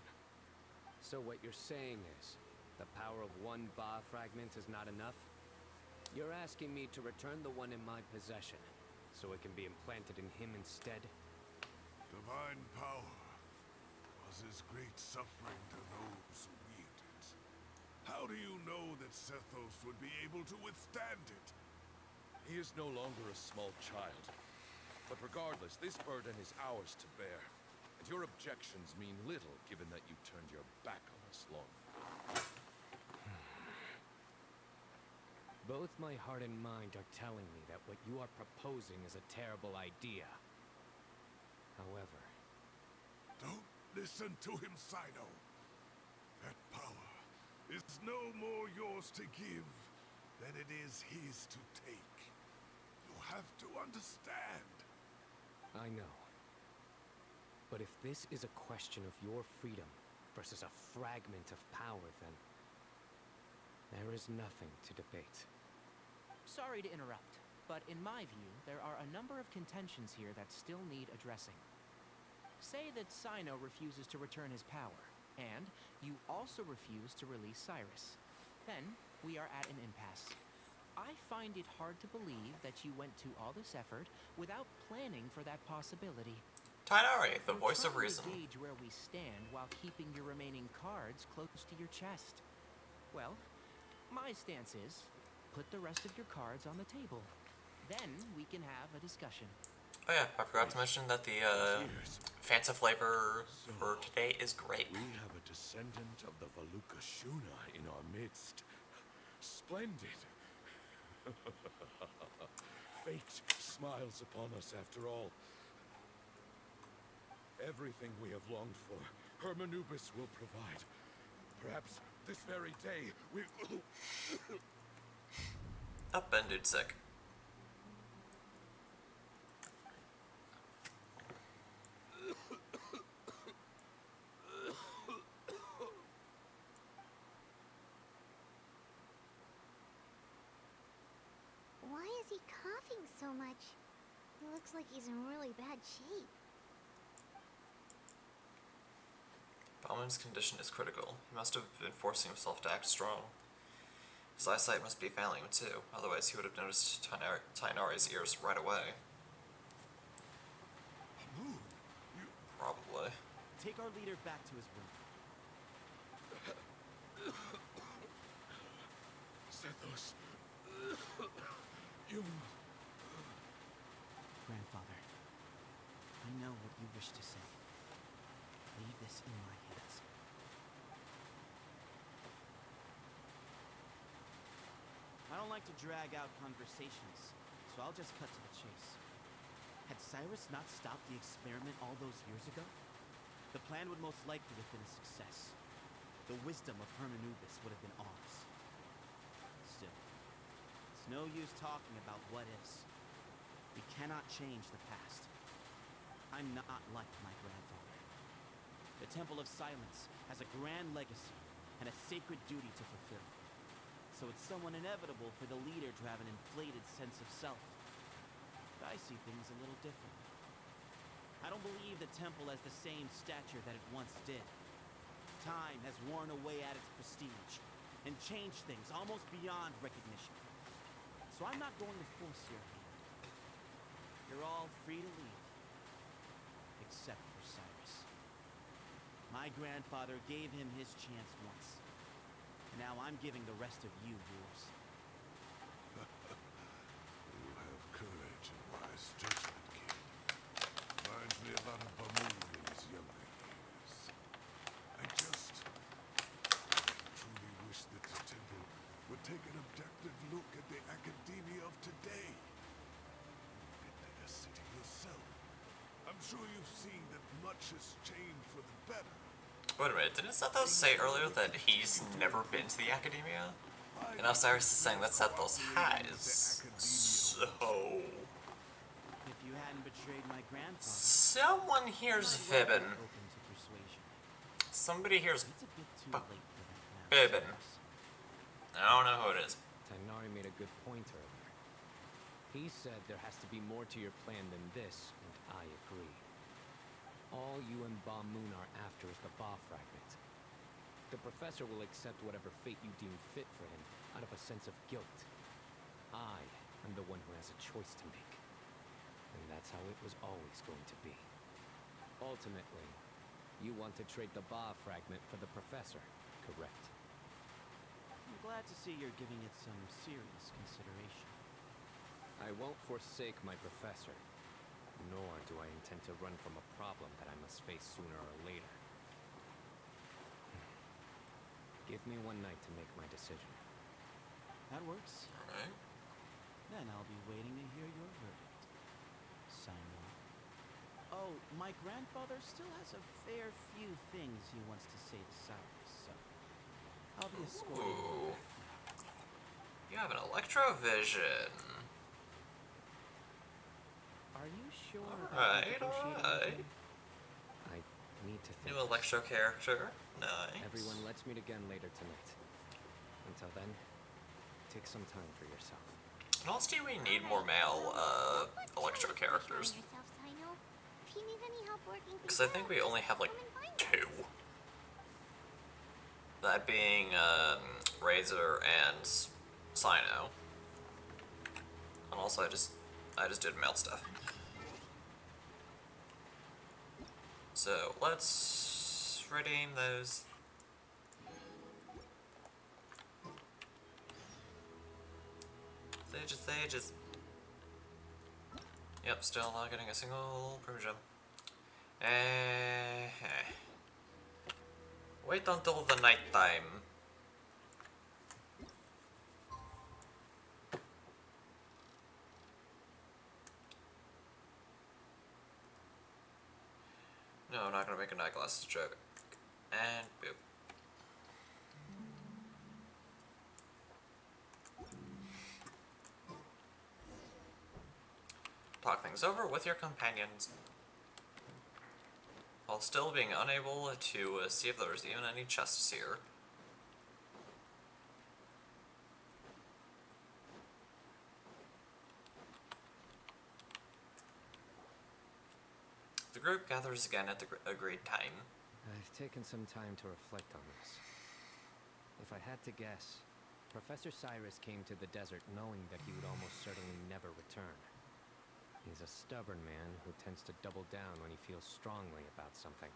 [SPEAKER 3] So what you're saying is, the power of one Ba fragment is not enough? You're asking me to return the one in my possession, so it can be implanted in him instead?
[SPEAKER 4] Divine power causes great suffering to those who wield it. How do you know that Sethos would be able to withstand it?
[SPEAKER 11] He is no longer a small child. But regardless, this burden is ours to bear. And your objections mean little, given that you turned your back on us long ago.
[SPEAKER 3] Both my heart and mind are telling me that what you are proposing is a terrible idea. However...
[SPEAKER 4] Don't listen to him, Sino. That power is no more yours to give than it is his to take. You have to understand.
[SPEAKER 3] I know. But if this is a question of your freedom versus a fragment of power, then there is nothing to debate.
[SPEAKER 7] Sorry to interrupt, but in my view, there are a number of contentions here that still need addressing. Say that Sino refuses to return his power, and you also refuse to release Cyrus. Then, we are at an impasse. I find it hard to believe that you went to all this effort without planning for that possibility.
[SPEAKER 1] Tainari, the voice of reason.
[SPEAKER 7] You're trying to gauge where we stand while keeping your remaining cards close to your chest. Well, my stance is, put the rest of your cards on the table. Then we can have a discussion.
[SPEAKER 1] Oh yeah, I forgot to mention that the Fanta flavor for today is grape.
[SPEAKER 11] We have a descendant of the Valukashuna in our midst. Splendid. Fate smiles upon us after all. Everything we have longed for, Hermanubis will provide. Perhaps this very day we...
[SPEAKER 1] Up, Ben, dude, sick.
[SPEAKER 2] Why is he coughing so much? He looks like he's in really bad shape.
[SPEAKER 1] Bauman's condition is critical. He must have been forcing himself to act strong. His eyesight must be failing him too, otherwise he would have noticed Tainari's ears right away. Probably.
[SPEAKER 15] Take our leader back to his room.
[SPEAKER 11] Sethos. You...
[SPEAKER 15] Grandfather, I know what you wish to say. Leave this in my hands. I don't like to drag out conversations, so I'll just cut to the chase. Had Cyrus not stopped the experiment all those years ago, the plan would most likely have been a success. The wisdom of Hermanubis would have been ours. Still, it's no use talking about what-ifs. We cannot change the past. I'm not like my grandfather. The Temple of Silence has a grand legacy and a sacred duty to fulfill. So it's somewhat inevitable for the leader to have an inflated sense of self. But I see things a little differently. I don't believe the temple has the same stature that it once did. Time has worn away at its prestige and changed things almost beyond recognition. So I'm not going to force your hand. You're all free to leave. Except for Cyrus. My grandfather gave him his chance once. And now I'm giving the rest of you yours.
[SPEAKER 4] You have courage and wise judgment, kid. Reminds me a lot of Bamoon in his younger years. I truly wish that the temple would take an objective look at the academia of today. You've been to the city yourself. I'm sure you've seen that much has changed for the better.
[SPEAKER 1] Wait a minute, didn't Sethos say earlier that he's never been to the academia? And now Cyrus is saying that Sethos has. So...
[SPEAKER 15] If you hadn't betrayed my grandfather...
[SPEAKER 1] Someone here's fibbing.
[SPEAKER 15] Open to persuasion.
[SPEAKER 1] Somebody here's
[SPEAKER 15] It's a bit too late for that now.
[SPEAKER 1] fibbing. I don't know who it is.
[SPEAKER 3] Tainari made a good point earlier. He said there has to be more to your plan than this, and I agree. All you and Ba Moon are after is the Ba fragment. The professor will accept whatever fate you deem fit for him out of a sense of guilt. I am the one who has a choice to make. And that's how it was always going to be. Ultimately, you want to trade the Ba fragment for the professor, correct?
[SPEAKER 15] I'm glad to see you're giving it some serious consideration.
[SPEAKER 3] I won't forsake my professor, nor do I intend to run from a problem that I must face sooner or later. Give me one night to make my decision.
[SPEAKER 15] That works.
[SPEAKER 1] Alright.
[SPEAKER 15] Then I'll be waiting to hear your verdict. Sign on. Oh, my grandfather still has a fair few things he wants to say to Cyrus, so I'll be escorting
[SPEAKER 1] Ooh.
[SPEAKER 15] him back now.
[SPEAKER 1] You have an electrovision.
[SPEAKER 7] Are you sure
[SPEAKER 1] Alright,
[SPEAKER 7] negotiating
[SPEAKER 1] alright.
[SPEAKER 7] anything?
[SPEAKER 3] I need to think.
[SPEAKER 1] New electro character. Nice.
[SPEAKER 3] Everyone, let's meet again later tonight. Until then, take some time for yourself.
[SPEAKER 1] And also, we need more male, electro characters. Because I think we only have, like, 2. That being, Razor and Sino. And also, I just did male stuff. So, let's redeem those. Sages. Yep, still not getting a single prime gem. Wait until the night time. No, I'm not gonna make a night glasses joke. And boop. Talk things over with your companions, while still being unable to see if there's even any chests here. The group gathers again at the agreed time.
[SPEAKER 3] I've taken some time to reflect on this. If I had to guess, Professor Cyrus came to the desert knowing that he would almost certainly never return. He's a stubborn man who tends to double down when he feels strongly about something.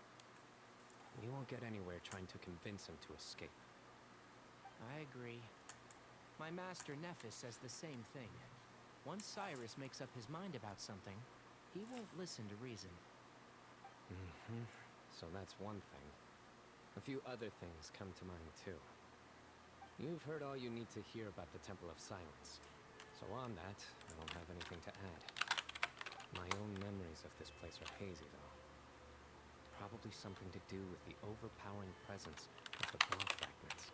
[SPEAKER 3] You won't get anywhere trying to convince him to escape.
[SPEAKER 7] I agree. My master Nephis says the same thing. Once Cyrus makes up his mind about something, he won't listen to reason.
[SPEAKER 3] So that's one thing. A few other things come to mind too. You've heard all you need to hear about the Temple of Silence. So on that, I don't have anything to add. My own memories of this place are hazy, though. probably something to do with the overpowering presence of the ball fragments.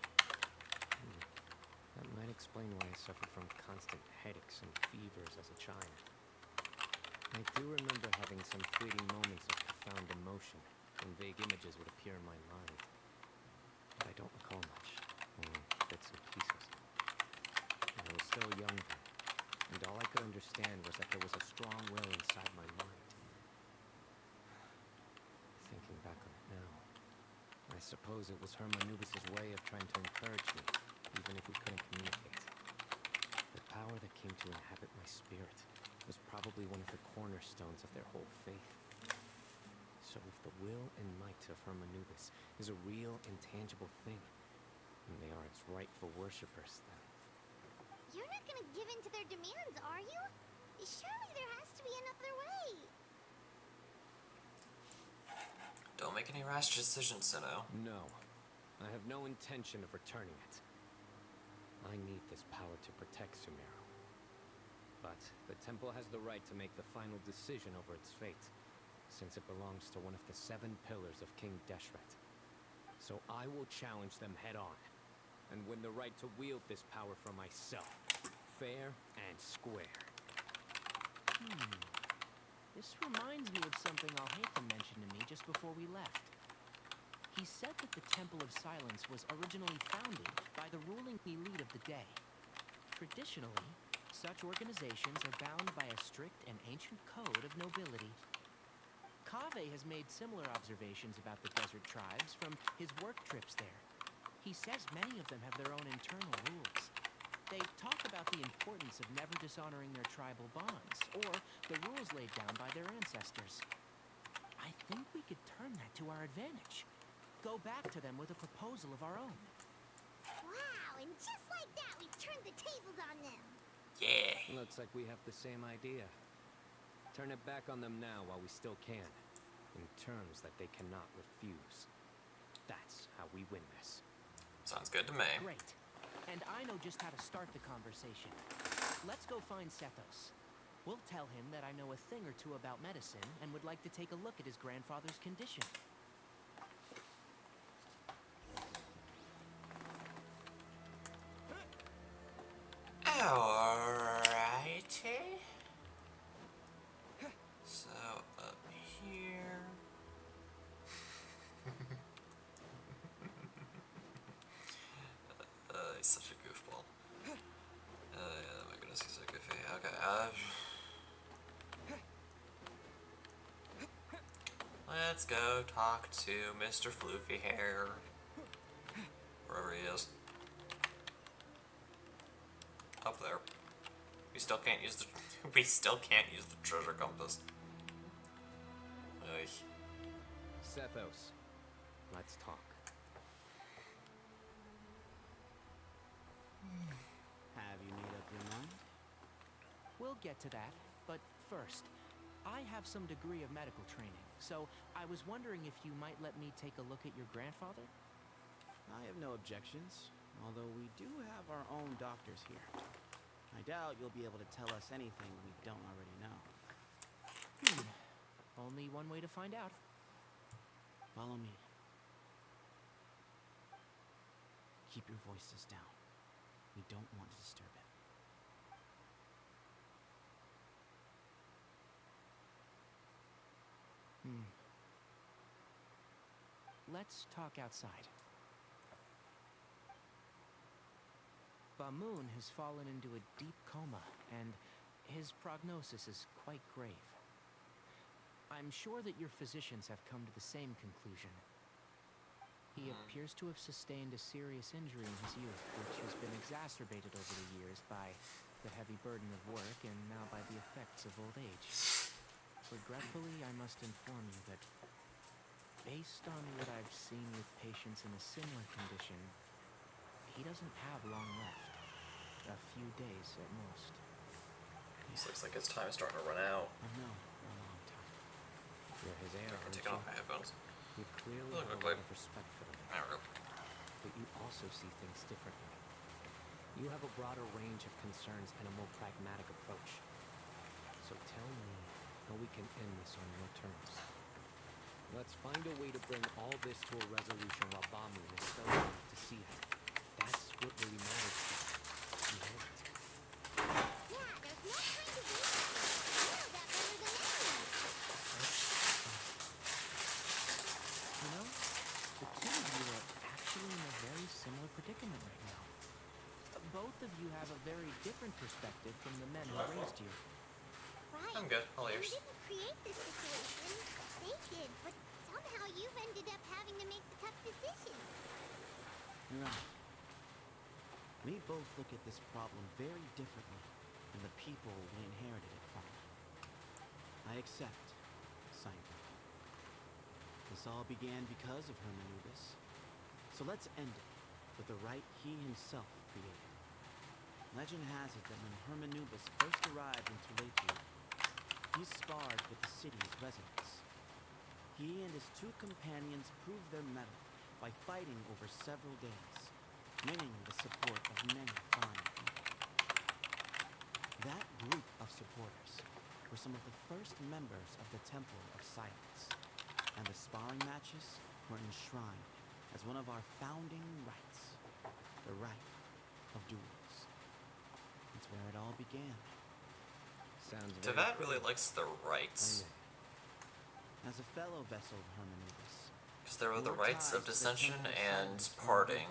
[SPEAKER 3] That might explain why I suffered from constant headaches and fevers as a child. I do remember having some fleeting moments of profound emotion when vague images would appear in my mind. But I don't recall much, only bits and pieces. I was still young then, and all I could understand was that there was a strong will inside my mind. Thinking back on it now, I suppose it was Hermanubis' way of trying to encourage me, even if we couldn't communicate. The power that came to inhabit my spirit was probably one of the cornerstones of their whole faith. So if the will and might of Hermanubis is a real, intangible thing, and they are its rightful worshippers, then...
[SPEAKER 2] You're not gonna give in to their demands, are you? Surely there has to be another way.
[SPEAKER 1] Don't make any rash decisions, Sinnoh.
[SPEAKER 3] No. I have no intention of returning it. I need this power to protect Sumeru. But the temple has the right to make the final decision over its fate, since it belongs to one of the 7 pillars of King Deshret. So I will challenge them head-on, and win the right to wield this power for myself, fair and square.
[SPEAKER 7] This reminds me of something Alhaitham mentioned to me just before we left. He said that the Temple of Silence was originally founded by the ruling elite of the day. Traditionally, such organizations are bound by a strict and ancient code of nobility. Kaveh has made similar observations about the desert tribes from his work trips there. He says many of them have their own internal rules. They talk about the importance of never dishonoring their tribal bonds, or the rules laid down by their ancestors. I think we could turn that to our advantage. Go back to them with a proposal of our own.
[SPEAKER 2] Wow, and just like that, we've turned the tables on them.
[SPEAKER 1] Yeah.
[SPEAKER 3] Looks like we have the same idea. Turn it back on them now while we still can, in terms that they cannot refuse. That's how we win this.
[SPEAKER 1] Sounds good to me.
[SPEAKER 7] Great. And I know just how to start the conversation. Let's go find Sethos. We'll tell him that I know a thing or two about medicine and would like to take a look at his grandfather's condition.
[SPEAKER 1] Alrighty. So, up here. He's such a goofball. Yeah, my goodness, he's so goofy. Okay, let's go talk to Mr. Floofy Hair. Wherever he is. Up there. We still can't use the treasure compass. Oy.
[SPEAKER 3] Sethos, let's talk.
[SPEAKER 15] Have you made up your mind?
[SPEAKER 7] We'll get to that, but first, I have some degree of medical training, so I was wondering if you might let me take a look at your grandfather?
[SPEAKER 15] I have no objections, although we do have our own doctors here. I doubt you'll be able to tell us anything we don't already know.
[SPEAKER 7] Only one way to find out.
[SPEAKER 15] Follow me. Keep your voices down. We don't want to disturb him.
[SPEAKER 7] Let's talk outside. Bamoon has fallen into a deep coma, and his prognosis is quite grave. I'm sure that your physicians have come to the same conclusion. He appears to have sustained a serious injury in his youth, which has been exacerbated over the years by the heavy burden of work and now by the effects of old age. Regretfully, I must inform you that, based on what I've seen with patients in a similar condition, he doesn't have long left. A few days at most.
[SPEAKER 1] This looks like his time's starting to run out.
[SPEAKER 15] I've known for a long time.
[SPEAKER 3] You're his heir,
[SPEAKER 1] I can
[SPEAKER 3] aren't
[SPEAKER 1] take
[SPEAKER 3] you?
[SPEAKER 1] off my headphones.
[SPEAKER 3] You clearly
[SPEAKER 1] Look,
[SPEAKER 3] have a
[SPEAKER 1] look,
[SPEAKER 3] lot of respect for them.
[SPEAKER 1] There we go.
[SPEAKER 3] But you also see things differently. You have a broader range of concerns and a more pragmatic approach. So tell me how we can end this on your terms. Let's find a way to bring all this to a resolution while Bamun is still enough to see it. That's what really matters to me. You know it.
[SPEAKER 2] Yeah, there's no time to waste anymore. You know that better than anyone.
[SPEAKER 7] You know, the two of you are actually in a very similar predicament right now. Both of you have a very different perspective from the men who raised you.
[SPEAKER 2] Right.
[SPEAKER 1] I'm good. All
[SPEAKER 2] You
[SPEAKER 1] ears.
[SPEAKER 2] didn't create this situation. They did, but somehow you've ended up having to make the tough decisions.
[SPEAKER 15] Right. We both look at this problem very differently than the people we inherited it from. I accept, Simon. This all began because of Hermanubis. So let's end it with the rite he himself created. Legend has it that when Hermanubis first arrived in Tuletu, he sparred with the city's residents. He and his two companions proved their mettle by fighting over several days, winning the support of many fine people. That group of supporters were some of the first members of the Temple of Silence, and the sparring matches were enshrined as one of our founding rites, the rite of duels. It's where it all began.
[SPEAKER 3] Sounds very
[SPEAKER 1] Tevat really likes the rights.
[SPEAKER 15] As a fellow vessel of Hermanubis,
[SPEAKER 1] Because there were the
[SPEAKER 15] your
[SPEAKER 1] rights
[SPEAKER 15] ties
[SPEAKER 1] of
[SPEAKER 15] to the
[SPEAKER 1] dissension
[SPEAKER 15] Temple of
[SPEAKER 1] and
[SPEAKER 15] Silence run
[SPEAKER 1] parting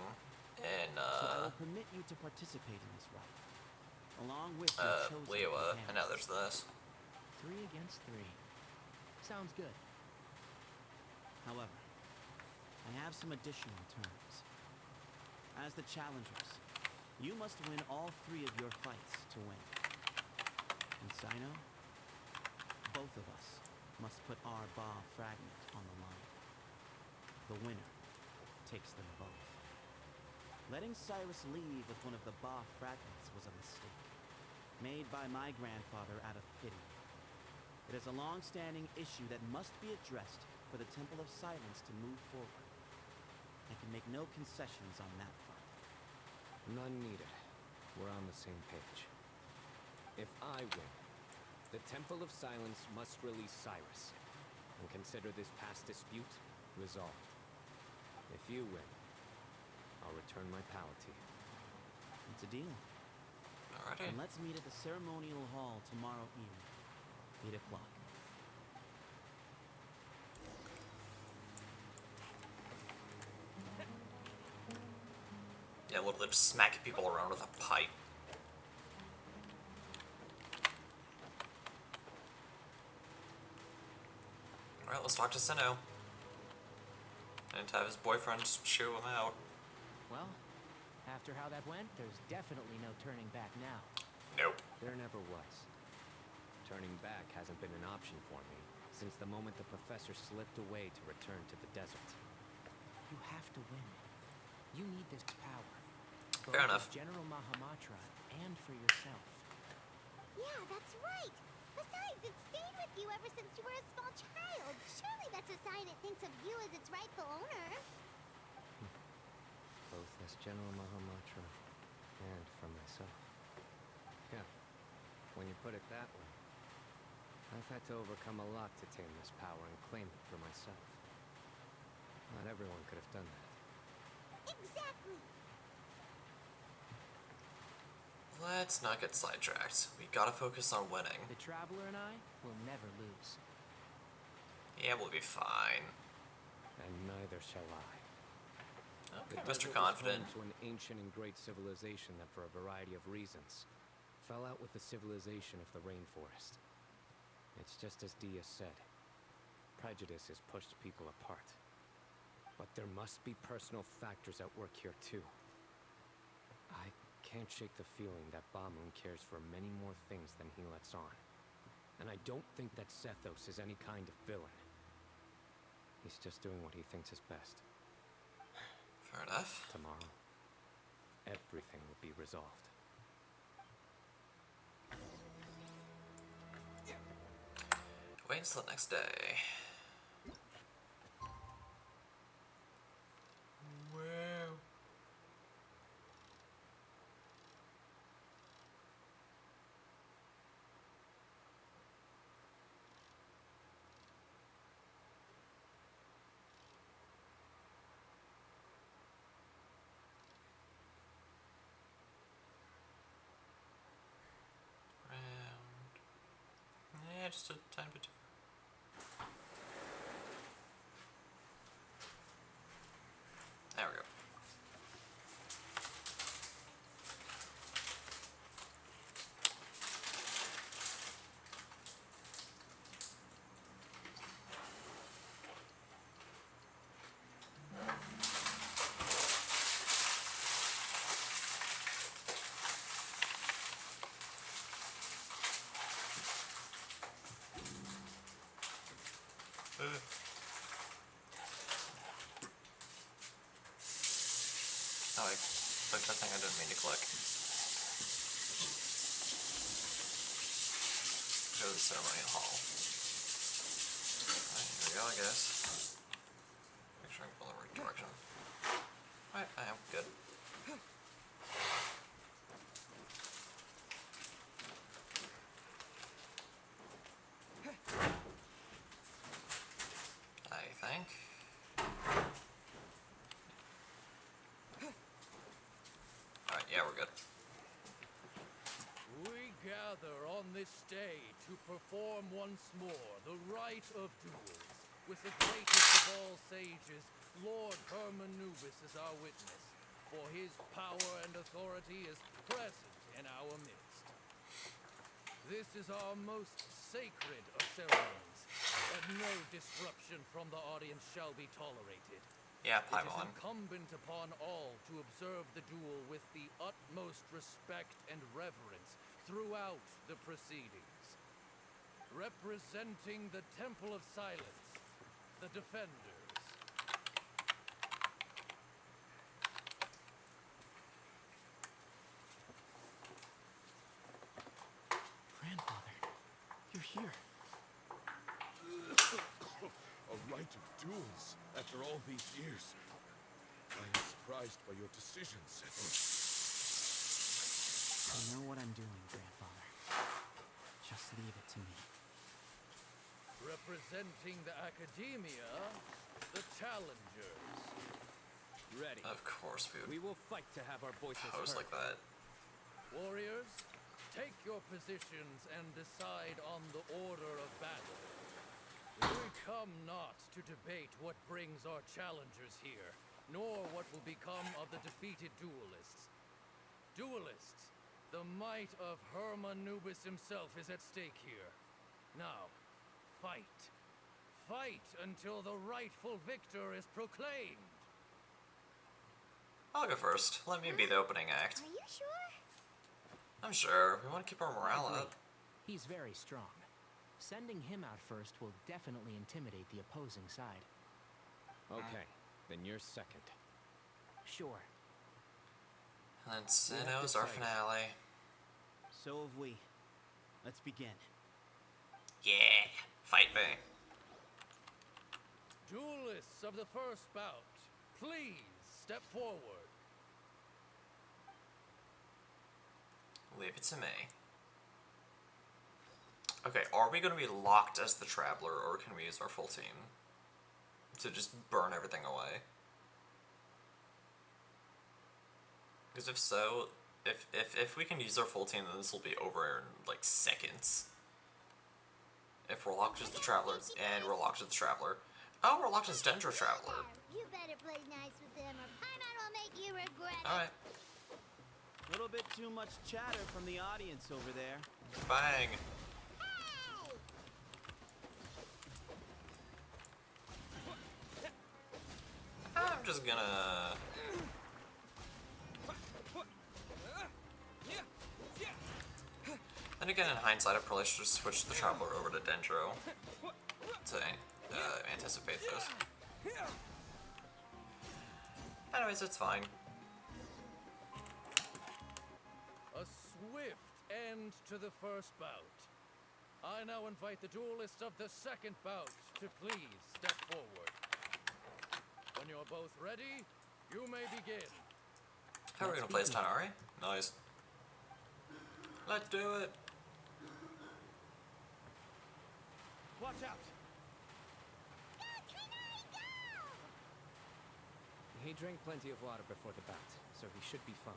[SPEAKER 15] deep.
[SPEAKER 1] in,
[SPEAKER 15] So I will permit you to participate in this rite, along with your chosen
[SPEAKER 1] Lewa, and now
[SPEAKER 15] companions.
[SPEAKER 1] there's this.
[SPEAKER 7] 3 against 3. Sounds good.
[SPEAKER 15] However, I have some additional terms. As the challengers, you must win all 3 of your fights to win. And Sino, both of us must put our Ba fragment on the line. The winner takes them both. Letting Cyrus leave with one of the Ba fragments was a mistake, made by my grandfather out of pity. It is a long-standing issue that must be addressed for the Temple of Silence to move forward. I can make no concessions on that front.
[SPEAKER 3] None needed. We're on the same page. If I win, the Temple of Silence must release Cyrus, and consider this past dispute resolved. If you win, I'll return my power to you.
[SPEAKER 15] It's a deal.
[SPEAKER 1] Alrighty.
[SPEAKER 15] And let's meet at the ceremonial hall tomorrow evening, 8 o'clock.
[SPEAKER 1] Yeah, literally just smacking people around with a pipe. Alright, let's talk to Sinnoh. And have his boyfriend shoo him out.
[SPEAKER 7] Well, after how that went, there's definitely no turning back now.
[SPEAKER 1] Nope.
[SPEAKER 3] There never was. Turning back hasn't been an option for me since the moment the professor slipped away to return to the desert.
[SPEAKER 7] You have to win. You need this power.
[SPEAKER 1] Fair
[SPEAKER 7] Both
[SPEAKER 1] enough.
[SPEAKER 7] as General Mahamatra and for yourself.
[SPEAKER 2] Yeah, that's right. Besides, it's stayed with you ever since you were a small child. Surely that's a sign it thinks of you as its rightful owner.
[SPEAKER 3] Both as General Mahamatra and for myself. Yeah, when you put it that way, I've had to overcome a lot to tame this power and claim it for myself. Not everyone could have done that.
[SPEAKER 2] Exactly.
[SPEAKER 1] Let's not get sidetracked. We gotta focus on winning.
[SPEAKER 7] The Traveler and I will never lose.
[SPEAKER 1] Yeah, we'll be fine.
[SPEAKER 3] And neither shall I.
[SPEAKER 1] Okay,
[SPEAKER 3] The
[SPEAKER 1] Mr.
[SPEAKER 3] desert was
[SPEAKER 1] Confident.
[SPEAKER 3] home to an ancient and great civilization that, for a variety of reasons, fell out with the civilization of the rainforest. It's just as Dia said. Prejudice has pushed people apart. But there must be personal factors at work here too. I can't shake the feeling that Bamun cares for many more things than he lets on. And I don't think that Sethos is any kind of villain. He's just doing what he thinks is best.
[SPEAKER 1] Fair enough.
[SPEAKER 3] Tomorrow, everything will be resolved.
[SPEAKER 1] Wait until the next day. Wow. just a tiny bit. There we go. Oh, I clicked that thing I didn't mean to click. Go to the ceremonial hall. Alright, here we go, I guess. Make sure I can pull the right direction. Alright, I am good. I think. Alright, yeah, we're good.
[SPEAKER 17] We gather on this day to perform once more the rite of duels, with the greatest of all sages, Lord Hermanubis, as our witness, for his power and authority is present in our midst. This is our most sacred of ceremonies, and no disruption from the audience shall be tolerated.
[SPEAKER 1] Yeah,
[SPEAKER 17] It is
[SPEAKER 1] Paimon.
[SPEAKER 17] incumbent upon all to observe the duel with the utmost respect and reverence throughout the proceedings. Representing the Temple of Silence, the Defenders.
[SPEAKER 5] Grandfather, you're here.
[SPEAKER 4] A rite of duels after all these years. I am surprised by your decision, Severus.
[SPEAKER 7] I know what I'm doing, Grandfather. Just leave it to me.
[SPEAKER 17] Representing the Academia, the Challengers.
[SPEAKER 5] Ready.
[SPEAKER 1] Of course
[SPEAKER 5] We will fight to have our voices
[SPEAKER 1] pose
[SPEAKER 5] heard.
[SPEAKER 1] like that.
[SPEAKER 17] Warriors, take your positions and decide on the order of battle. We come not to debate what brings our challengers here, nor what will become of the defeated duelists. Duelists, the might of Hermanubis himself is at stake here. Now, fight. Fight until the rightful victor is proclaimed.
[SPEAKER 1] I'll go first. Let me be the opening act.
[SPEAKER 2] Are you sure?
[SPEAKER 1] I'm sure. We want to keep our morale
[SPEAKER 7] I agree.
[SPEAKER 1] up.
[SPEAKER 7] He's very strong. Sending him out first will definitely intimidate the opposing side.
[SPEAKER 3] Okay, then you're second.
[SPEAKER 7] Sure.
[SPEAKER 1] And then Sinnoh's our finale.
[SPEAKER 15] So have we. Let's begin.
[SPEAKER 1] Yeah, fight me.
[SPEAKER 17] Duelists of the first bout, please step forward.
[SPEAKER 1] Leave it to me. Okay, are we going to be locked as the Traveler, or can we use our full team to just burn everything away? Because if so, if we can use our full team, then this will be over in, like, seconds. If we're locked as the Travelers, and we're locked as the Traveler. Oh, we're locked as Dendro Traveler.
[SPEAKER 2] You better play nice with them or Paimon will make you regret it.
[SPEAKER 1] Alright.
[SPEAKER 15] A little bit too much chatter from the audience over there.
[SPEAKER 1] Bang. I'm just gonna... Then again, in hindsight, I probably should have switched the Traveler over to Dendro to anticipate this. Anyways, it's fine.
[SPEAKER 17] A swift end to the first bout. I now invite the duelists of the second bout to please step forward. When you're both ready, you may begin.
[SPEAKER 1] How are we gonna play as Tanari? Nice. Let's do it.
[SPEAKER 17] Watch out!
[SPEAKER 3] He drank plenty of water before the bout, so he should be fine.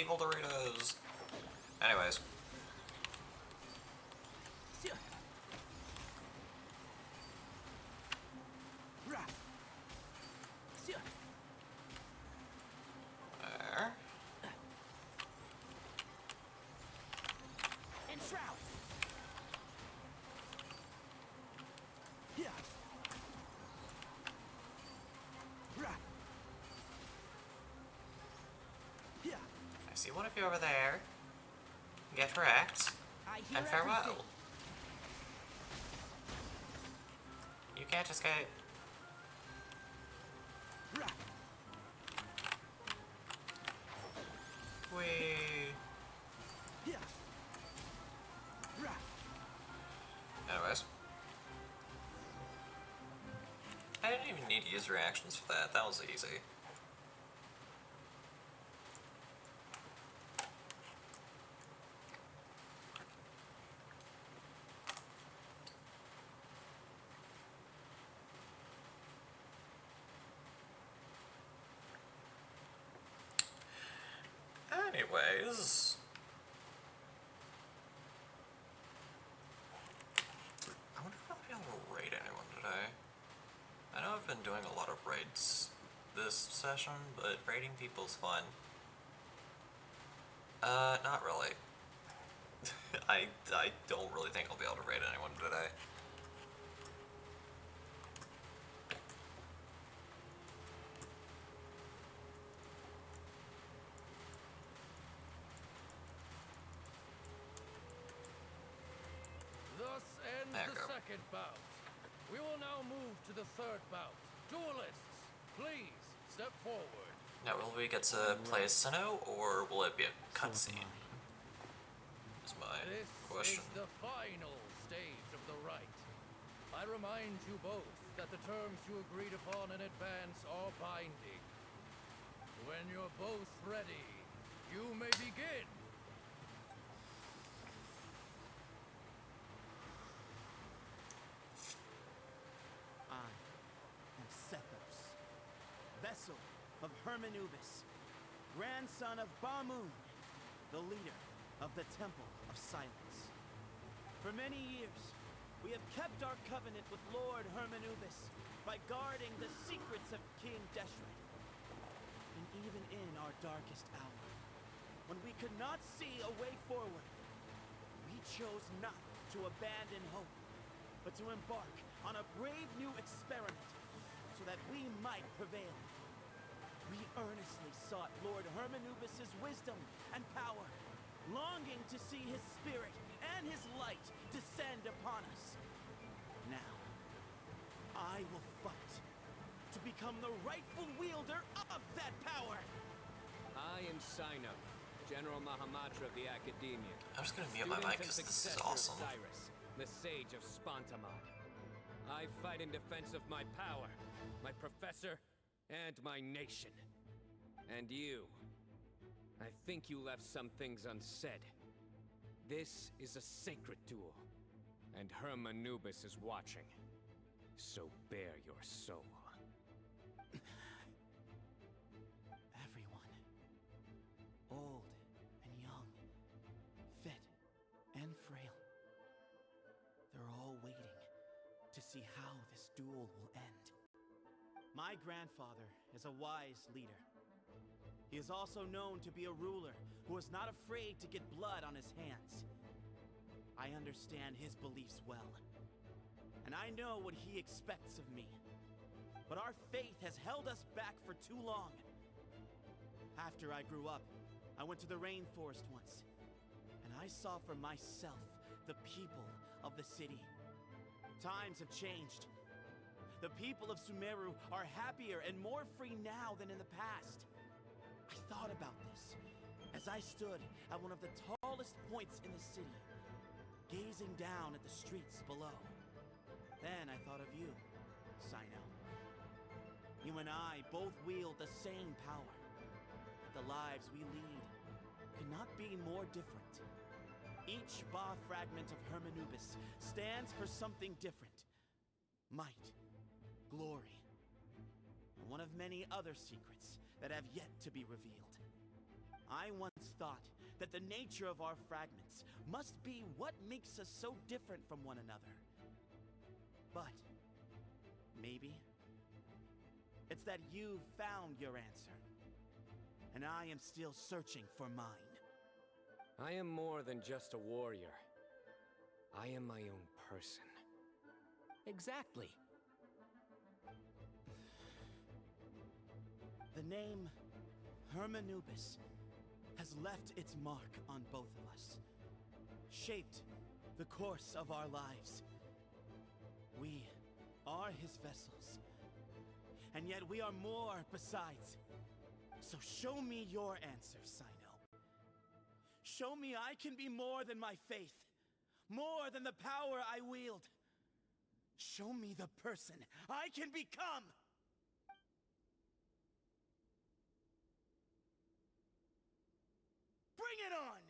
[SPEAKER 1] evil Doritos. Anyways. There.
[SPEAKER 15] And shroud. Yeah. Yeah.
[SPEAKER 1] I see one of you over there. Get wrecked. And farewell.
[SPEAKER 15] Everything.
[SPEAKER 1] You can't escape. Whee. Anyways. I didn't even need to use reactions for that. That was easy. Anyways. I wonder if I'll be able to raid anyone today. I know I've been doing a lot of raids this session, but raiding people's fun. Not really. I don't really think I'll be able to raid anyone today.
[SPEAKER 17] Thus ends
[SPEAKER 1] There you
[SPEAKER 17] the
[SPEAKER 1] go.
[SPEAKER 17] second bout. We will now move to the third bout. Duelists, please step forward.
[SPEAKER 1] Now, will we get to play as Sinnoh, or will it be a cutscene? Is my
[SPEAKER 17] This
[SPEAKER 1] question.
[SPEAKER 17] is the final stage of the rite. I remind you both that the terms you agreed upon in advance are binding. When you're both ready, you may begin.
[SPEAKER 15] I am Sethos, vessel of Hermanubis, grandson of Bamun, the leader of the Temple of Silence. For many years, we have kept our covenant with Lord Hermanubis by guarding the secrets of King Deshret. And even in our darkest hour, when we could not see a way forward, we chose not to abandon hope, but to embark on a brave new experiment so that we might prevail. We earnestly sought Lord Hermanubis' wisdom and power, longing to see his spirit and his light descend upon us. Now, I will fight to become the rightful wielder of that power.
[SPEAKER 3] I am Sinnoh, General Mahamatra of the Academia.
[SPEAKER 1] I'm just gonna mute my mic because this is awesome.
[SPEAKER 3] Cyrus, the sage of Spontamod. I fight in defense of my power, my professor, and my nation. And you. I think you left some things unsaid. This is a sacred duel, and Hermanubis is watching. So bare your soul.
[SPEAKER 15] Everyone, old and young, fit and frail, they're all waiting to see how this duel will end. My grandfather is a wise leader. He is also known to be a ruler who is not afraid to get blood on his hands. I understand his beliefs well, and I know what he expects of me. But our faith has held us back for too long. After I grew up, I went to the rainforest once, and I saw for myself the people of the city. Times have changed. The people of Sumeru are happier and more free now than in the past. I thought about this as I stood at one of the tallest points in the city, gazing down at the streets below. Then I thought of you, Sinnoh. You and I both wield the same power. But the lives we lead could not be more different. Each Ba fragment of Hermanubis stands for something different. Might, glory, and one of many other secrets that have yet to be revealed. I once thought that the nature of our fragments must be what makes us so different from one another. But maybe it's that you've found your answer, and I am still searching for mine.
[SPEAKER 3] I am more than just a warrior. I am my own person.
[SPEAKER 7] Exactly.
[SPEAKER 15] The name Hermanubis has left its mark on both of us, shaped the course of our lives. We are his vessels, and yet we are more besides. So show me your answer, Sino. Show me I can be more than my faith, more than the power I wield. Show me the person I can become! Bring it on!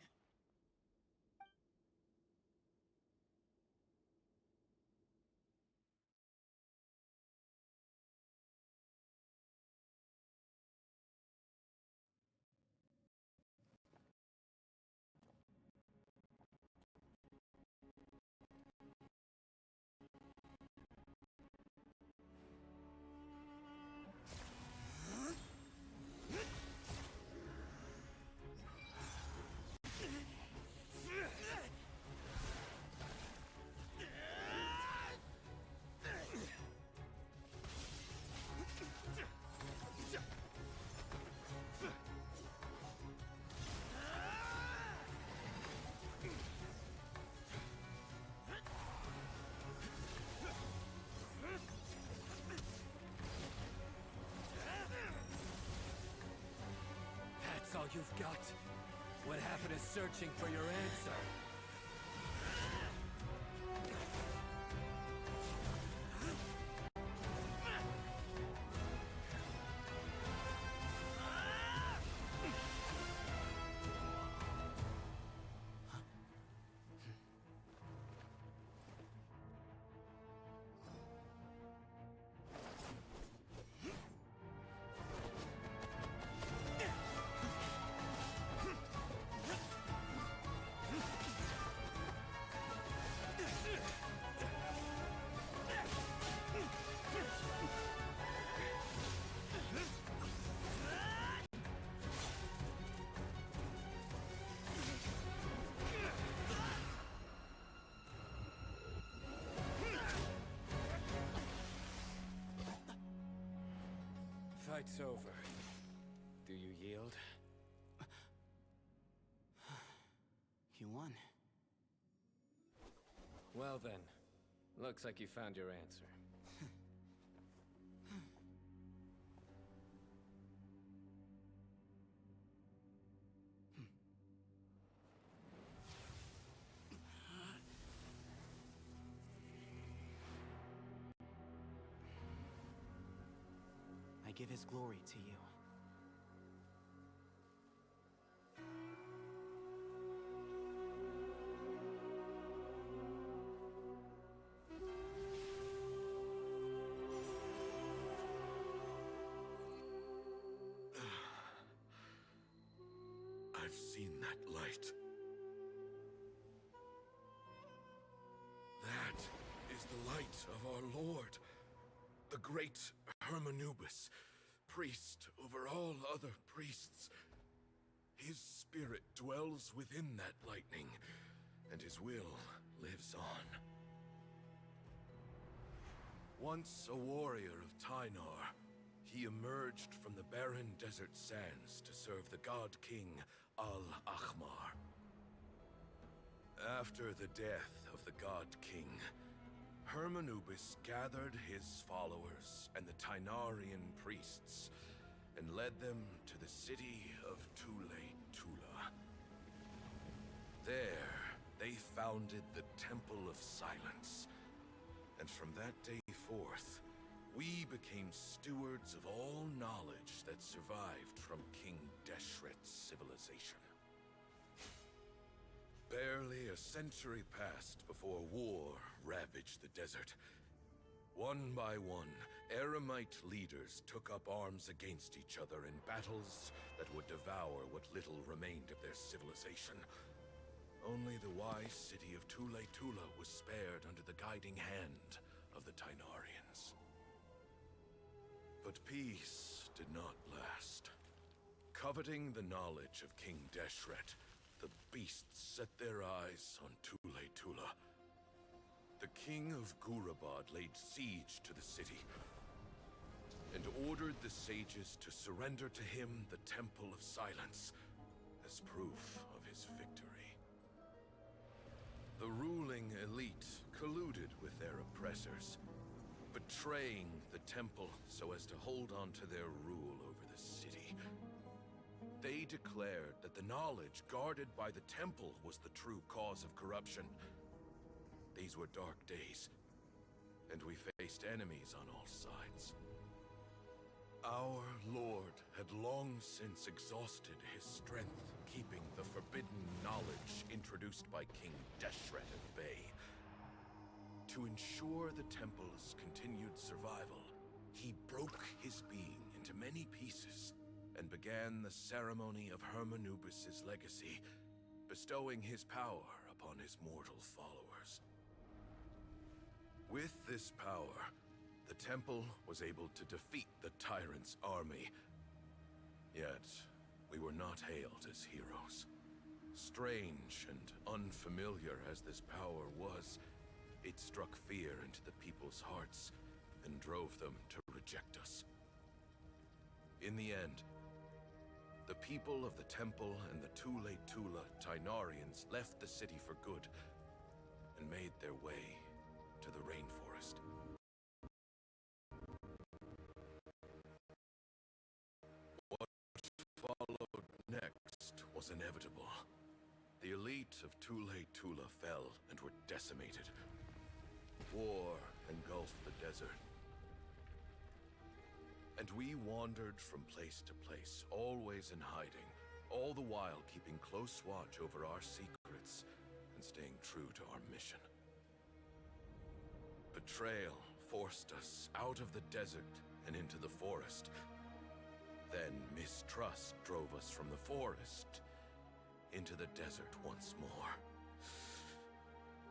[SPEAKER 3] That's all you've got? What happened is searching for your answer. Fight's over. Do you yield?
[SPEAKER 15] You won.
[SPEAKER 3] Well then, looks like you found your answer.
[SPEAKER 15] I give his glory to you.
[SPEAKER 4] I've seen that light. That is the light of our Lord, the great Hermanubis, priest over all other priests. His spirit dwells within that lightning, and his will lives on. Once a warrior of Tynar, he emerged from the barren desert sands to serve the god king Al-Ahmar. After the death of the god king, Hermanubis gathered his followers and the Tynarian priests and led them to the city of Tule-Tula. There, they founded the Temple of Silence, and from that day forth, we became stewards of all knowledge that survived from King Deshret's civilization. Barely a century passed before war ravaged the desert,
[SPEAKER 18] One by one, Eremite leaders took up arms against each other in battles that would devour what little remained of their civilization. Only the wise city of Tule Tula was spared under the guiding hand of the Tainarians. But peace did not last. Coveting the knowledge of King Deshret, the beasts set their eyes on Tule Tula. The king of Gurabad laid siege to the city and ordered the sages to surrender to him the Temple of Silence as proof of his victory. The ruling elite colluded with their oppressors, betraying the temple so as to hold on to their rule over the city. They declared that the knowledge guarded by the temple was the true cause of corruption. These were dark days, and we faced enemies on all sides. Our lord had long since exhausted his strength, keeping the forbidden knowledge introduced by King Deshret at bay. To ensure the temple's continued survival, he broke his being into many pieces and began the ceremony of Hermanubis' legacy, bestowing his power upon his mortal followers. With this power, the temple was able to defeat the tyrant's army. Yet, we were not hailed as heroes. Strange and unfamiliar as this power was, it struck fear into the people's hearts and drove them to reject us. In the end, the people of the temple and the Tule Tula Tainarians left the city for good and made their way to the rainforest. What followed next was inevitable. The elite of Tule Tula fell and were decimated. War engulfed the desert. And we wandered from place to place, always in hiding, all the while keeping close watch over our secrets and staying true to our mission. Betrayal forced us out of the desert and into the forest. Then mistrust drove us from the forest into the desert once more.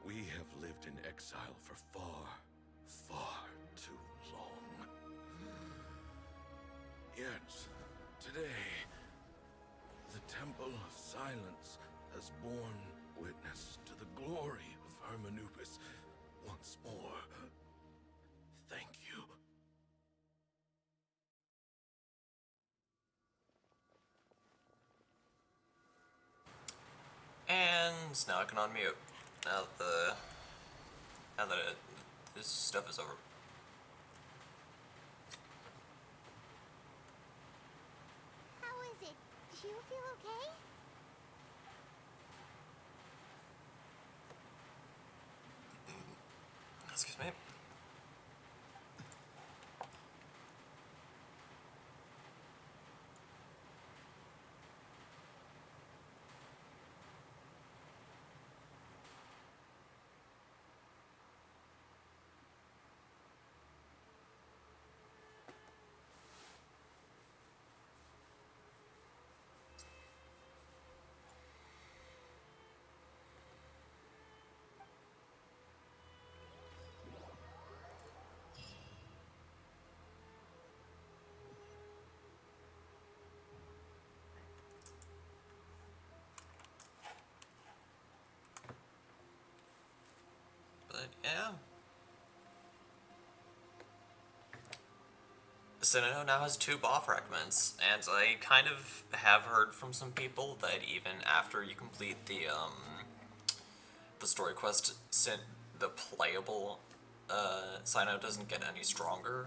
[SPEAKER 18] We have lived in exile for far, far too long. Yet, today, the Temple of Silence has borne witness to the glory of Hermanubis once more. Thank you.
[SPEAKER 1] And now I can unmute. Now that this stuff is over.
[SPEAKER 2] How is it? Do you feel okay?
[SPEAKER 1] Excuse me. But yeah. Sinnoh now has 2 BOF fragments, and I kind of have heard from some people that even after you complete the story quest, the playable Sinnoh doesn't get any stronger,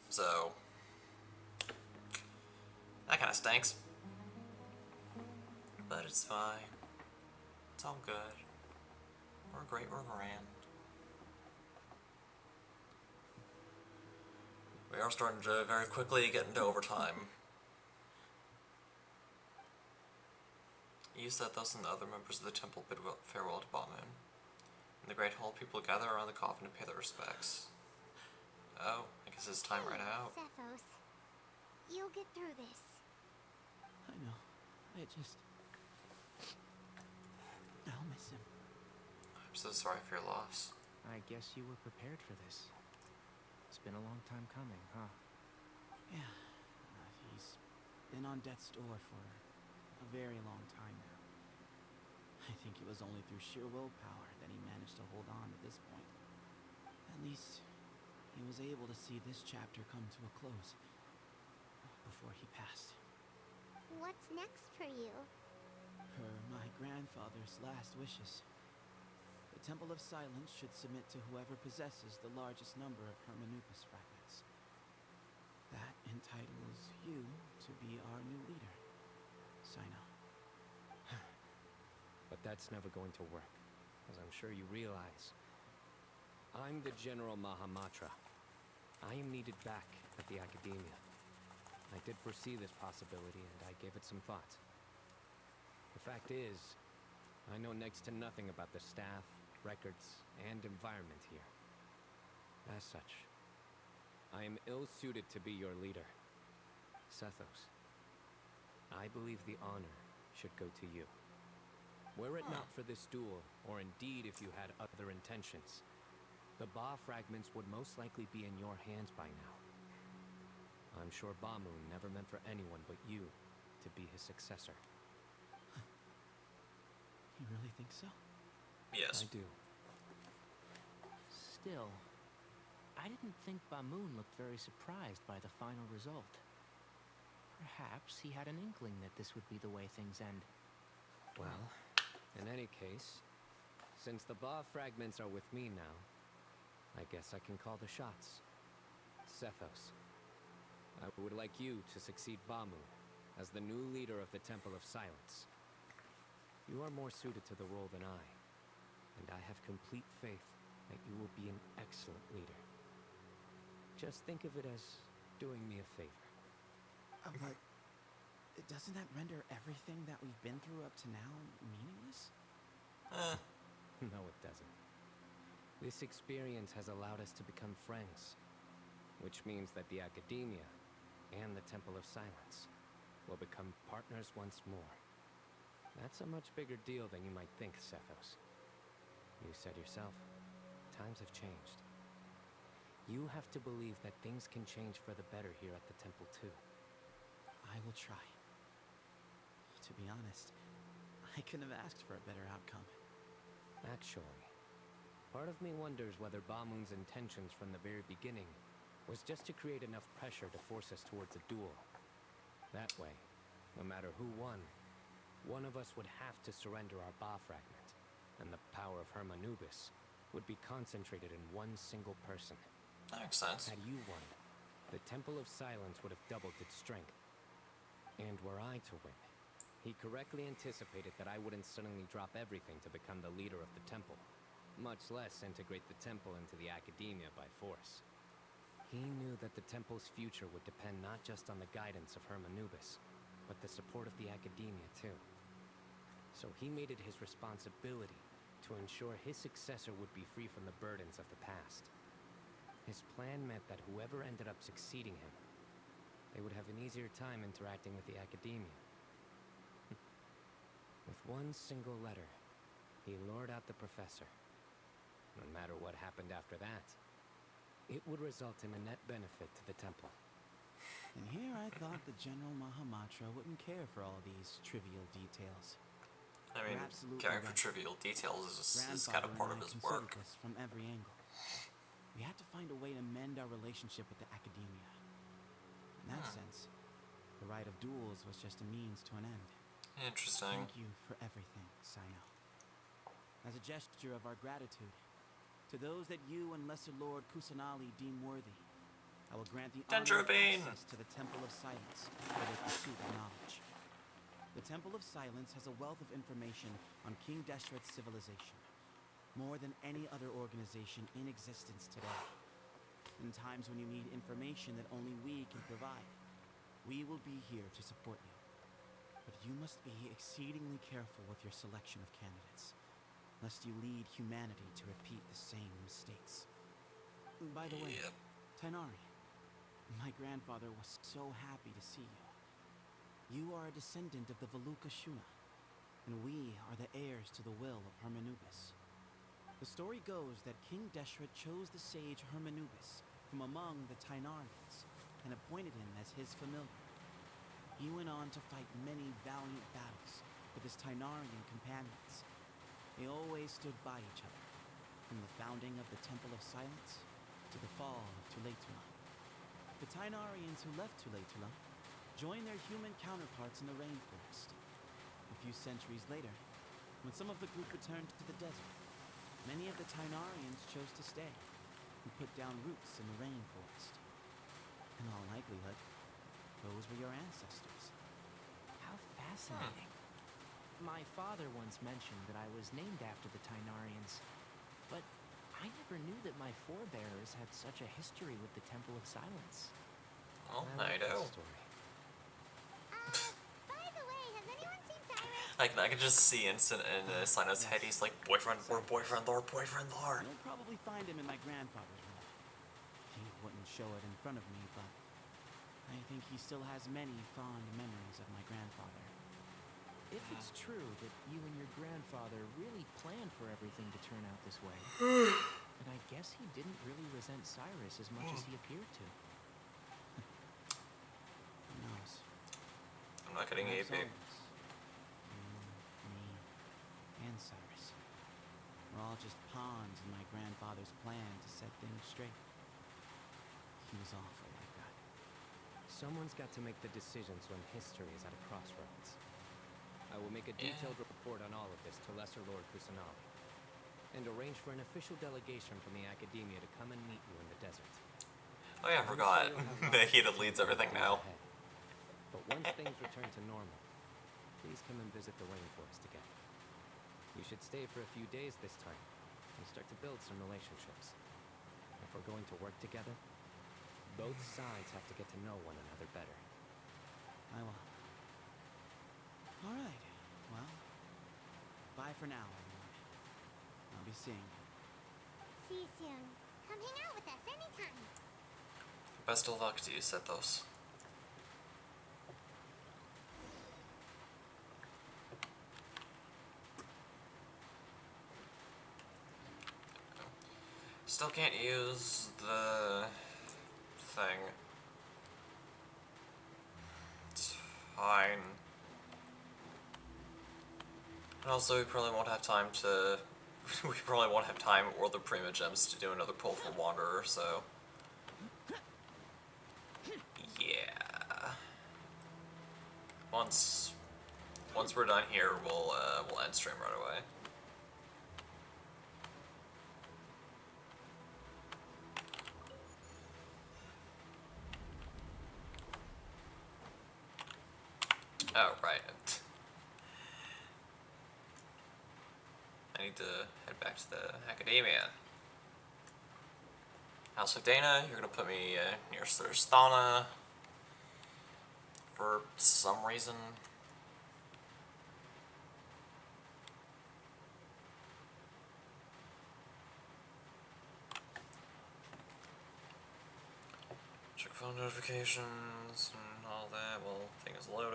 [SPEAKER 1] so that kind of stinks. But it's fine. It's all good. We're great, we're grand. We are starting to very quickly get into overtime. You said thus and the other members of the temple bid farewell to Bamoon. In the Great Hall, people gather around the coffin to pay their respects. Oh, I guess his time ran out.
[SPEAKER 2] Sethos, you'll get through this.
[SPEAKER 15] I know. I'll miss him.
[SPEAKER 1] I'm so sorry for your loss.
[SPEAKER 7] I guess you were prepared for this. It's been a long time coming, huh?
[SPEAKER 15] Yeah. He's been on death's door for a very long time now. I think it was only through sheer willpower that he managed to hold on to this point. At least, he was able to see this chapter come to a close before he passed.
[SPEAKER 2] What's next for you?
[SPEAKER 15] Per my grandfather's last wishes. The Temple of Silence should submit to whoever possesses the largest number of Hermanupus fragments. That entitles you to be our new leader, Sino.
[SPEAKER 3] But that's never going to work, as I'm sure you realize. I'm the General Mahamatra. I am needed back at the Academia. I did foresee this possibility, and I gave it some thought. The fact is, I know next to nothing about the staff, records, and environment here. As such, I am ill-suited to be your leader. Sethos, I believe the honor should go to you. Were it not for this duel, or indeed if you had other intentions, the Ba fragments would most likely be in your hands by now. I'm sure Bamoon never meant for anyone but you to be his successor.
[SPEAKER 15] You really think so?
[SPEAKER 1] Yes.
[SPEAKER 3] I do.
[SPEAKER 7] Still, I didn't think Bamoon looked very surprised by the final result. Perhaps he had an inkling that this would be the way things end.
[SPEAKER 3] Well, in any case, since the Ba fragments are with me now, I guess I can call the shots. Sethos, I would like you to succeed Bamoon as the new leader of the Temple of Silence. You are more suited to the role than I, and I have complete faith that you will be an excellent leader. Just think of it as doing me a favor.
[SPEAKER 15] But doesn't that render everything that we've been through up to now meaningless?
[SPEAKER 3] No, it doesn't. This experience has allowed us to become friends, which means that the Academia and the Temple of Silence will become partners once more. That's a much bigger deal than you might think, Sethos. You said yourself, times have changed. You have to believe that things can change for the better here at the temple too.
[SPEAKER 15] I will try. To be honest, I couldn't have asked for a better outcome.
[SPEAKER 3] Actually, part of me wonders whether Bamoon's intentions from the very beginning was just to create enough pressure to force us towards a duel. That way, no matter who won, one of us would have to surrender our Ba fragment, and the power of Hermanubis would be concentrated in one single person.
[SPEAKER 1] That makes sense.
[SPEAKER 3] Had you won, the Temple of Silence would have doubled its strength. And were I to win, he correctly anticipated that I wouldn't suddenly drop everything to become the leader of the temple, much less integrate the temple into the Academia by force. He knew that the temple's future would depend not just on the guidance of Hermanubis, but the support of the Academia too. So he made it his responsibility to ensure his successor would be free from the burdens of the past. His plan meant that whoever ended up succeeding him, they would have an easier time interacting with the Academia. With one single letter, he lured out the professor. No matter what happened after that, it would result in a net benefit to the temple.
[SPEAKER 15] And here I thought the General Mahamatra wouldn't care for all these trivial details.
[SPEAKER 1] I mean, caring for trivial details is kind of part of his work.
[SPEAKER 15] This from every angle. We had to find a way to mend our relationship with the Academia. In that sense, the right of duels was just a means to an end.
[SPEAKER 1] Interesting.
[SPEAKER 15] Thank you for everything, Sino. As a gesture of our gratitude, to those that you and Lesser Lord Kusanali deem worthy, I will grant the honor of access to the Temple of Silence for the pursuit of knowledge. The Temple of Silence has a wealth of information on King Deshret's civilization, more than any other organization in existence today. In times when you need information that only we can provide, we will be here to support you. But you must be exceedingly careful with your selection of candidates, lest you lead humanity to repeat the same mistakes. By the way, Tainari, my grandfather was so happy to see you. You are a descendant of the Veluca Shuna, and we are the heirs to the will of Hermanubis. The story goes that King Deshret chose the sage Hermanubis from among the Tainarians and appointed him as his familiar. He went on to fight many valiant battles with his Tainarian companions. They always stood by each other, from the founding of the Temple of Silence to the fall of Tuletula. The Tainarians who left Tuletula joined their human counterparts in the rainforest. A few centuries later, when some of the group returned to the desert, many of the Tainarians chose to stay and put down roots in the rainforest. In all likelihood, those were your ancestors.
[SPEAKER 7] How fascinating. My father once mentioned that I was named after the Tainarians, but I never knew that my forebears had such a history with the Temple of Silence.
[SPEAKER 1] Oh, I know.
[SPEAKER 2] By the way, has anyone seen Cyrus?
[SPEAKER 1] I can just see in Sino's head, he's like, boyfriend lore, boyfriend lore, boyfriend lore.
[SPEAKER 15] You'll probably find him in my grandfather's room. He wouldn't show it in front of me, but I think he still has many fond memories of my grandfather.
[SPEAKER 7] If it's true that you and your grandfather really planned for everything to turn out this way, then I guess he didn't really resent Cyrus as much as he appeared to.
[SPEAKER 15] Who knows?
[SPEAKER 1] I'm not getting
[SPEAKER 15] Perhaps
[SPEAKER 1] AP.
[SPEAKER 15] always. You, me, and Cyrus. We're all just pawns in my grandfather's plan to set things straight. He was awful like that.
[SPEAKER 3] Someone's got to make the decisions when history is at a crossroads. I will make a detailed report on all of this to Lesser Lord Kusanali, and arrange for an official delegation from the Academia to come and meet you in the desert.
[SPEAKER 1] Oh yeah, I forgot. The Heated leads everything now.
[SPEAKER 3] But once things return to normal, please come and visit the rainforest again. You should stay for a few days this time, and start to build some relationships. If we're going to work together, both sides have to get to know one another better.
[SPEAKER 15] I will. All right. Well, bye for now, everyone. I'll be seeing you.
[SPEAKER 2] See you soon. Come hang out with us anytime.
[SPEAKER 1] Best of luck to you, Sethos. Still can't use the thing. It's fine. And also, we probably won't have time to... we probably won't have time or the Prima Gems to do another pull for Wanderer, so... yeah. Once we're done here, we'll end stream right away. Oh, right. I need to head back to the Academia. House of Dana, you're gonna put me near Thana for some reason. Check phone notifications and all that while thing is loading.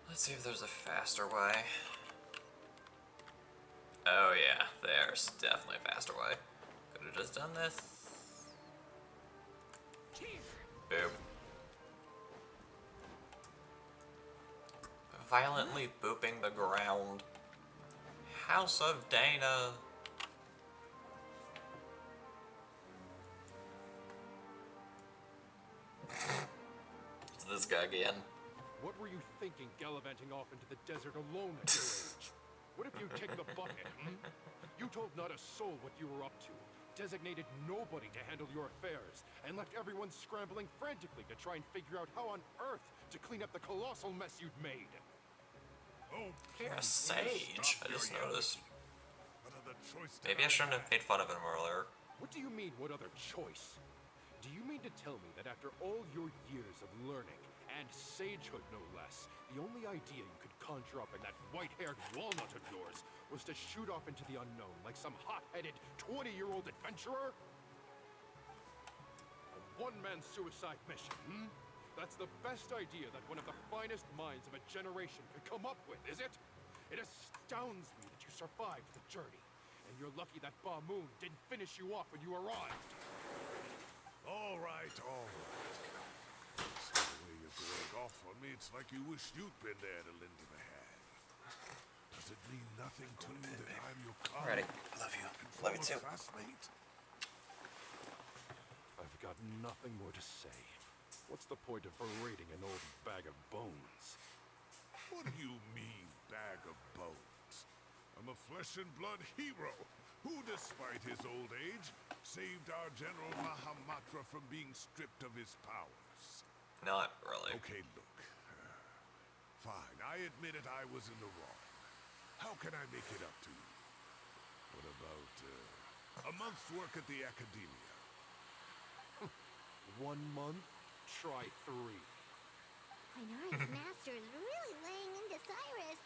[SPEAKER 1] Let's see if there's a faster way. Oh yeah, there's definitely a faster way. Could have just done this. Boop. Violently booping the ground. House of Dana. It's this guy again.
[SPEAKER 11] What were you thinking, gallivanting off into the desert alone at your age? What if you'd taken the bucket, hmm? You told not a soul what you were up to. designated nobody to handle your affairs and left everyone scrambling frantically to try and figure out how on earth to clean up the colossal mess you'd made.
[SPEAKER 4] Oh,
[SPEAKER 1] You're a
[SPEAKER 4] please,
[SPEAKER 1] sage.
[SPEAKER 4] stop
[SPEAKER 1] I just
[SPEAKER 4] your yelling.
[SPEAKER 1] noticed.
[SPEAKER 4] What other choice did
[SPEAKER 1] Maybe I
[SPEAKER 4] I
[SPEAKER 1] shouldn't have
[SPEAKER 4] have?
[SPEAKER 1] made fun of him earlier.
[SPEAKER 11] What do you mean, what other choice? Do you mean to tell me that after all your years of learning, and sagehood no less, the only idea you could conjure up in that white-haired walnut of yours was to shoot off into the unknown like some hot-headed 20-year-old adventurer? A one-man suicide mission, hmm? That's the best idea that one of the finest minds of a generation could come up with, is it? It astounds me that you survived the journey, and you're lucky that Ba Moon didn't finish you off when you arrived.
[SPEAKER 4] All right, all right. So the way you're going off on me, it's like you wish you'd been there to lend him a hand. Does it mean nothing to you that I'm your
[SPEAKER 1] Ready.
[SPEAKER 4] colleague?
[SPEAKER 1] Love you.
[SPEAKER 4] And
[SPEAKER 1] Love you
[SPEAKER 4] former
[SPEAKER 1] too.
[SPEAKER 4] classmate?
[SPEAKER 11] I've got nothing more to say. What's the point of berating an old bag of bones?
[SPEAKER 4] What do you mean, bag of bones? I'm a flesh and blood hero who, despite his old age, saved our General Mahamatra from being stripped of his powers.
[SPEAKER 1] Not really.
[SPEAKER 4] Okay, look. Fine, I admit it, I was in the wrong. How can I make it up to you? What about, a month's work at the Academia?
[SPEAKER 11] 1 month? Try 3.
[SPEAKER 2] Minori's master is really laying into Cyrus.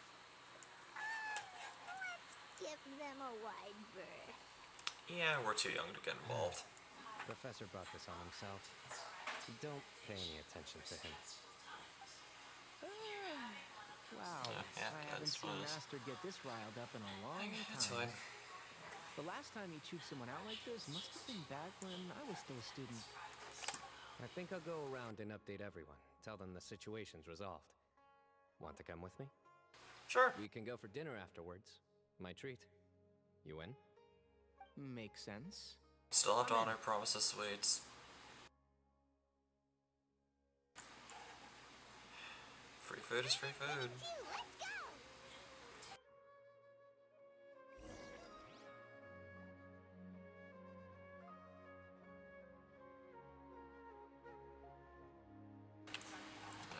[SPEAKER 2] Let's give them a wide berth.
[SPEAKER 1] Yeah, we're too young to get involved.
[SPEAKER 3] Professor brought this on himself. Don't pay any attention to him.
[SPEAKER 7] Wow,
[SPEAKER 1] Yeah,
[SPEAKER 7] I haven't
[SPEAKER 1] that's
[SPEAKER 7] seen
[SPEAKER 1] fine.
[SPEAKER 7] Master get this riled up in a long
[SPEAKER 1] It's
[SPEAKER 7] time.
[SPEAKER 1] fine.
[SPEAKER 7] The last time he chewed someone out like this must have been back when I was still a student.
[SPEAKER 3] I think I'll go around and update everyone. Tell them the situation's resolved. Want to come with me?
[SPEAKER 1] Sure.
[SPEAKER 3] We can go for dinner afterwards. My treat. You in?
[SPEAKER 7] Makes sense.
[SPEAKER 1] Still have to honor promises, sweets. Free food is free food.
[SPEAKER 2] Let's go!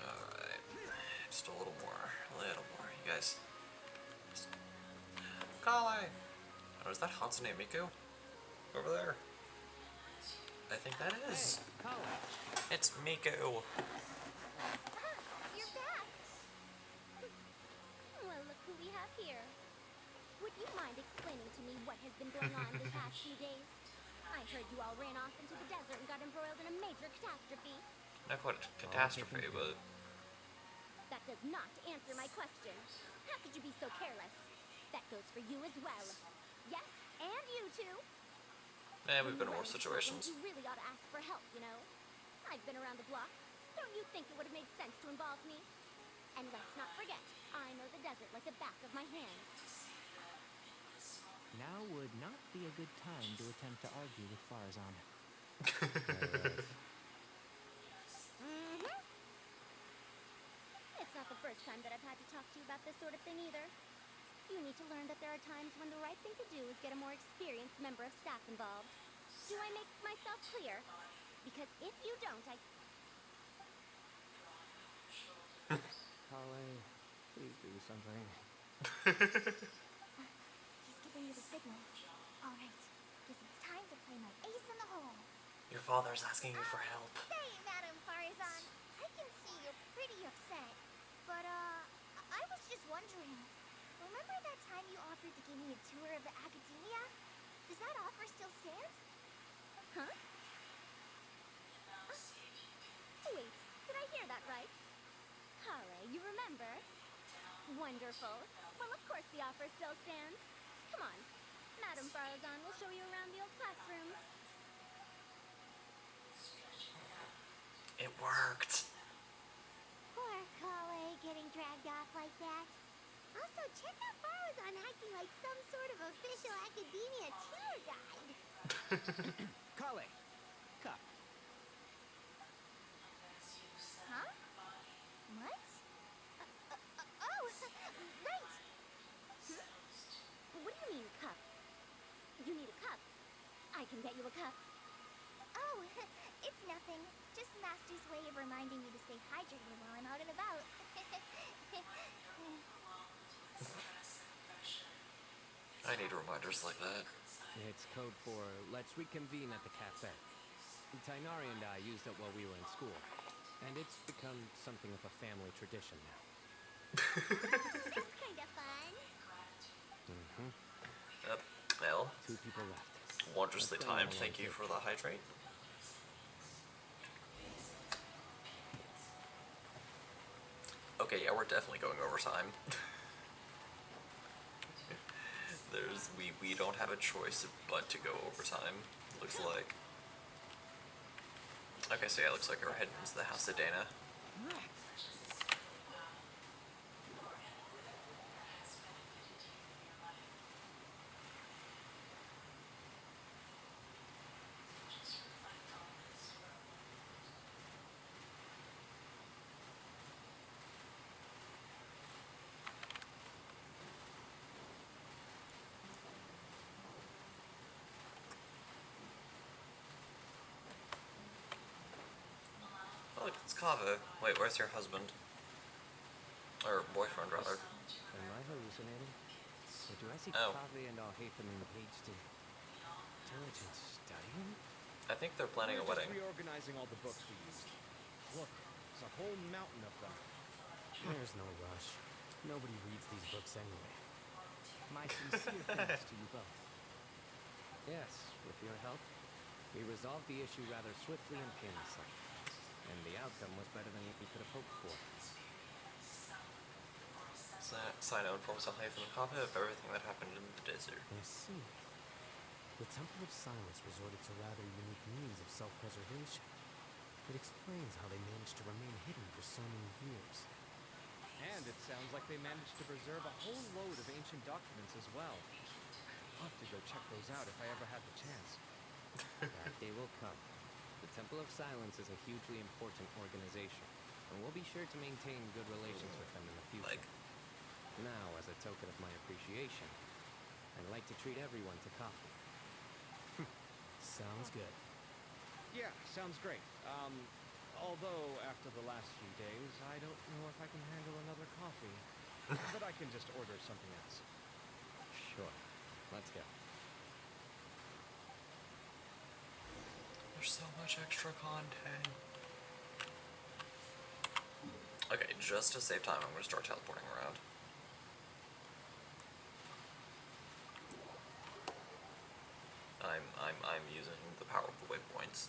[SPEAKER 1] Alright. Just a little more. A little more. You guys. Kale! Oh, is that Hatsune Miku? Over there. I think that is. It's Miku.
[SPEAKER 2] You're back! Well, look who we have here. Would you mind explaining to me what has been going on the past few days? I heard you all ran off into the desert and got embroiled in a major catastrophe.
[SPEAKER 1] Not quite a catastrophe, but
[SPEAKER 2] That does not answer my question. How could you be so careless? That goes for you as well. Yes, and you too.
[SPEAKER 1] we've been in worse situations.
[SPEAKER 2] You really ought to ask for help, you know? I've been around the block. Don't you think it would have made sense to involve me? And let's not forget, I know the desert like the back of my hand.
[SPEAKER 7] Now would not be a good time to attempt to argue with Farazan.
[SPEAKER 2] Mm-hmm. It's not the first time that I've had to talk to you about this sort of thing either. You need to learn that there are times when the right thing to do is get a more experienced member of staff involved. Do I make myself clear? Because if you don't,
[SPEAKER 3] Kale, please do something.
[SPEAKER 2] He's giving you the signal. All right, guess it's time to play my ace in the hole.
[SPEAKER 1] Your father's asking you for help.
[SPEAKER 2] Say, Madam Farazan, I can see you're pretty upset. But, I was just wondering. Remember that time you offered to give me a tour of the Academia? Does that offer still stand? Huh? Wait, did I hear that right? Kale, you remember? Wonderful. Well, of course the offer still stands. Come on. Madam Farazan will show you around the old classrooms.
[SPEAKER 1] It worked.
[SPEAKER 2] Poor Kale getting dragged off like that. Also, check out Farazan acting like some sort of official Academia tour guide.
[SPEAKER 7] Kale! Cup.
[SPEAKER 2] Huh? What? Oh, right! Hmm? What do you mean, cup? You need a cup? I I can get you a cup. Oh, it's nothing. Just Master's way of reminding me to stay hydrated while I'm out and about.
[SPEAKER 1] I need reminders like that.
[SPEAKER 3] It's code for let's reconvene at the cafe. Tainari and I used it while we were in school, and it's become something of a family tradition now.
[SPEAKER 2] That's kind of fun.
[SPEAKER 3] Mm-hmm.
[SPEAKER 1] Yep. Well,
[SPEAKER 3] 2 people left.
[SPEAKER 1] Wondrously
[SPEAKER 3] Let's go
[SPEAKER 1] timed.
[SPEAKER 3] along
[SPEAKER 1] Thank you
[SPEAKER 3] too.
[SPEAKER 1] for the hydrate. Okay, yeah, we're definitely going overtime. We don't have a choice but to go overtime. Looks like. Okay, so yeah, it looks like we're heading into the house of Dana. Oh, look, it's Kava. Wait, where's your husband? Or boyfriend, rather.
[SPEAKER 3] Am I hallucinating? Or do I see
[SPEAKER 1] Oh.
[SPEAKER 3] Kaveh and Alhaitham engaged in diligent studying?
[SPEAKER 1] I think they're planning a
[SPEAKER 5] We're just
[SPEAKER 1] wedding.
[SPEAKER 5] reorganizing all the books we used. Look, it's a whole mountain of them.
[SPEAKER 8] There's no rush. Nobody reads these books anyway. My sincere thanks to you both.
[SPEAKER 3] Yes, with your help, we resolved the issue rather swiftly and painlessly. And the outcome was better than we could have hoped for.
[SPEAKER 1] Sino informs Alhaitham and Kava of everything that happened in the desert.
[SPEAKER 8] I see. The Temple of Silence resorted to rather unique means of self-preservation. It explains how they managed to remain hidden for so many years.
[SPEAKER 5] And it sounds like they managed to preserve a whole load of ancient documents as well. I'd love to go check those out if I ever had the chance.
[SPEAKER 3] That day will come. The Temple of Silence is a hugely important organization, and we'll be sure to maintain good relations with them in the future. Now, as a token of my appreciation, I'd like to treat everyone to coffee.
[SPEAKER 8] Sounds good.
[SPEAKER 5] Yeah, sounds great. Although after the last few days, I don't know if I can handle another coffee. But I can just order something else.
[SPEAKER 3] Sure. Let's go.
[SPEAKER 1] There's so much extra content. Okay, just to save time, I'm gonna start teleporting around. I'm using the power of the waypoints.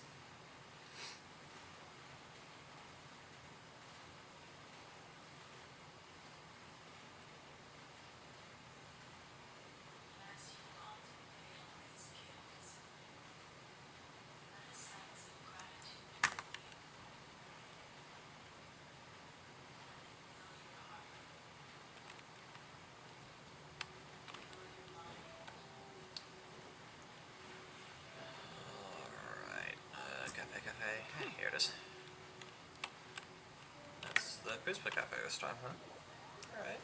[SPEAKER 1] Cafe. Here it is. That's the Kuzma Cafe this time, huh? Alright.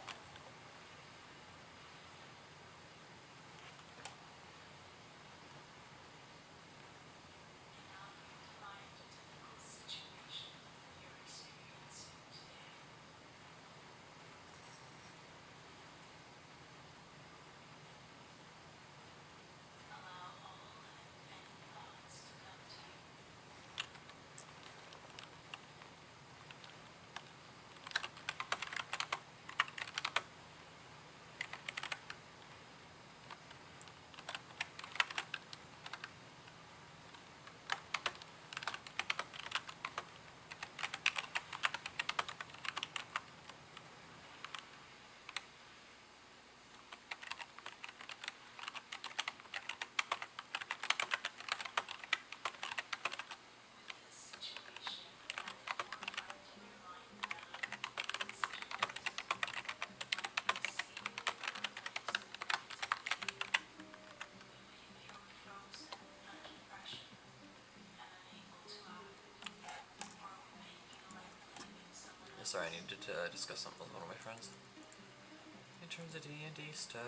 [SPEAKER 1] Sorry, I needed to discuss something with one of my friends. In terms of D&D stuff.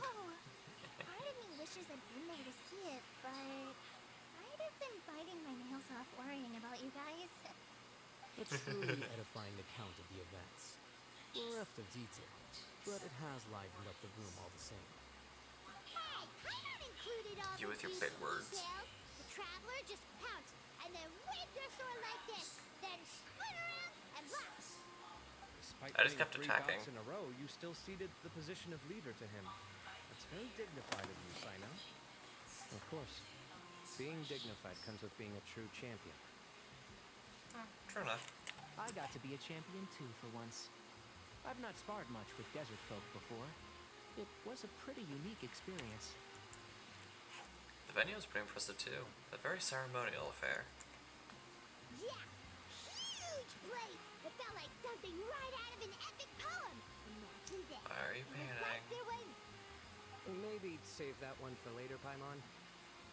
[SPEAKER 2] Oh, part of me wishes I'd been there to see it, but I'd have been biting my nails off worrying about you guys.
[SPEAKER 8] A truly edifying account of the events. Bereft of detail, but it has livened up the room all the same.
[SPEAKER 2] Hey, I not included all
[SPEAKER 1] You
[SPEAKER 2] the
[SPEAKER 1] with your
[SPEAKER 2] juicy
[SPEAKER 1] big words.
[SPEAKER 2] details. The traveler just pounced and then waved their sword like this, then spun around and blah.
[SPEAKER 5] Despite
[SPEAKER 1] I just
[SPEAKER 5] winning
[SPEAKER 1] kept
[SPEAKER 5] 3
[SPEAKER 1] attacking.
[SPEAKER 5] bouts in a row, you still ceded the position of leader to him. That's very dignified of you, Sino.
[SPEAKER 3] Of course. Being dignified comes with being a true champion.
[SPEAKER 1] True enough.
[SPEAKER 7] I got to be a champion too for once. I've not sparred much with desert folk before. It was a pretty unique experience.
[SPEAKER 1] The venue was pretty impressive too. A very ceremonial affair.
[SPEAKER 2] Yeah, huge place. It felt like something right out of an epic poem. Imagine this.
[SPEAKER 1] Why are you
[SPEAKER 2] It was like
[SPEAKER 1] painting?
[SPEAKER 2] there was
[SPEAKER 3] Maybe save that one for later, Paimon.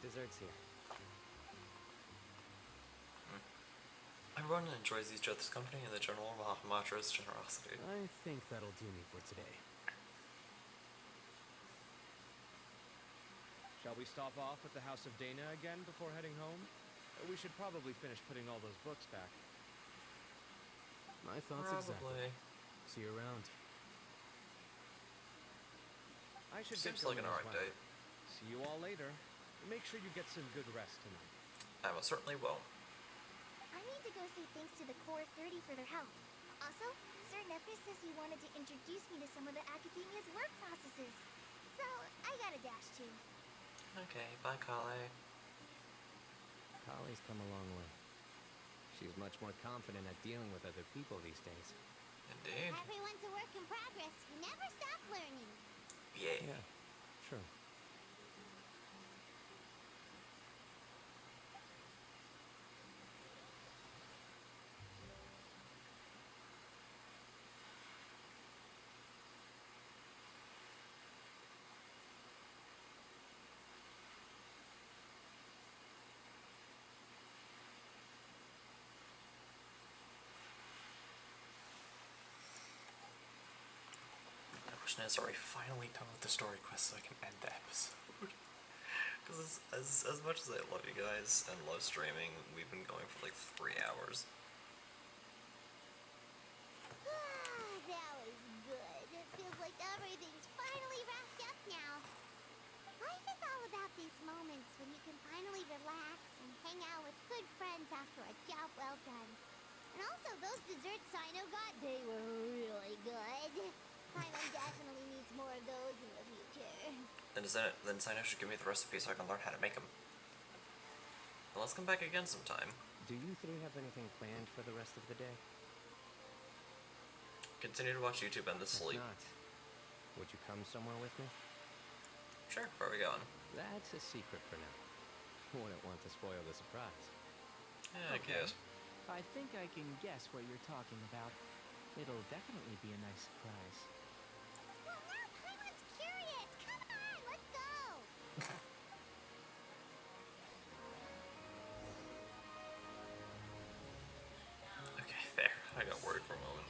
[SPEAKER 3] Dessert's here.
[SPEAKER 1] Everyone enjoys each other's company and the general Mahamatra's generosity.
[SPEAKER 8] I think that'll do me for today.
[SPEAKER 5] Shall we stop off at the House of Dana again before heading home? We should probably finish putting all those books back.
[SPEAKER 8] My thoughts exactly. See you around.
[SPEAKER 5] I should
[SPEAKER 1] Seems
[SPEAKER 5] get
[SPEAKER 1] like
[SPEAKER 5] going
[SPEAKER 1] an
[SPEAKER 5] as
[SPEAKER 1] alright
[SPEAKER 5] well.
[SPEAKER 1] date.
[SPEAKER 5] See you all later. Make sure you get some good rest tonight.
[SPEAKER 1] I most certainly will.
[SPEAKER 2] I need to go say thanks to the Core 30 for their help. Also, Sir Nephis says he wanted to introduce me to some of the Academia's work processes. So, I gotta dash too.
[SPEAKER 1] Okay, bye, Kale.
[SPEAKER 3] Kali's come a long way. She's much more confident at dealing with other people these days.
[SPEAKER 1] Indeed.
[SPEAKER 2] Everyone's a work in progress. You never stop learning.
[SPEAKER 1] Yeah.
[SPEAKER 3] True.
[SPEAKER 1] I wish are we finally done with the story quest so I can end the episode. Because as much as I love you guys and love streaming, we've been going for like 3 hours.
[SPEAKER 2] That was good. It feels like everything's finally wrapped up now. Life is all about these moments when you can finally relax and hang out with good friends after a job well done. And also, those desserts Sino got, they were really good. Paimon definitely needs more of those in the future.
[SPEAKER 1] Then Sino should give me the recipe so I can learn how to make them. And let's come back again sometime.
[SPEAKER 3] Do you three have anything planned for the rest of the day?
[SPEAKER 1] Continue to watch YouTube and
[SPEAKER 3] If
[SPEAKER 1] sleep.
[SPEAKER 3] not, would you come somewhere with me?
[SPEAKER 1] Sure, where are we going?
[SPEAKER 3] That's a secret for now. Wouldn't want to spoil the surprise.
[SPEAKER 1] Yeah, I guess.
[SPEAKER 7] I think I can guess what you're talking about. It'll definitely be a nice surprise.
[SPEAKER 2] Well, now Paimon's curious. Come on, let's go.
[SPEAKER 1] Okay, there. I got worried for a moment.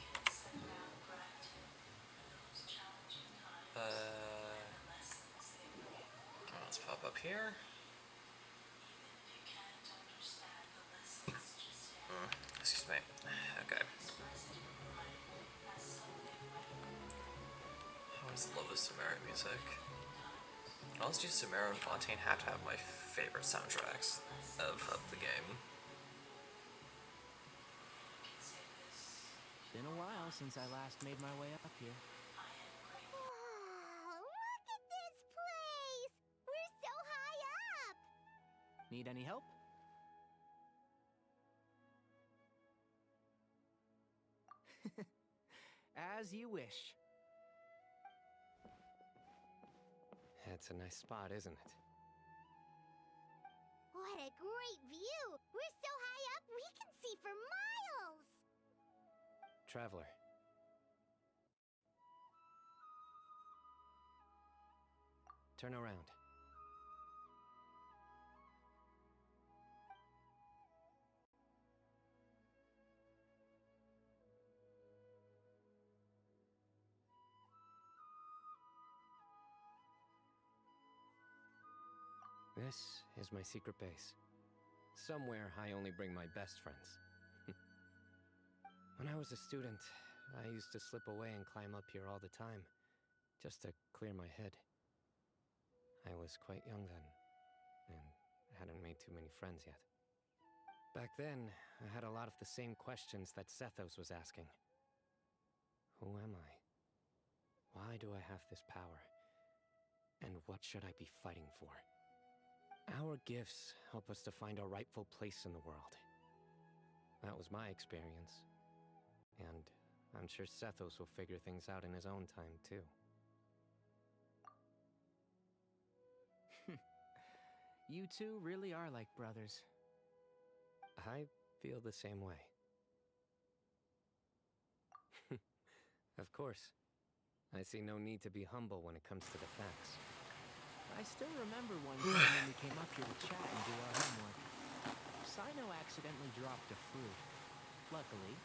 [SPEAKER 1] Let's pop up here. Excuse me. Okay. I always love the Sumerian music. Honestly, Sumeru and Fontaine have to have my favorite soundtracks of the game.
[SPEAKER 7] Been a while since I last made my way up here.
[SPEAKER 2] Wow, look at this place. We're so high up.
[SPEAKER 7] Need any help? As you wish.
[SPEAKER 3] That's a nice spot, isn't it?
[SPEAKER 2] What a great view. We're so high up, we can see for miles.
[SPEAKER 3] Traveler. Turn around. This is my secret base. Somewhere I only bring my best friends. When I was a student, I used to slip away and climb up here all the time, just to clear my head. I was quite young then, and hadn't made too many friends yet. Back then, I had a lot of the same questions that Sethos was asking. Who am I? Why do I have this power? And what should I be fighting for? Our gifts help us to find our rightful place in the world. That was my experience. And I'm sure Sethos will figure things out in his own time, too.
[SPEAKER 7] You two really are like brothers.
[SPEAKER 3] I feel the same way. Of course. I see no need to be humble when it comes to the facts.
[SPEAKER 7] I still remember one time when we came up here to chat and do our homework. Sino accidentally dropped a fruit. Luckily,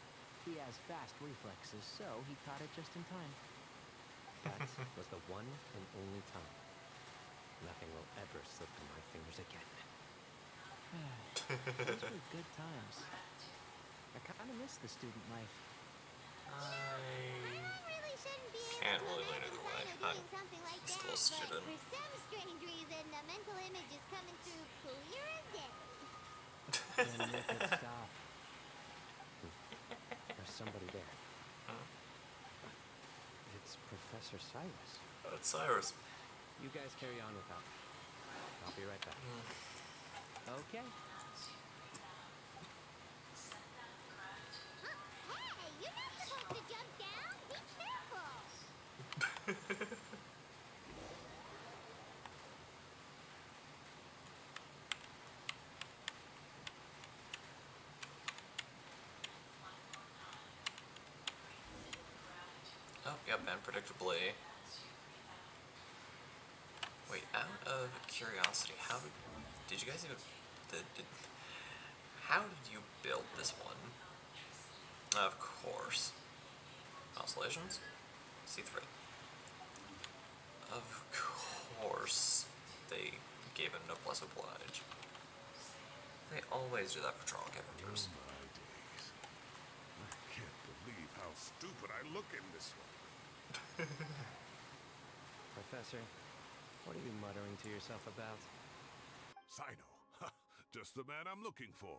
[SPEAKER 7] he has fast reflexes, so he caught it just in time.
[SPEAKER 3] That was the one and only time. Nothing will ever slip through my fingers again.
[SPEAKER 7] Those were good times. I kind of miss the student life.
[SPEAKER 1] Can't really lean either way. I'm
[SPEAKER 2] Something like
[SPEAKER 1] still a
[SPEAKER 2] that,
[SPEAKER 1] student.
[SPEAKER 2] but for some strange reason, the mental image is coming through clear as day.
[SPEAKER 3] Then make it stop. There's somebody there. It's Professor Cyrus.
[SPEAKER 1] It's Cyrus.
[SPEAKER 3] You guys carry on with that. I'll be right back.
[SPEAKER 7] Okay.
[SPEAKER 2] Hey, you're not supposed to jump down. Be careful.
[SPEAKER 1] Oh, yep, and predictably. Wait, out of curiosity, how did you guys even how did you build this one? Of course. Constellations? C3. Of course they gave it noblesse oblige. They always do that for troll characters.
[SPEAKER 4] Oh my days. I can't believe how stupid I look in this one.
[SPEAKER 3] Professor, what are you muttering to yourself about?
[SPEAKER 4] Sino. Ha, just the man I'm looking for.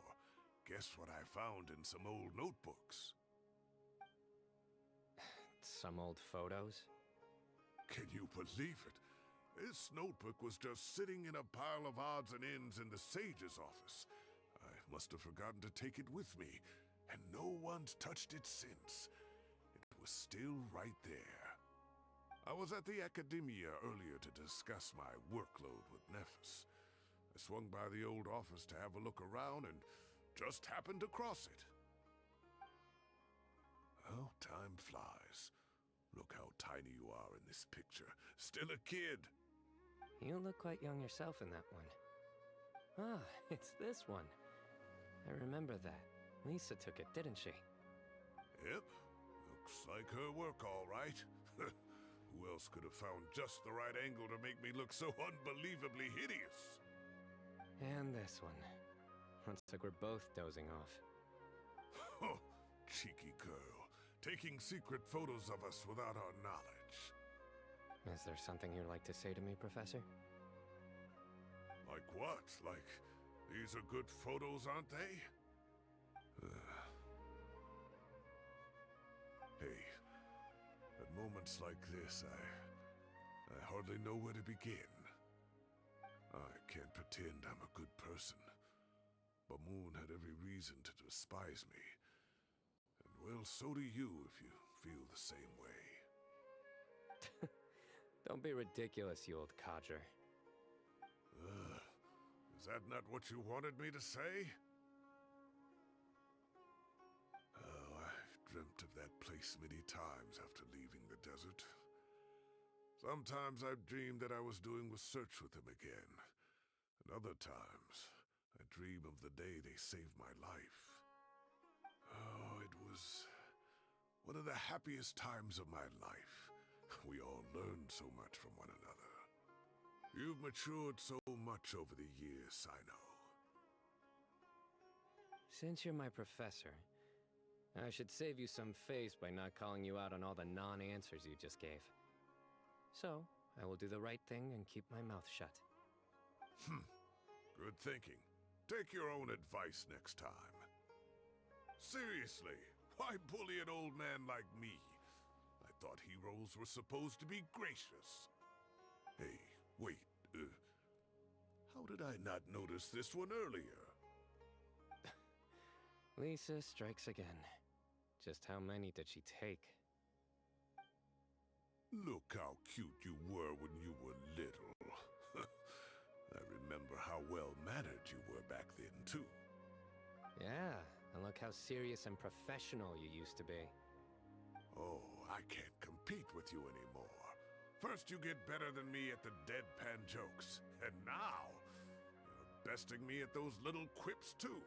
[SPEAKER 4] Guess what I found in some old notebooks?
[SPEAKER 3] Some old photos?
[SPEAKER 4] Can you believe it? This notebook was just sitting in a pile of odds and ends in the sage's office. I must have forgotten to take it with me, and no one's touched it since. It was still right there. I was at the Academia earlier to discuss my workload with Nephis. I swung by the old office to have a look around and just happened to cross it. Oh, time flies. Look how tiny you are in this picture. Still a kid.
[SPEAKER 3] You look quite young yourself in that one. Ah, it's this one. I remember that. Lisa took it, didn't she?
[SPEAKER 4] Yep. Looks like her work, all right. Who else could have found just the right angle to make me look so unbelievably hideous?
[SPEAKER 3] And this one. Looks like we're both dozing off.
[SPEAKER 4] Oh, cheeky girl. Taking secret photos of us without our knowledge.
[SPEAKER 3] Is there something you'd like to say to me, Professor?
[SPEAKER 4] Like what? Like, these are good photos, aren't they? Hey, at moments like this, I hardly know where to begin. I can't pretend I'm a good person. But Moon had every reason to despise me. And well, so do you if you feel the same way.
[SPEAKER 3] Don't be ridiculous, you old codger.
[SPEAKER 4] Is that not what you wanted me to say? Oh, I've dreamt of that place many times after leaving the desert. Sometimes I've dreamed that I was doing a search with them again. And other times, I dream of the day they saved my life. Oh, it was one of the happiest times of my life. We all learned so much from one another. You've matured so much over the years, I know.
[SPEAKER 3] Since you're my professor, I should save you some face by not calling you out on all the non-answers you just gave. So, I will do the right thing and keep my mouth shut.
[SPEAKER 4] Good thinking. Take your own advice next time. Seriously, why bully an old man like me? I thought heroes were supposed to be gracious. Hey, wait, how did I not notice this one earlier?
[SPEAKER 3] Lisa strikes again. Just how many did she take?
[SPEAKER 4] Look how cute you were when you were little. I remember how well-mannered you were back then, too.
[SPEAKER 3] Yeah, and look how serious and professional you used to be.
[SPEAKER 4] Oh, I can't compete with you anymore. First you get better than me at the deadpan jokes, and now you're besting me at those little quips, too.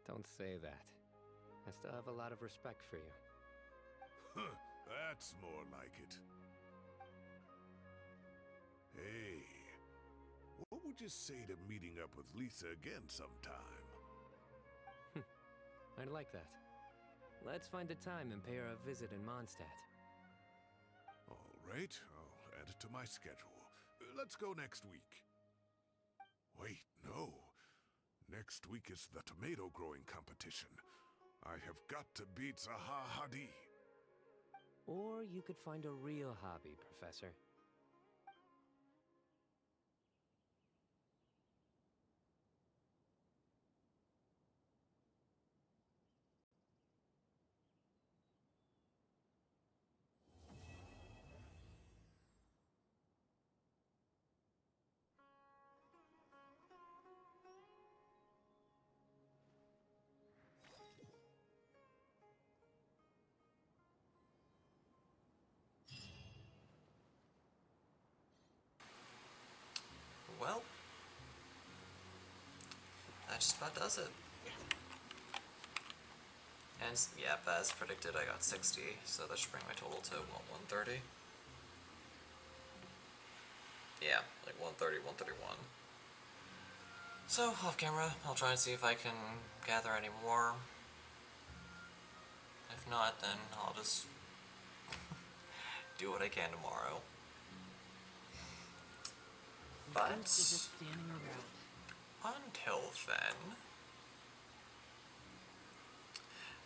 [SPEAKER 3] Don't say that. I still have a lot of respect for you.
[SPEAKER 4] That's more like it. Hey, what would you say to meeting up with Lisa again sometime?
[SPEAKER 3] I'd like that. Let's find a time and pay her a visit in Mondstadt.
[SPEAKER 4] All right, I'll add it to my schedule. Let's go next week. Wait, no. Next week is the tomato growing competition. I have got to beat Zaha Hadid.
[SPEAKER 3] Or you could find a real hobby, Professor.
[SPEAKER 1] Well, that just about does it. And yeah, as predicted, I got 60, so that should bring my total to, what, 130? Yeah, like 130, 131. So, off camera, I'll try and see if I can gather any more. If not, then I'll just do what I can tomorrow. But
[SPEAKER 7] just standing around.
[SPEAKER 1] Until then...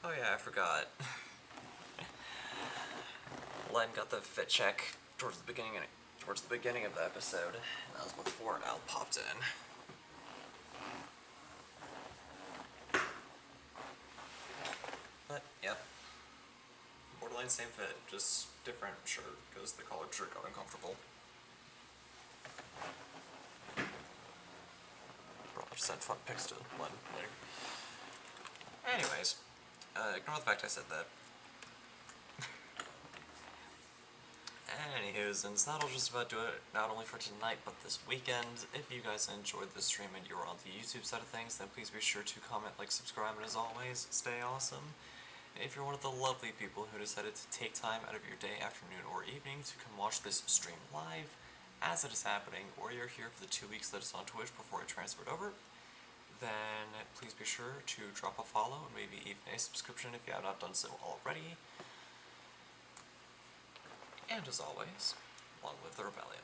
[SPEAKER 1] Oh yeah, I forgot. Len got the fit check towards the beginning of the episode. And that was before Al popped in. But yep. Borderline same fit, just different shirt because the collared shirt got uncomfortable. Probably just sent fun pics to Len later. Anyways, ignore the fact I said that. Anywho, since that'll just about do it, not only for tonight, but this weekend. If you guys enjoyed this stream and you're on the YouTube side of things, then please be sure to comment, like, subscribe, and as always, stay awesome. And if you're one of the lovely people who decided to take time out of your day, afternoon, or evening to come watch this stream live as it is happening, or you're here for the 2 weeks that it's on Twitch before it transferred over, then please be sure to drop a follow and maybe even a subscription if you have not done so already. And as always, long live the rebellion.